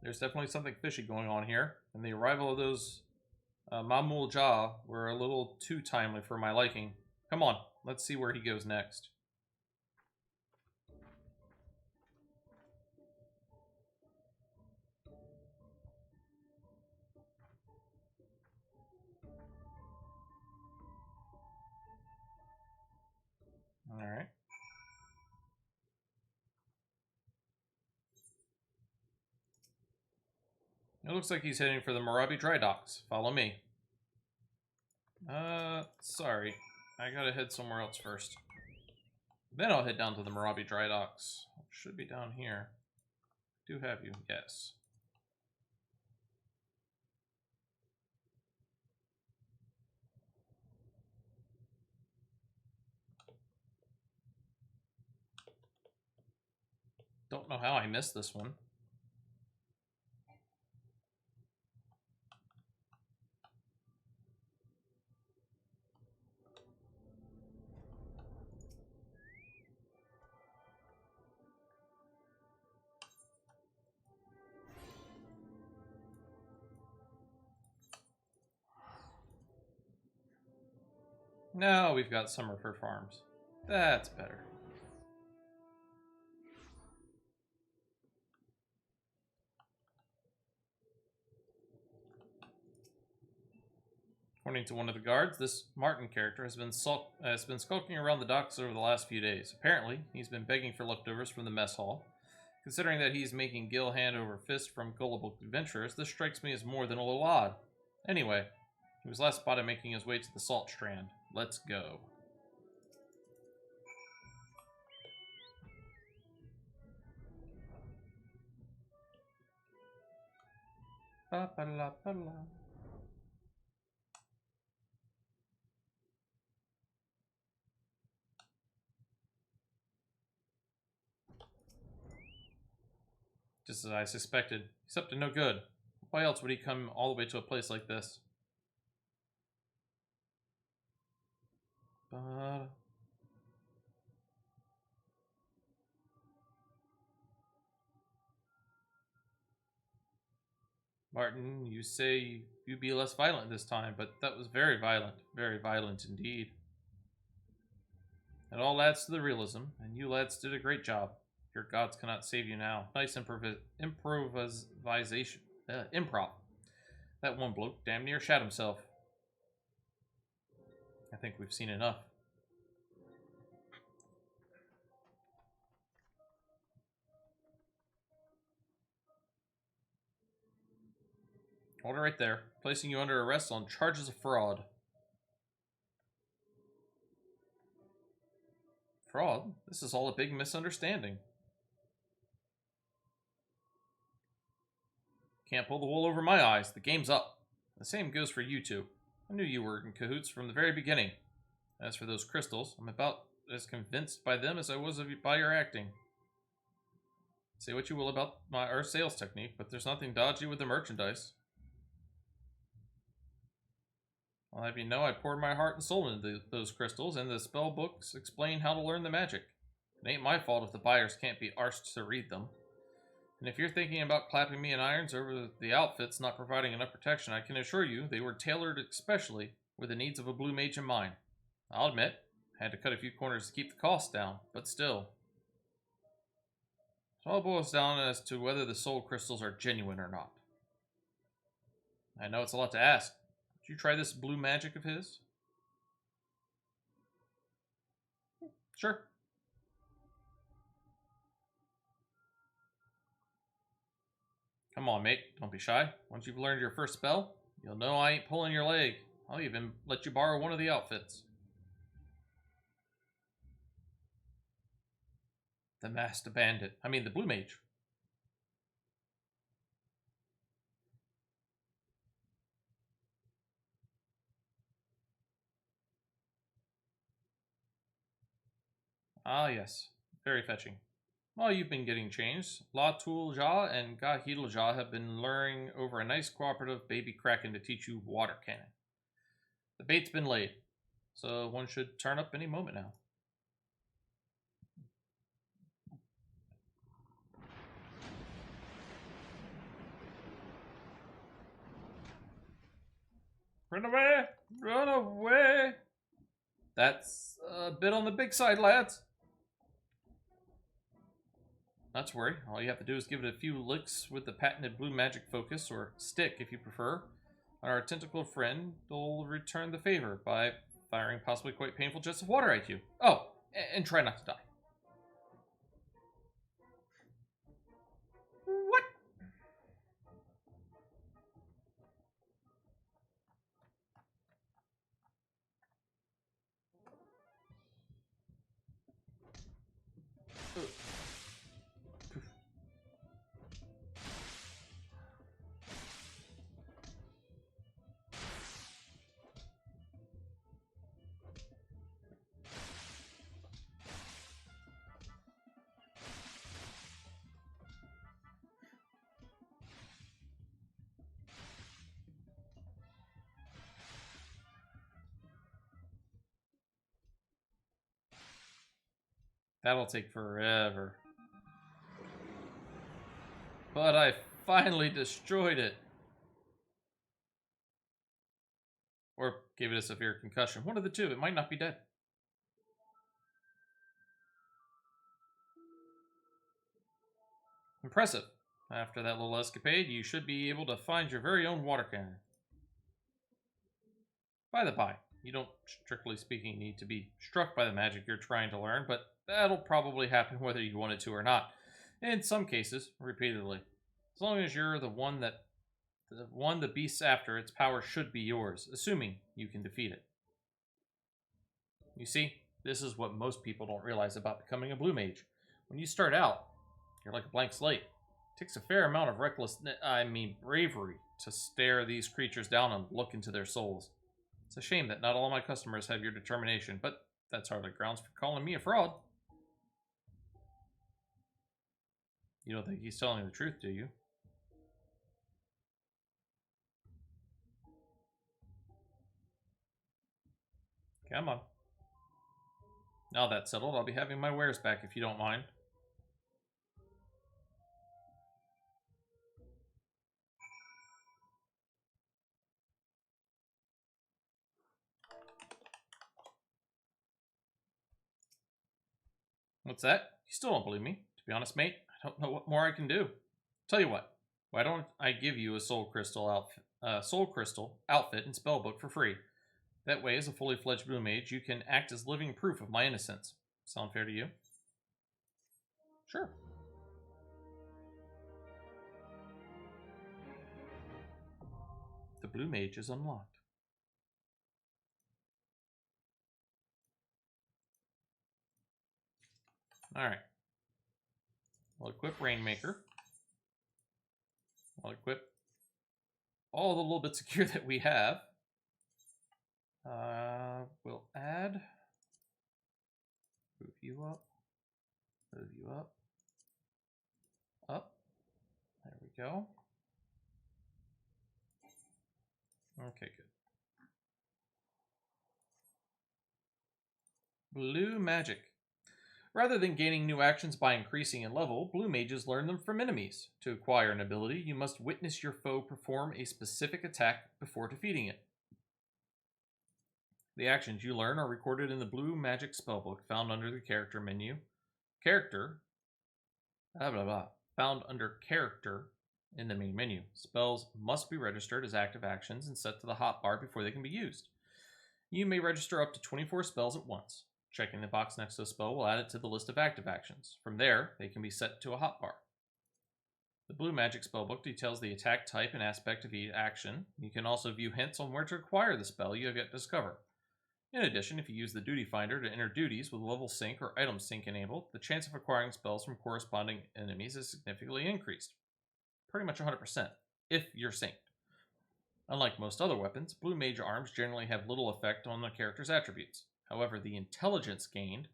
There's definitely something fishy going on here, and the arrival of those Mamul Ja were a little too timely for my liking. Come on, let's see where he goes next. Alright. It looks like he's heading for the Morabi Dry Docks. Follow me. Sorry. I gotta head somewhere else first. Then I'll head down to the Marabi Dry Docks. Should be down here. Do have you? Yes. Don't know how I missed this one. No, we've got Summerford Farms. That's better. According to one of the guards, this Martin character has been skulking around the docks over the last few days. Apparently, he's been begging for leftovers from the mess hall. Considering that he's making Gil hand over fist from gullible adventurers, this strikes me as more than a little odd. Anyway, he was last spotted making his way to the Salt Strand. Let's go. Ba-ba-la-ba-la. Just as I suspected, he's up to no good. Why else would he come all the way to a place like this? Martin, you say you be less violent this time, but that was very violent indeed. It all adds to the realism, and you lads did a great job. Your gods cannot save you now. Nice improvisation. Improv. That one bloke damn near shot himself. I think we've seen enough. Hold it right there. Placing you under arrest on charges of fraud. Fraud? This is all a big misunderstanding. Can't pull the wool over my eyes. The game's up. The same goes for you two. I knew you were in cahoots from the very beginning. As for those crystals, I'm about as convinced by them as I was by your acting. Say what you will about our sales technique, but there's nothing dodgy with the merchandise. I'll have you know I poured my heart and soul into those crystals, and the spell books explain how to learn the magic. It ain't my fault if the buyers can't be arsed to read them. And if you're thinking about clapping me in irons over the outfits not providing enough protection, I can assure you they were tailored especially with the needs of a blue mage in mind. I'll admit, I had to cut a few corners to keep the costs down, but still. So it all boils down as to whether the soul crystals are genuine or not. I know it's a lot to ask. Did you try this blue magic of his? Sure. Come on, mate. Don't be shy. Once you've learned your first spell, you'll know I ain't pulling your leg. I'll even let you borrow one of the outfits. The masked bandit. I mean, the blue mage. Ah, yes. Very fetching. While you've been getting changed, La Tulja and Gahidulja have been luring over a nice cooperative baby kraken to teach you water cannon. The bait's been laid, so one should turn up any moment now. Run away! Run away! That's a bit on the big side, lads. Not to worry, all you have to do is give it a few licks with the patented blue magic focus, or stick if you prefer. Our tentacle friend will return the favor by firing possibly quite painful jets of water at you. Oh, and try not to die. What? That'll take forever. But I finally destroyed it. Or gave it a severe concussion. One of the two. It might not be dead. Impressive. After that little escapade, you should be able to find your very own water cannon. By the by, you don't, strictly speaking, need to be struck by the magic you're trying to learn, but that'll probably happen whether you want it to or not. In some cases, repeatedly. As long as you're the one the beast's after, its power should be yours, assuming you can defeat it. You see, this is what most people don't realize about becoming a blue mage. When you start out, you're like a blank slate. It takes a fair amount of bravery to stare these creatures down and look into their souls. It's a shame that not all my customers have your determination, but that's hardly grounds for calling me a fraud. You don't think he's telling the truth, do you? Come on. Now that's settled, I'll be having my wares back if you don't mind. What's that? You still don't believe me? To be honest, mate, I don't know what more I can do. Tell you what, why don't I give you a soul crystal outfit and spellbook for free? That way, as a fully fledged blue mage, you can act as living proof of my innocence. Sound fair to you? Sure. The blue mage is unlocked. Alright. We'll equip Rainmaker. We'll equip all the little bits of gear that we have. We'll add. Move you up. Move you up. Up. There we go. Okay, good. Blue magic. Rather than gaining new actions by increasing in level, blue mages learn them from enemies. To acquire an ability, you must witness your foe perform a specific attack before defeating it. The actions you learn are recorded in the blue magic spellbook found under the character menu. Found under character in the main menu. Spells must be registered as active actions and set to the hotbar before they can be used. You may register up to 24 spells at once. Checking the box next to a spell will add it to the list of active actions. From there, they can be set to a hotbar. The blue magic spellbook details the attack type and aspect of each action. You can also view hints on where to acquire the spell you have yet to discover. In addition, if you use the duty finder to enter duties with level sync or item sync enabled, the chance of acquiring spells from corresponding enemies is significantly increased. Pretty much 100%, if you're synced. Unlike most other weapons, blue mage arms generally have little effect on the character's attributes. However, the intelligence gained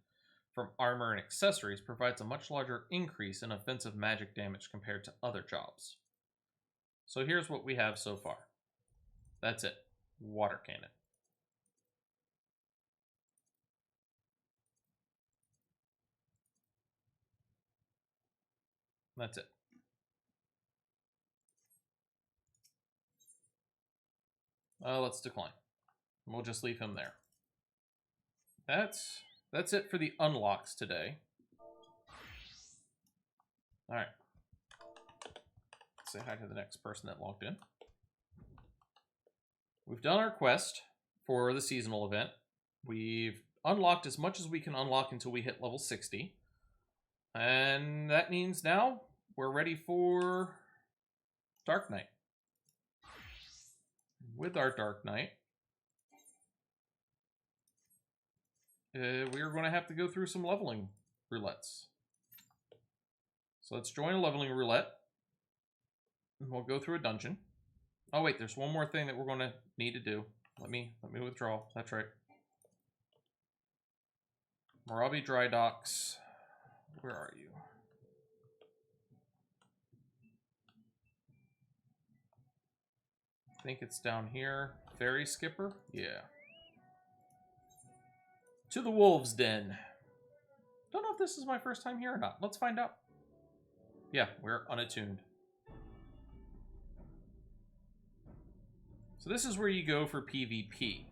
from armor and accessories provides a much larger increase in offensive magic damage compared to other jobs. So here's what we have so far. That's it. Water cannon. That's it. Let's decline. We'll just leave him there. That's it for the unlocks today. Alright. Say hi to the next person that logged in. We've done our quest for the seasonal event. We've unlocked as much as we can unlock until we hit level 60. And that means now we're ready for Dark Knight. With our Dark Knight, we are going to have to go through some leveling roulettes. So let's join a leveling roulette. And we'll go through a dungeon. Oh wait, there's one more thing that we're going to need to do. Let me withdraw. That's right. Morabi Dry Docks. Where are you? I think it's down here. Ferry Skipper? Yeah. To the Wolves' Den. Don't know if this is my first time here or not. Let's find out. Yeah, we're unattuned. So this is where you go for PvP.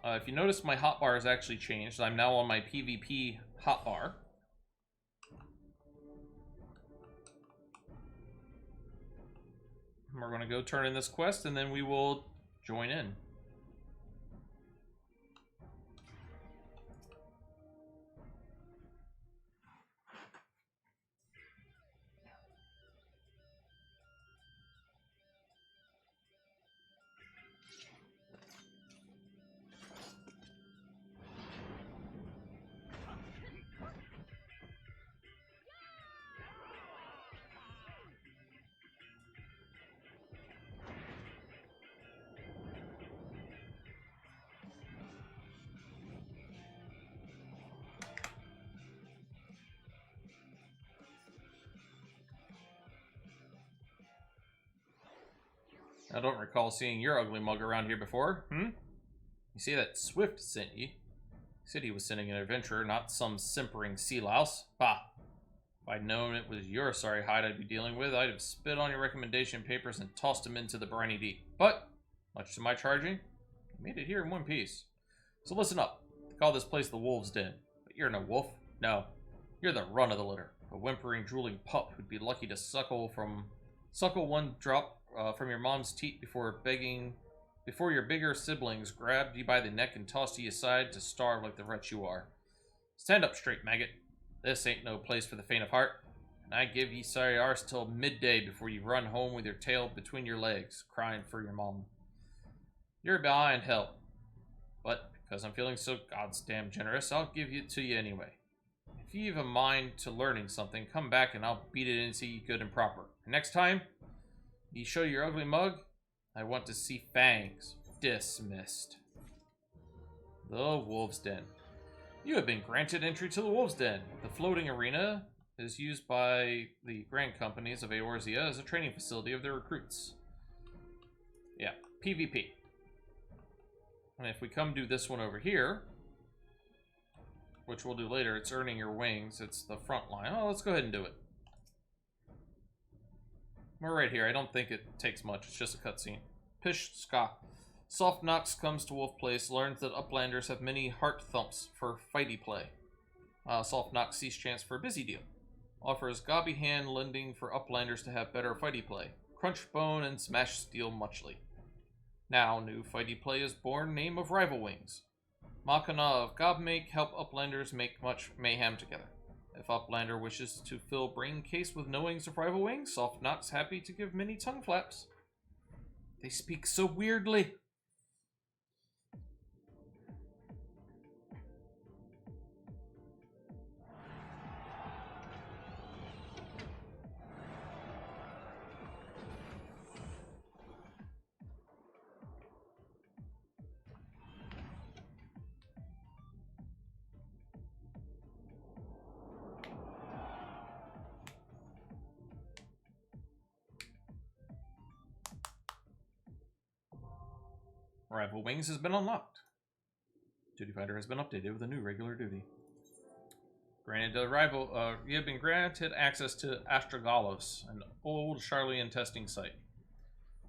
If you notice, my hotbar has actually changed. I'm now on my PvP hotbar. We're going to go turn in this quest, and then we will join in. I don't recall seeing your ugly mug around here before, You see that Swift sent you? He said he was sending an adventurer, not some simpering sea louse. Bah! If I'd known it was your sorry hide I'd be dealing with, I'd have spit on your recommendation papers and tossed him into the briny deep. But, much to my charging, you made it here in one piece. So listen up. They call this place the Wolves' Den. But you're no wolf. No. You're the run of the litter. A whimpering, drooling pup who'd be lucky to suckle one drop from your mom's teat before your bigger siblings grabbed you by the neck and tossed you aside to starve like the wretch you are. Stand up straight, maggot. This ain't no place for the faint of heart, and I give ye sorry arse till midday before you run home with your tail between your legs, crying for your mom. You're behind hell, but because I'm feeling so goddamn generous, I'll give it to you anyway. If you've a mind to learning something, come back and I'll beat it into you good and proper. And next time you show your ugly mug, I want to see fangs. Dismissed. The Wolves' Den. You have been granted entry to the Wolves' Den. The floating arena is used by the Grand Companies of Eorzea as a training facility of their recruits. Yeah, PvP. And if we come do this one over here, which we'll do later, it's earning your wings. It's the front line. Oh, let's go ahead and do it. We're right here. I don't think it takes much. It's just a cutscene. Pish Ska. Soft Knox comes to Wolf Place, learns that Uplanders have many heart thumps for fighty play. Soft Knox sees chance for a busy deal. Offers gobby hand lending for Uplanders to have better fighty play. Crunch bone and smash steel muchly. Now, new fighty play is born, name of Rival Wings. Machina of Gobmake help Uplanders make much mayhem together. If Uplander wishes to fill brain case with knowings of Rival Wings, Soft Knox happy to give many tongue flaps. They speak so weirdly. Rival Wings has been unlocked. Duty Finder has been updated with a new regular duty. You have been granted access to Astrologian, an old Charlian testing site.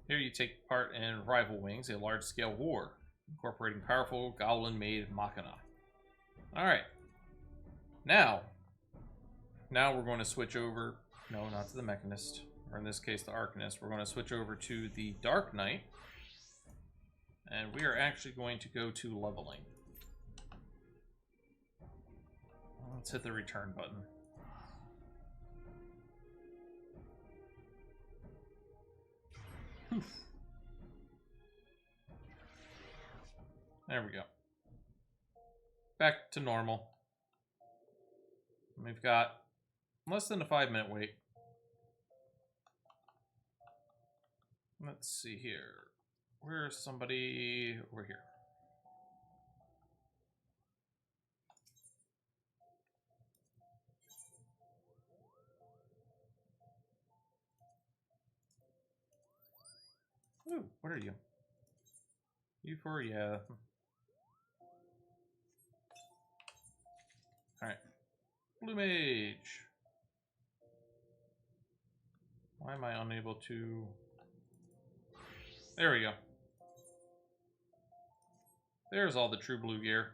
Here you take part in Rival Wings, a large-scale war, incorporating powerful goblin-made machina. Alright. Now we're going to switch over, no, not to the Mechanist, or in this case the Arcanist. We're going to switch over to the Dark Knight. And we are actually going to go to leveling. Let's hit the return button. Oof. There we go. Back to normal. We've got less than a 5-minute wait. Let's see here. Where's somebody over here? Ooh, what are you? E4, yeah. Alright. Blue Mage. Why am I unable to... There we go. There's all the true blue gear.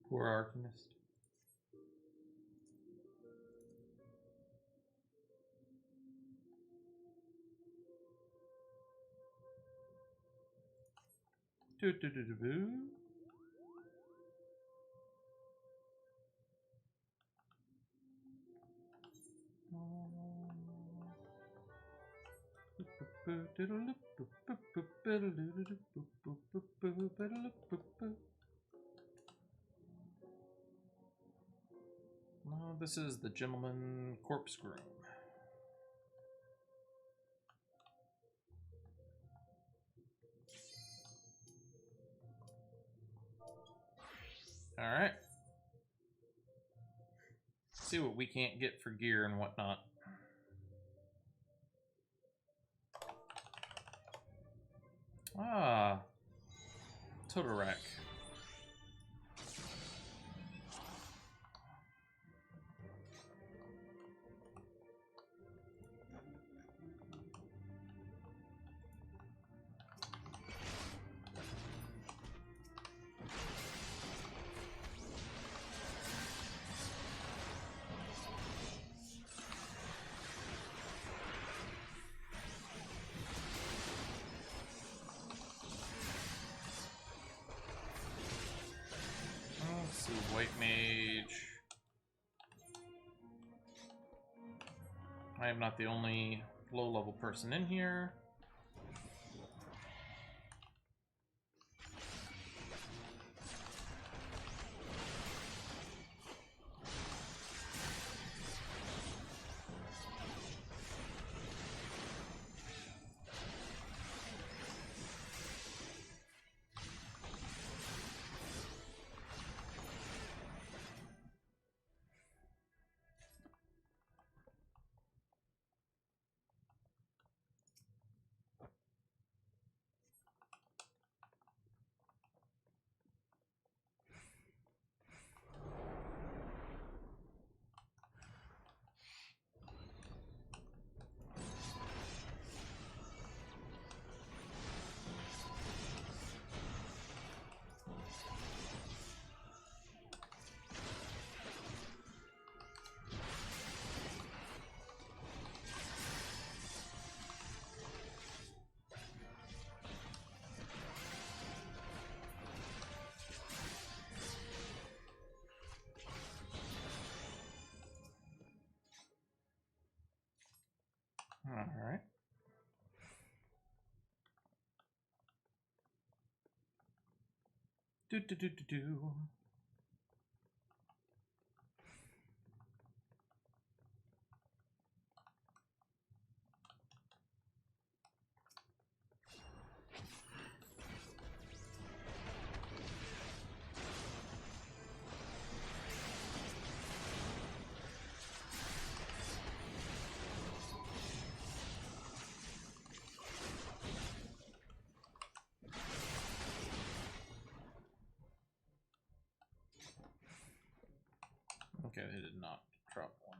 Poor Alchemist. Do-do-do-do-boo. No, this is the Gentleman Corpse Groom. Alright. See what we can't get for gear and whatnot. Ah. Totorak. Let's see, White Mage. I am not the only low-level person in here. Alright. Do. Okay, they did not drop one.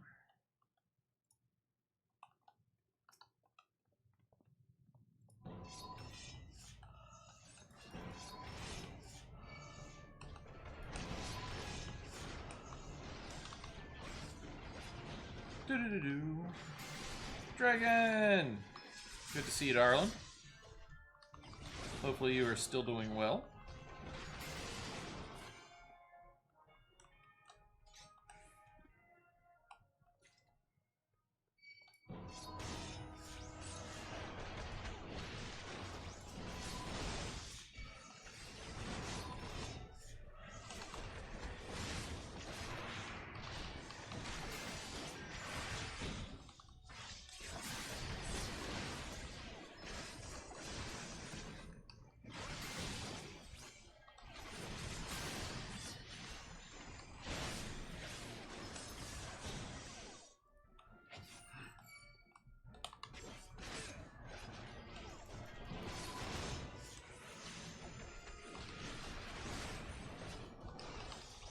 Do. Dragon! Good to see you, darling. Hopefully you are still doing well.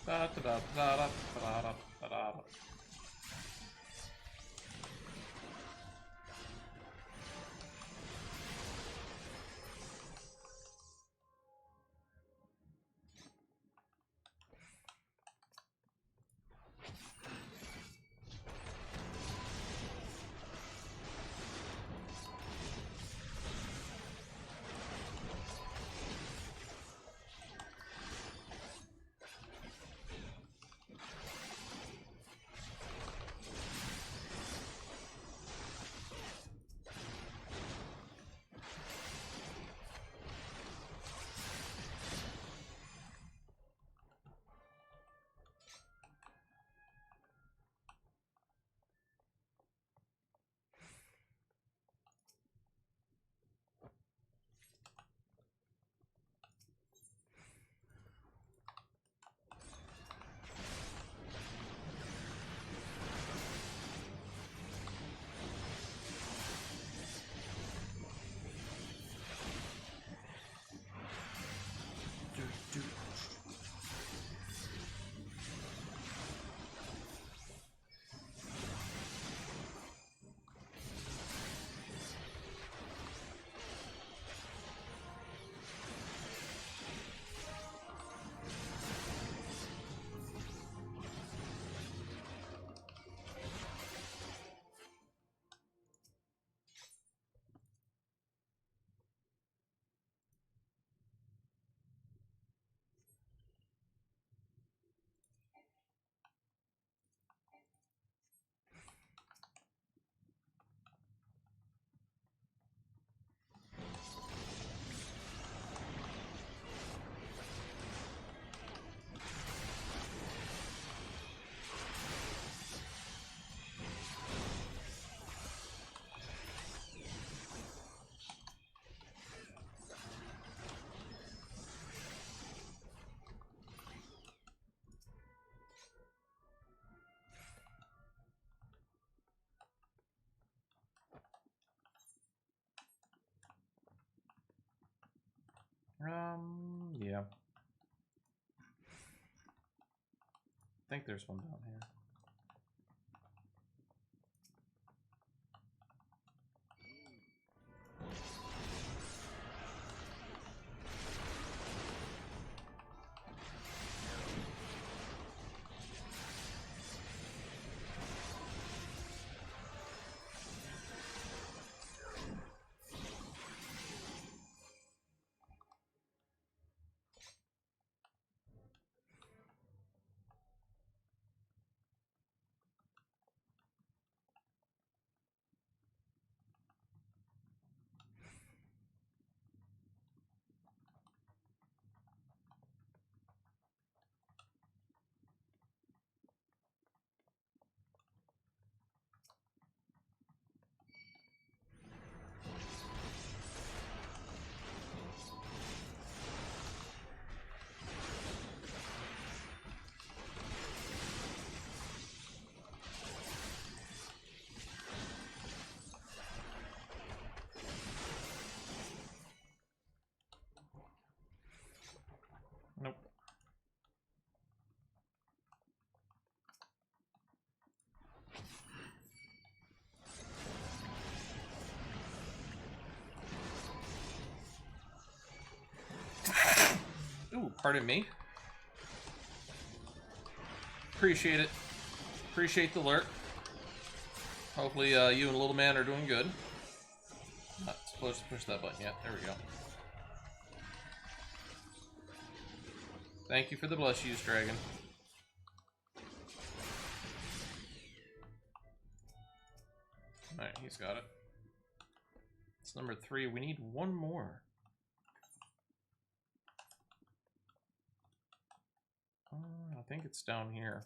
Da-da-da-da-da-da-da-da-da. Yeah. I think there's one down here. Nope. Ooh, pardon me. Appreciate it. Appreciate the alert. Hopefully you and Little Man are doing good. Not supposed to push that button yet. There we go. Thank you for the bless use, Dragon. Alright, he's got it. It's number 3. We need one more. I think it's down here.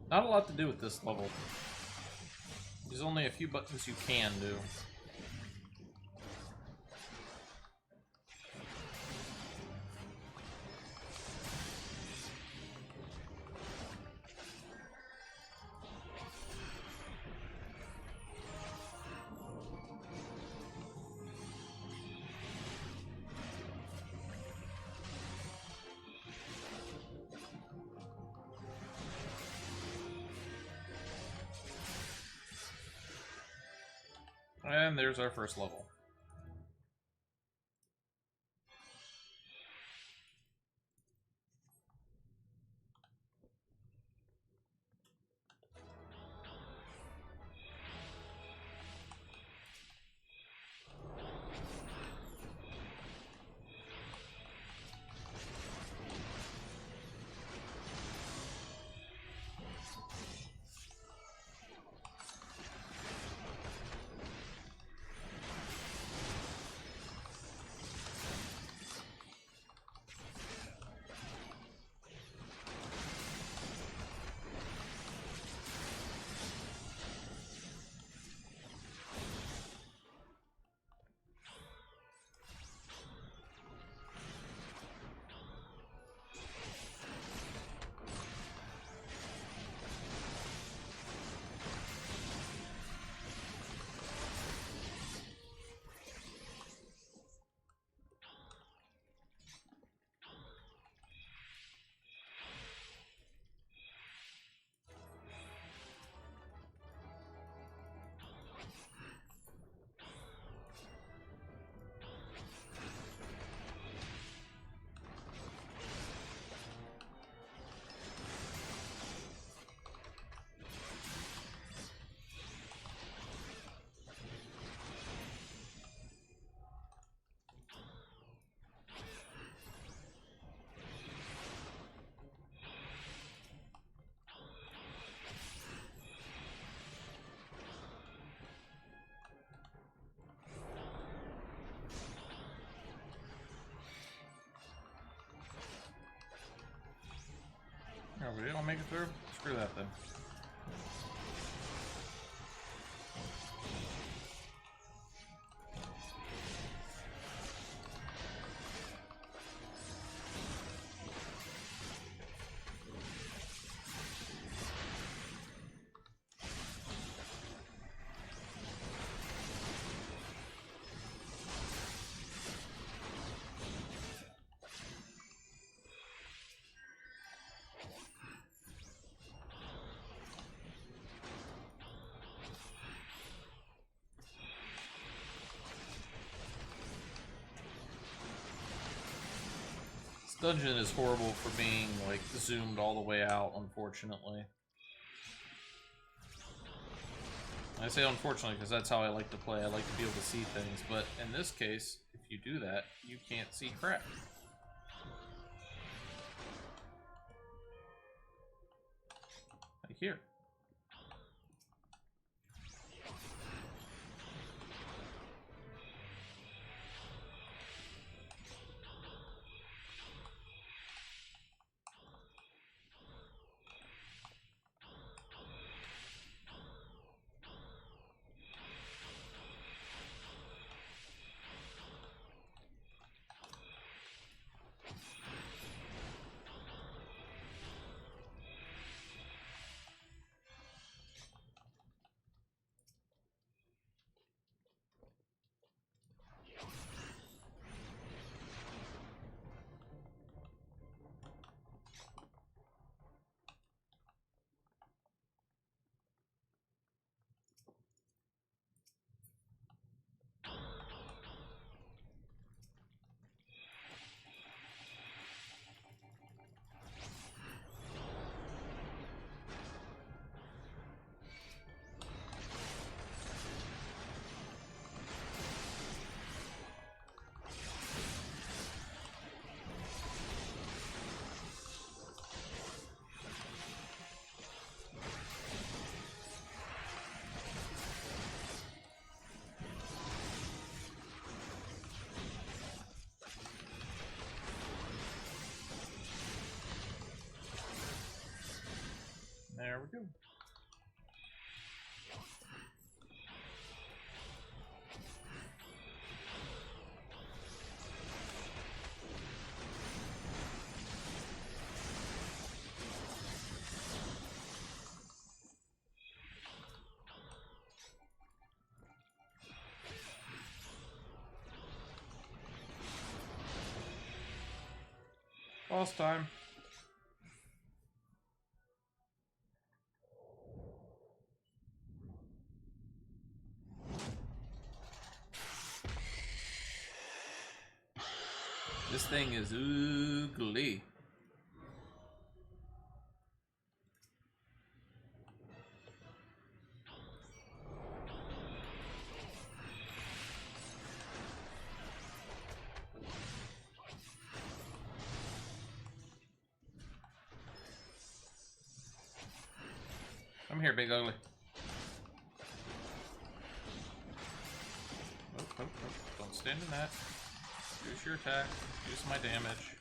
Not a lot to do with this level. There's only a few buttons you can do. And there's our first level. Oh, we don't make it through? Screw that then. This dungeon is horrible for being, like, zoomed all the way out, unfortunately. I say unfortunately because that's how I like to play. I like to be able to see things, but in this case, if you do that, you can't see crap. Like here. Boss time. This thing is ugly. Come here, big ugly. Oh, don't stand in that. Use your attack. Use my damage.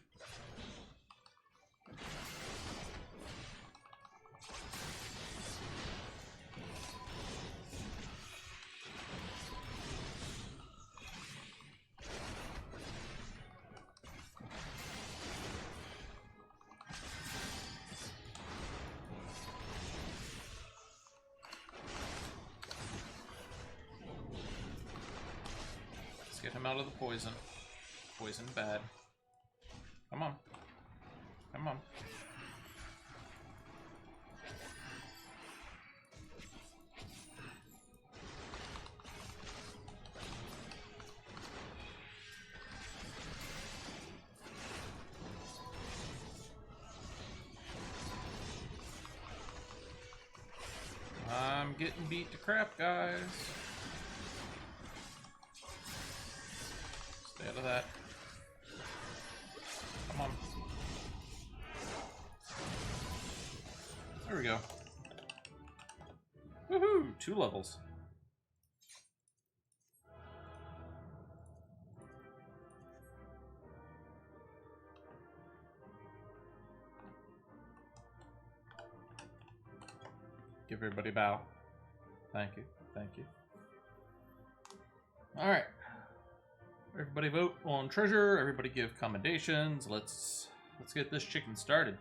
Let's get him out of the poison. Poison bad. Come on. Come on. I'm getting beat to crap, guys. Stay out of that. Come on. There we go. Woohoo! 2 levels. Give everybody a bow. Thank you. Thank you. Alright. Everybody vote on treasure. Everybody give commendations. Let's get this chicken started.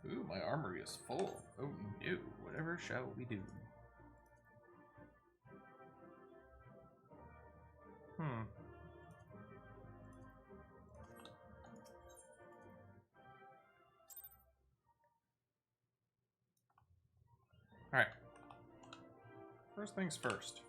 Ooh, my armory is full. Oh no, whatever shall we do? Alright. First things first.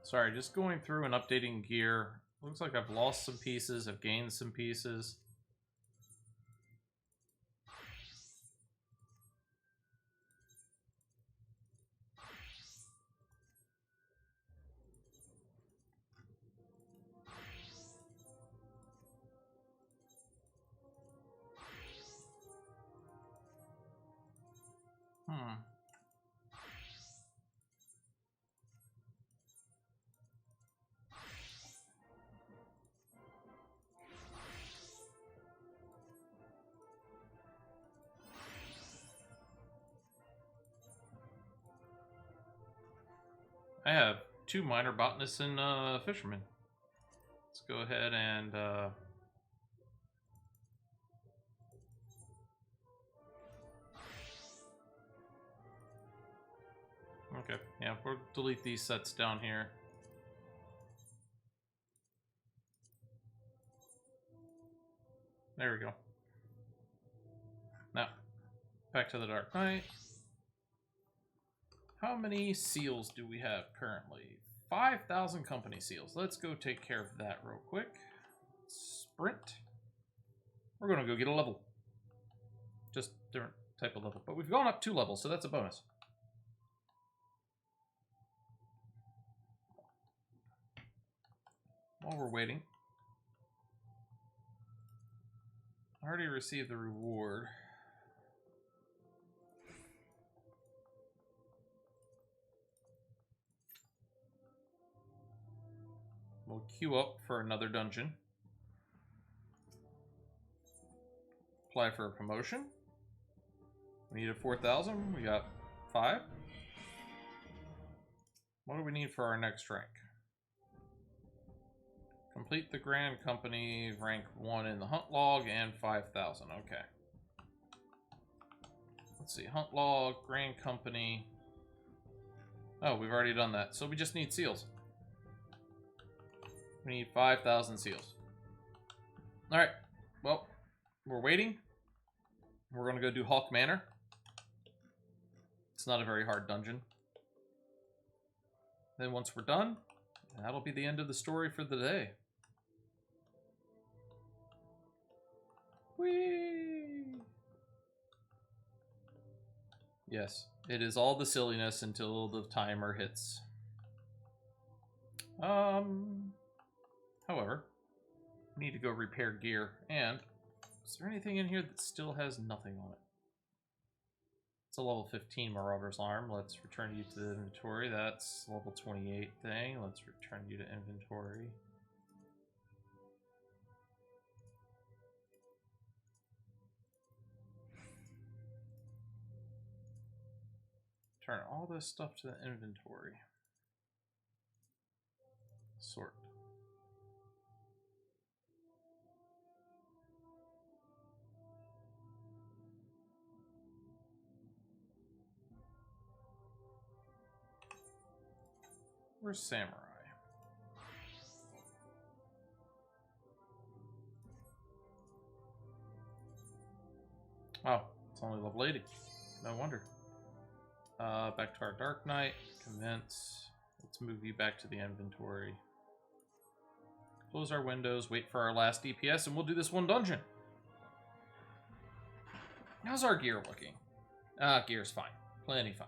Sorry, just going through and updating gear. Looks like I've lost some pieces, I've gained some pieces. I have 2 minor botanists and fishermen. Let's go ahead and okay, yeah, we'll delete these sets down here. There we go. Now, back to the Dark Knight. How many seals do we have currently? 5,000 company seals. Let's go take care of that real quick. Sprint. We're going to go get a level. Just different type of level. But we've gone up 2 levels, so that's a bonus. While we're waiting. I already received the reward. We'll queue up for another dungeon. Apply for a promotion. We needed 4,000. We got 5. What do we need for our next rank? Complete the Grand Company, rank 1 in the Hunt Log, and 5,000. Okay. Let's see. Hunt Log, Grand Company. Oh, we've already done that. So we just need seals. We need 5,000 seals. Alright. Well, we're waiting. We're going to go do Hawk Manor. It's not a very hard dungeon. Then once we're done, that'll be the end of the story for the day. Whee! Yes, it is all the silliness until the timer hits. However, we need to go repair gear. And is there anything in here that still has nothing on it? It's a level 15 Marauder's Alarm. Let's return you to the inventory. That's level 28 thing. Let's return you to inventory. Turn all this stuff to the inventory. Sort. Where's Samurai? Oh, it's only level 80. No wonder. Back to our Dark Knight. Commence. Let's move you back to the inventory. Close our windows, wait for our last DPS, and we'll do this one dungeon. How's our gear looking? Gear's fine. Plenty fine.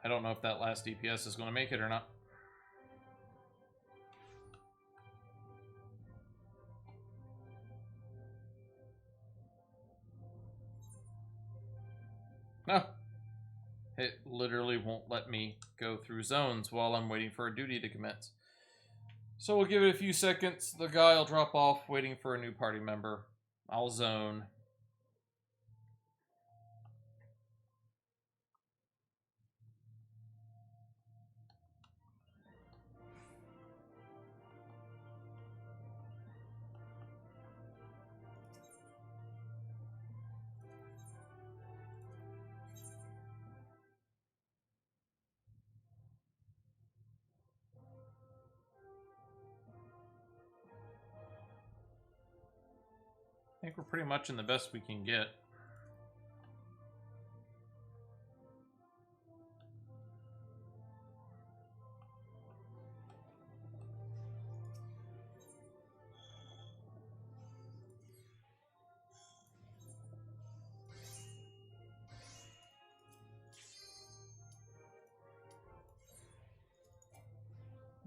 I don't know if that last DPS is going to make it or not. No. It literally won't let me go through zones while I'm waiting for a duty to commence. So we'll give it a few seconds. The guy will drop off, waiting for a new party member. I'll zone. I think we're pretty much in the best we can get.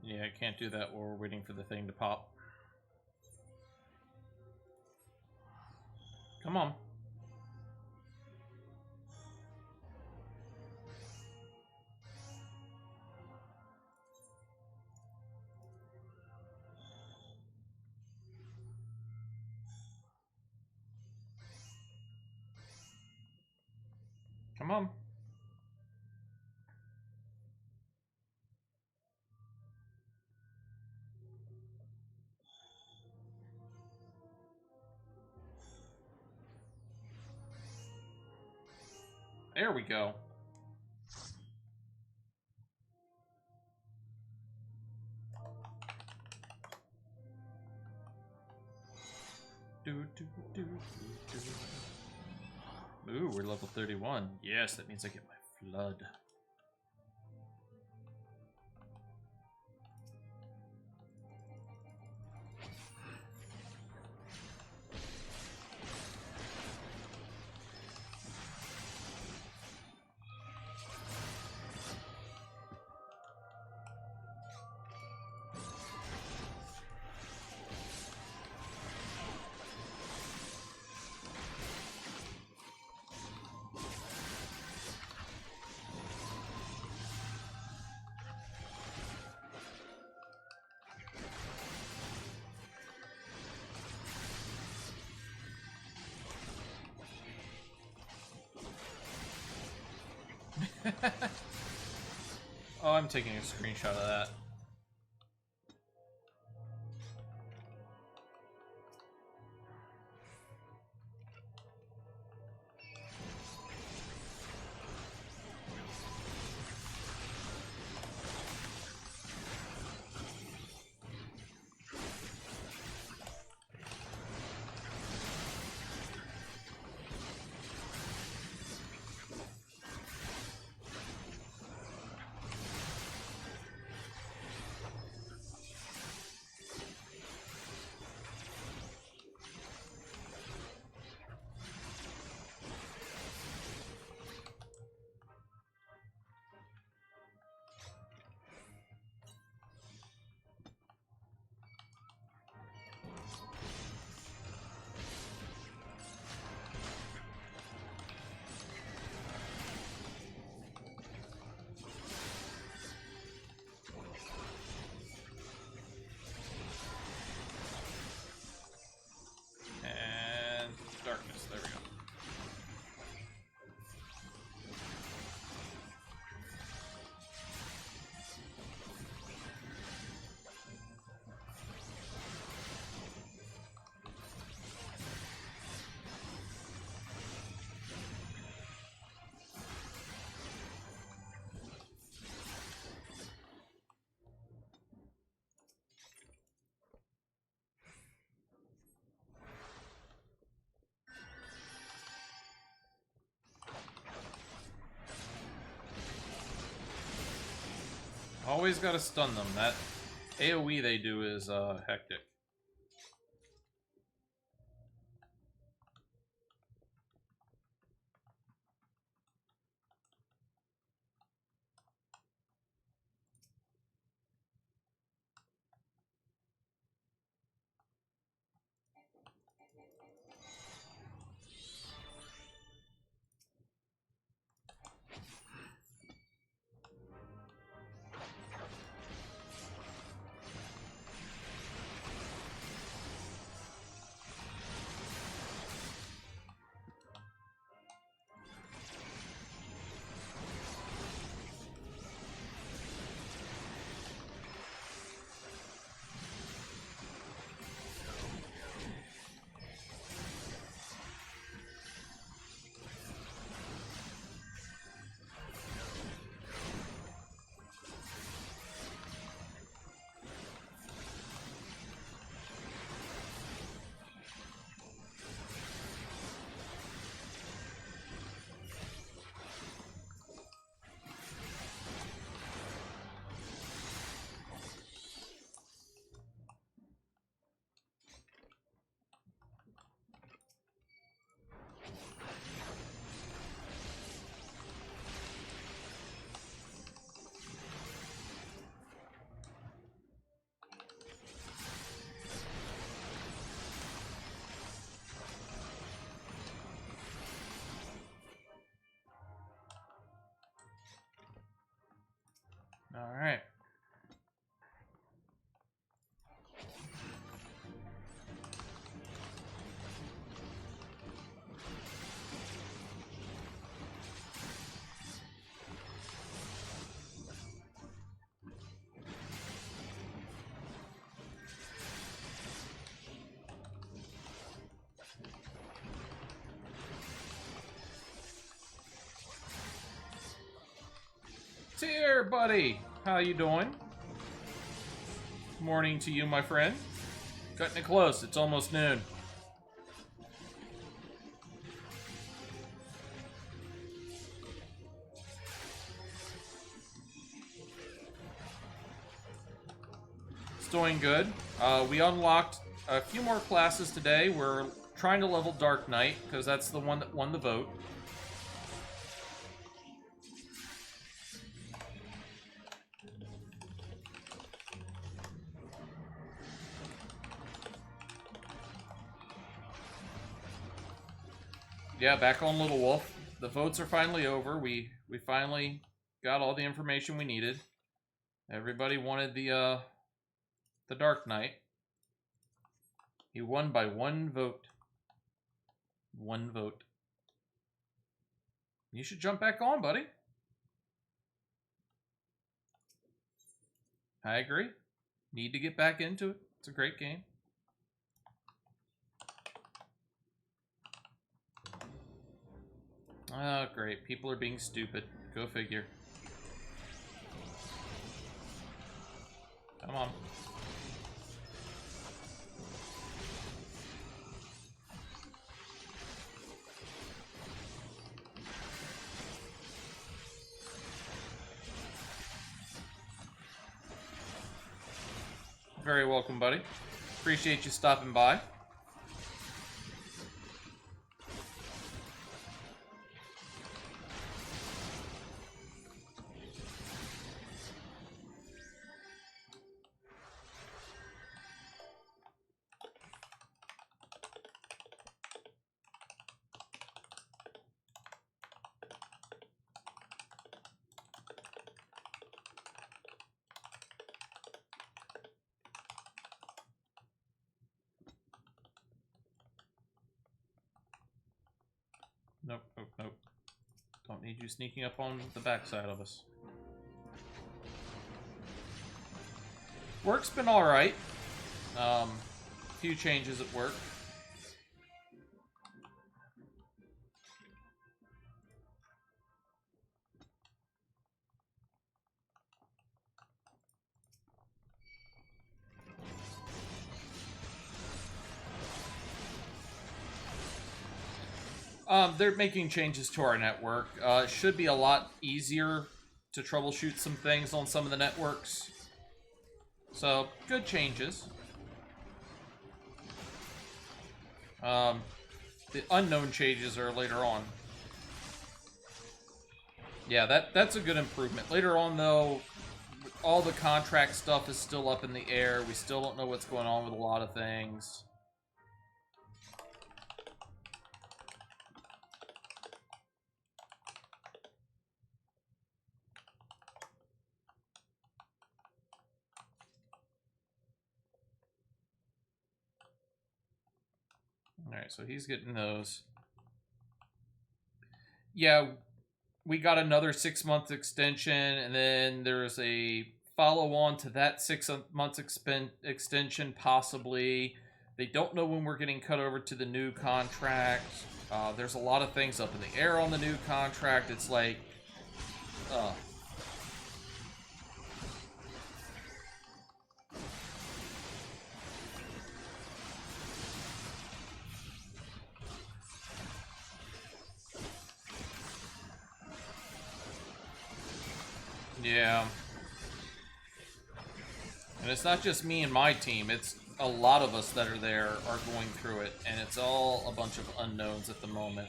Yeah, I can't do that while we're waiting for the thing to pop. Come on. Come on. There we go. Do, Ooh, we're level 31. Yes, that means I get my flood. Oh, I'm taking a screenshot of that. Darkness, there we go. Always gotta stun them. That AoE they do is hectic. All right. Here, buddy. How you doing? Morning to you, my friend. Cutting it close. It's almost noon. doing good. We unlocked a few more classes today. We're trying to level Dark Knight, because that's the one that won the vote. Yeah, back on Lil'Wolf. The votes are finally over. We finally got all the information we needed. Everybody wanted the Dark Knight. He won by 1 vote. 1 vote. You should jump back on, buddy. I agree. Need to get back into it. It's a great game. Oh, great. People are being stupid. Go figure. Come on. Very welcome, buddy. Appreciate you stopping by. Nope, nope, nope. Don't need you sneaking up on the backside of us. Work's been alright. Few changes at work. They're making changes to our network. It should be a lot easier to troubleshoot some things on some of the networks. So, good changes. The unknown changes are later on. Yeah, that's a good improvement. Later on, though, all the contract stuff is still up in the air. We still don't know what's going on with a lot of things. Alright, so he's getting those. Yeah, we got another 6-month extension, and then there's a follow-on to that 6-month extension, possibly. They don't know when we're getting cut over to the new contract. There's a lot of things up in the air on the new contract. It's like... Yeah. And it's not just me and my team, it's a lot of us that are there are going through it, and it's all a bunch of unknowns at the moment.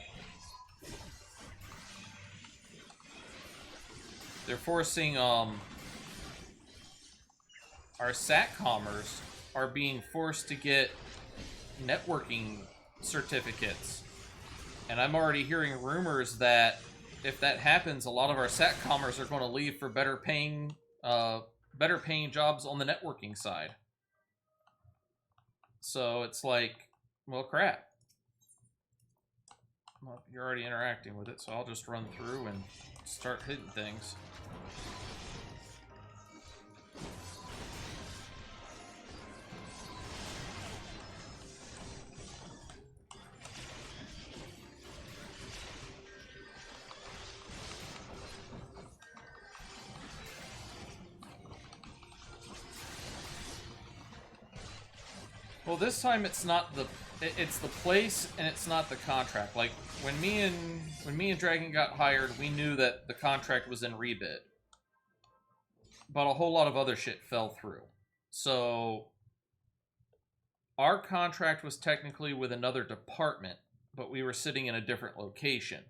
They're forcing, our SATCOMers are being forced to get networking certificates. And I'm already hearing rumors that if that happens, a lot of our SATCOMers are going to leave for better paying jobs on the networking side. So it's like, well, crap. Well, you're already interacting with it, so I'll just run through and start hitting things. Well, this time it's not the it's the place and it's not the contract. Like when me and Dragon got hired, we knew that the contract was in rebid, but a whole lot of other shit fell through. So our contract was technically with another department, but we were sitting in a different location.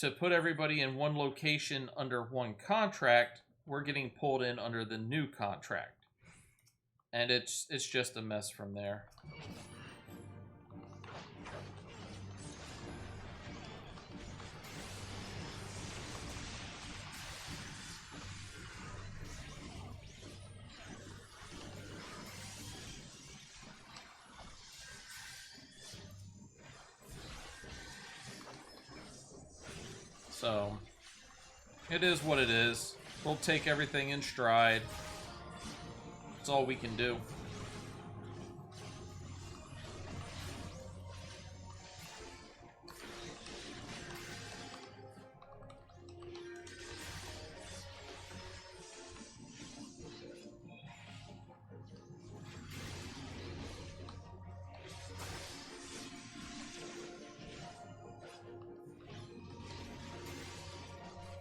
To put everybody in one location under one contract, we're getting pulled in under the new contract. And it's just a mess from there. So, it is what it is. We'll take everything in stride. That's all we can do.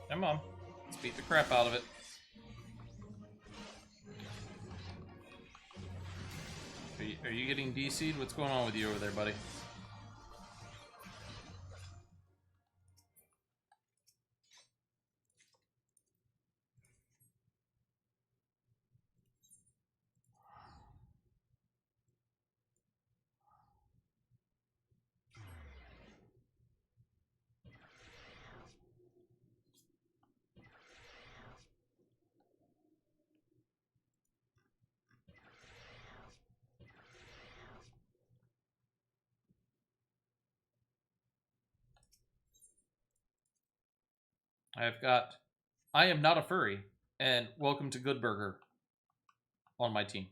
Come on. Let's beat the crap out of it. Are you getting DC'd? What's going on with you over there, buddy? I am not a furry, and welcome to Good Burger on my team.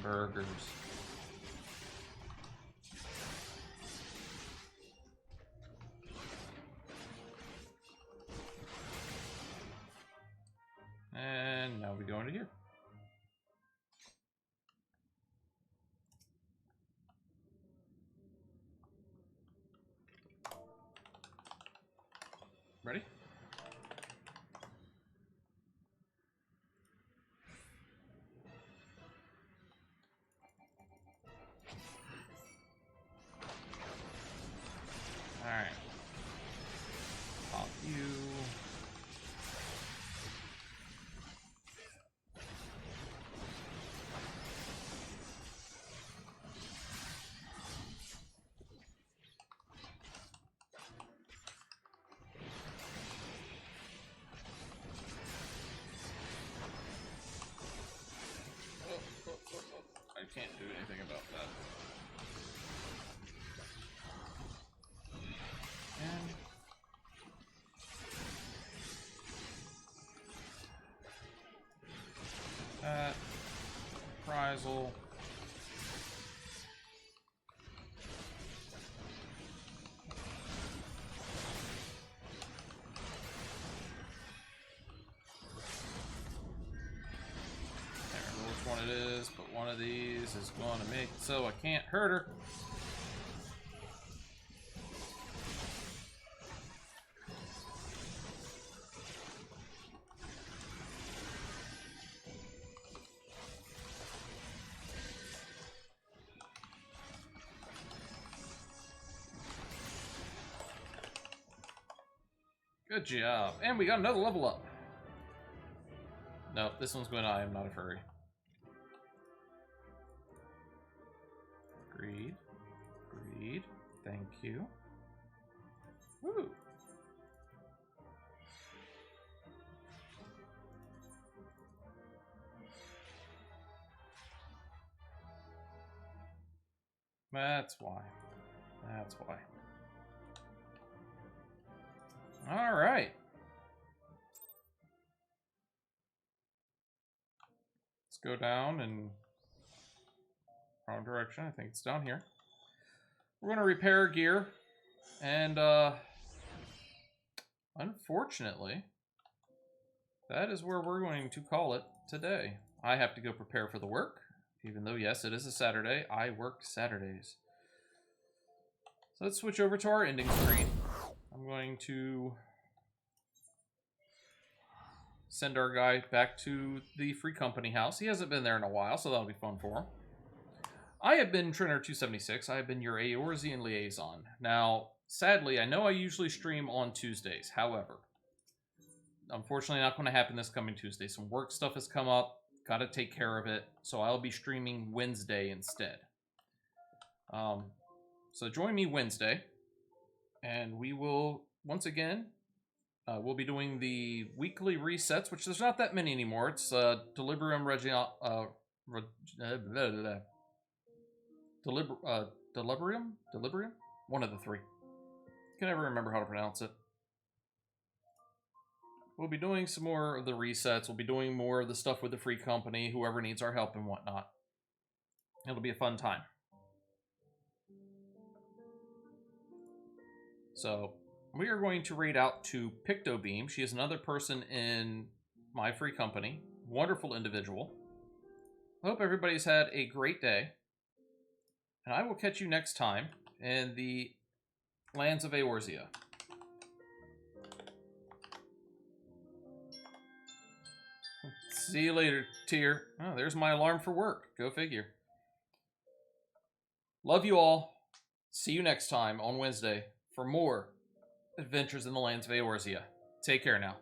Burgers. And now we go into here. Ready? Alright. Pop you. I can't do anything about that. And that reprisal. One it is, but one of these is going to make it so I can't hurt her. Good job. And we got another level up. No, this one's going to I am not a furry. Greed. Greed. Thank you. Woo. That's why. That's why. All right. Let's go down and wrong direction. I think it's down here. We're going to repair gear. And, unfortunately, that is where we're going to call it today. I have to go prepare for the work. Even though, yes, it is a Saturday, I work Saturdays. So let's switch over to our ending screen. I'm going to send our guy back to the Free Company house. He hasn't been there in a while, so that'll be fun for him. I have been Trainer276. I have been your Eorzean liaison. Now, sadly, I know I usually stream on Tuesdays. However, unfortunately not going to happen this coming Tuesday. Some work stuff has come up. Got to take care of it. So I'll be streaming Wednesday instead. So join me Wednesday. And we will, once again, we'll be doing the weekly resets, which there's not that many anymore. It's Deliberium Deliberium? One of the three. Can never remember how to pronounce it. We'll be doing some more of the resets. We'll be doing more of the stuff with the Free Company, whoever needs our help and whatnot. It'll be a fun time. So, we are going to raid out to Pictobeam. She is another person in my Free Company. Wonderful individual. I hope everybody's had a great day. And I will catch you next time in the lands of Eorzea. See you later, Tyr. Oh, there's my alarm for work. Go figure. Love you all. See you next time on Wednesday for more adventures in the lands of Eorzea. Take care now.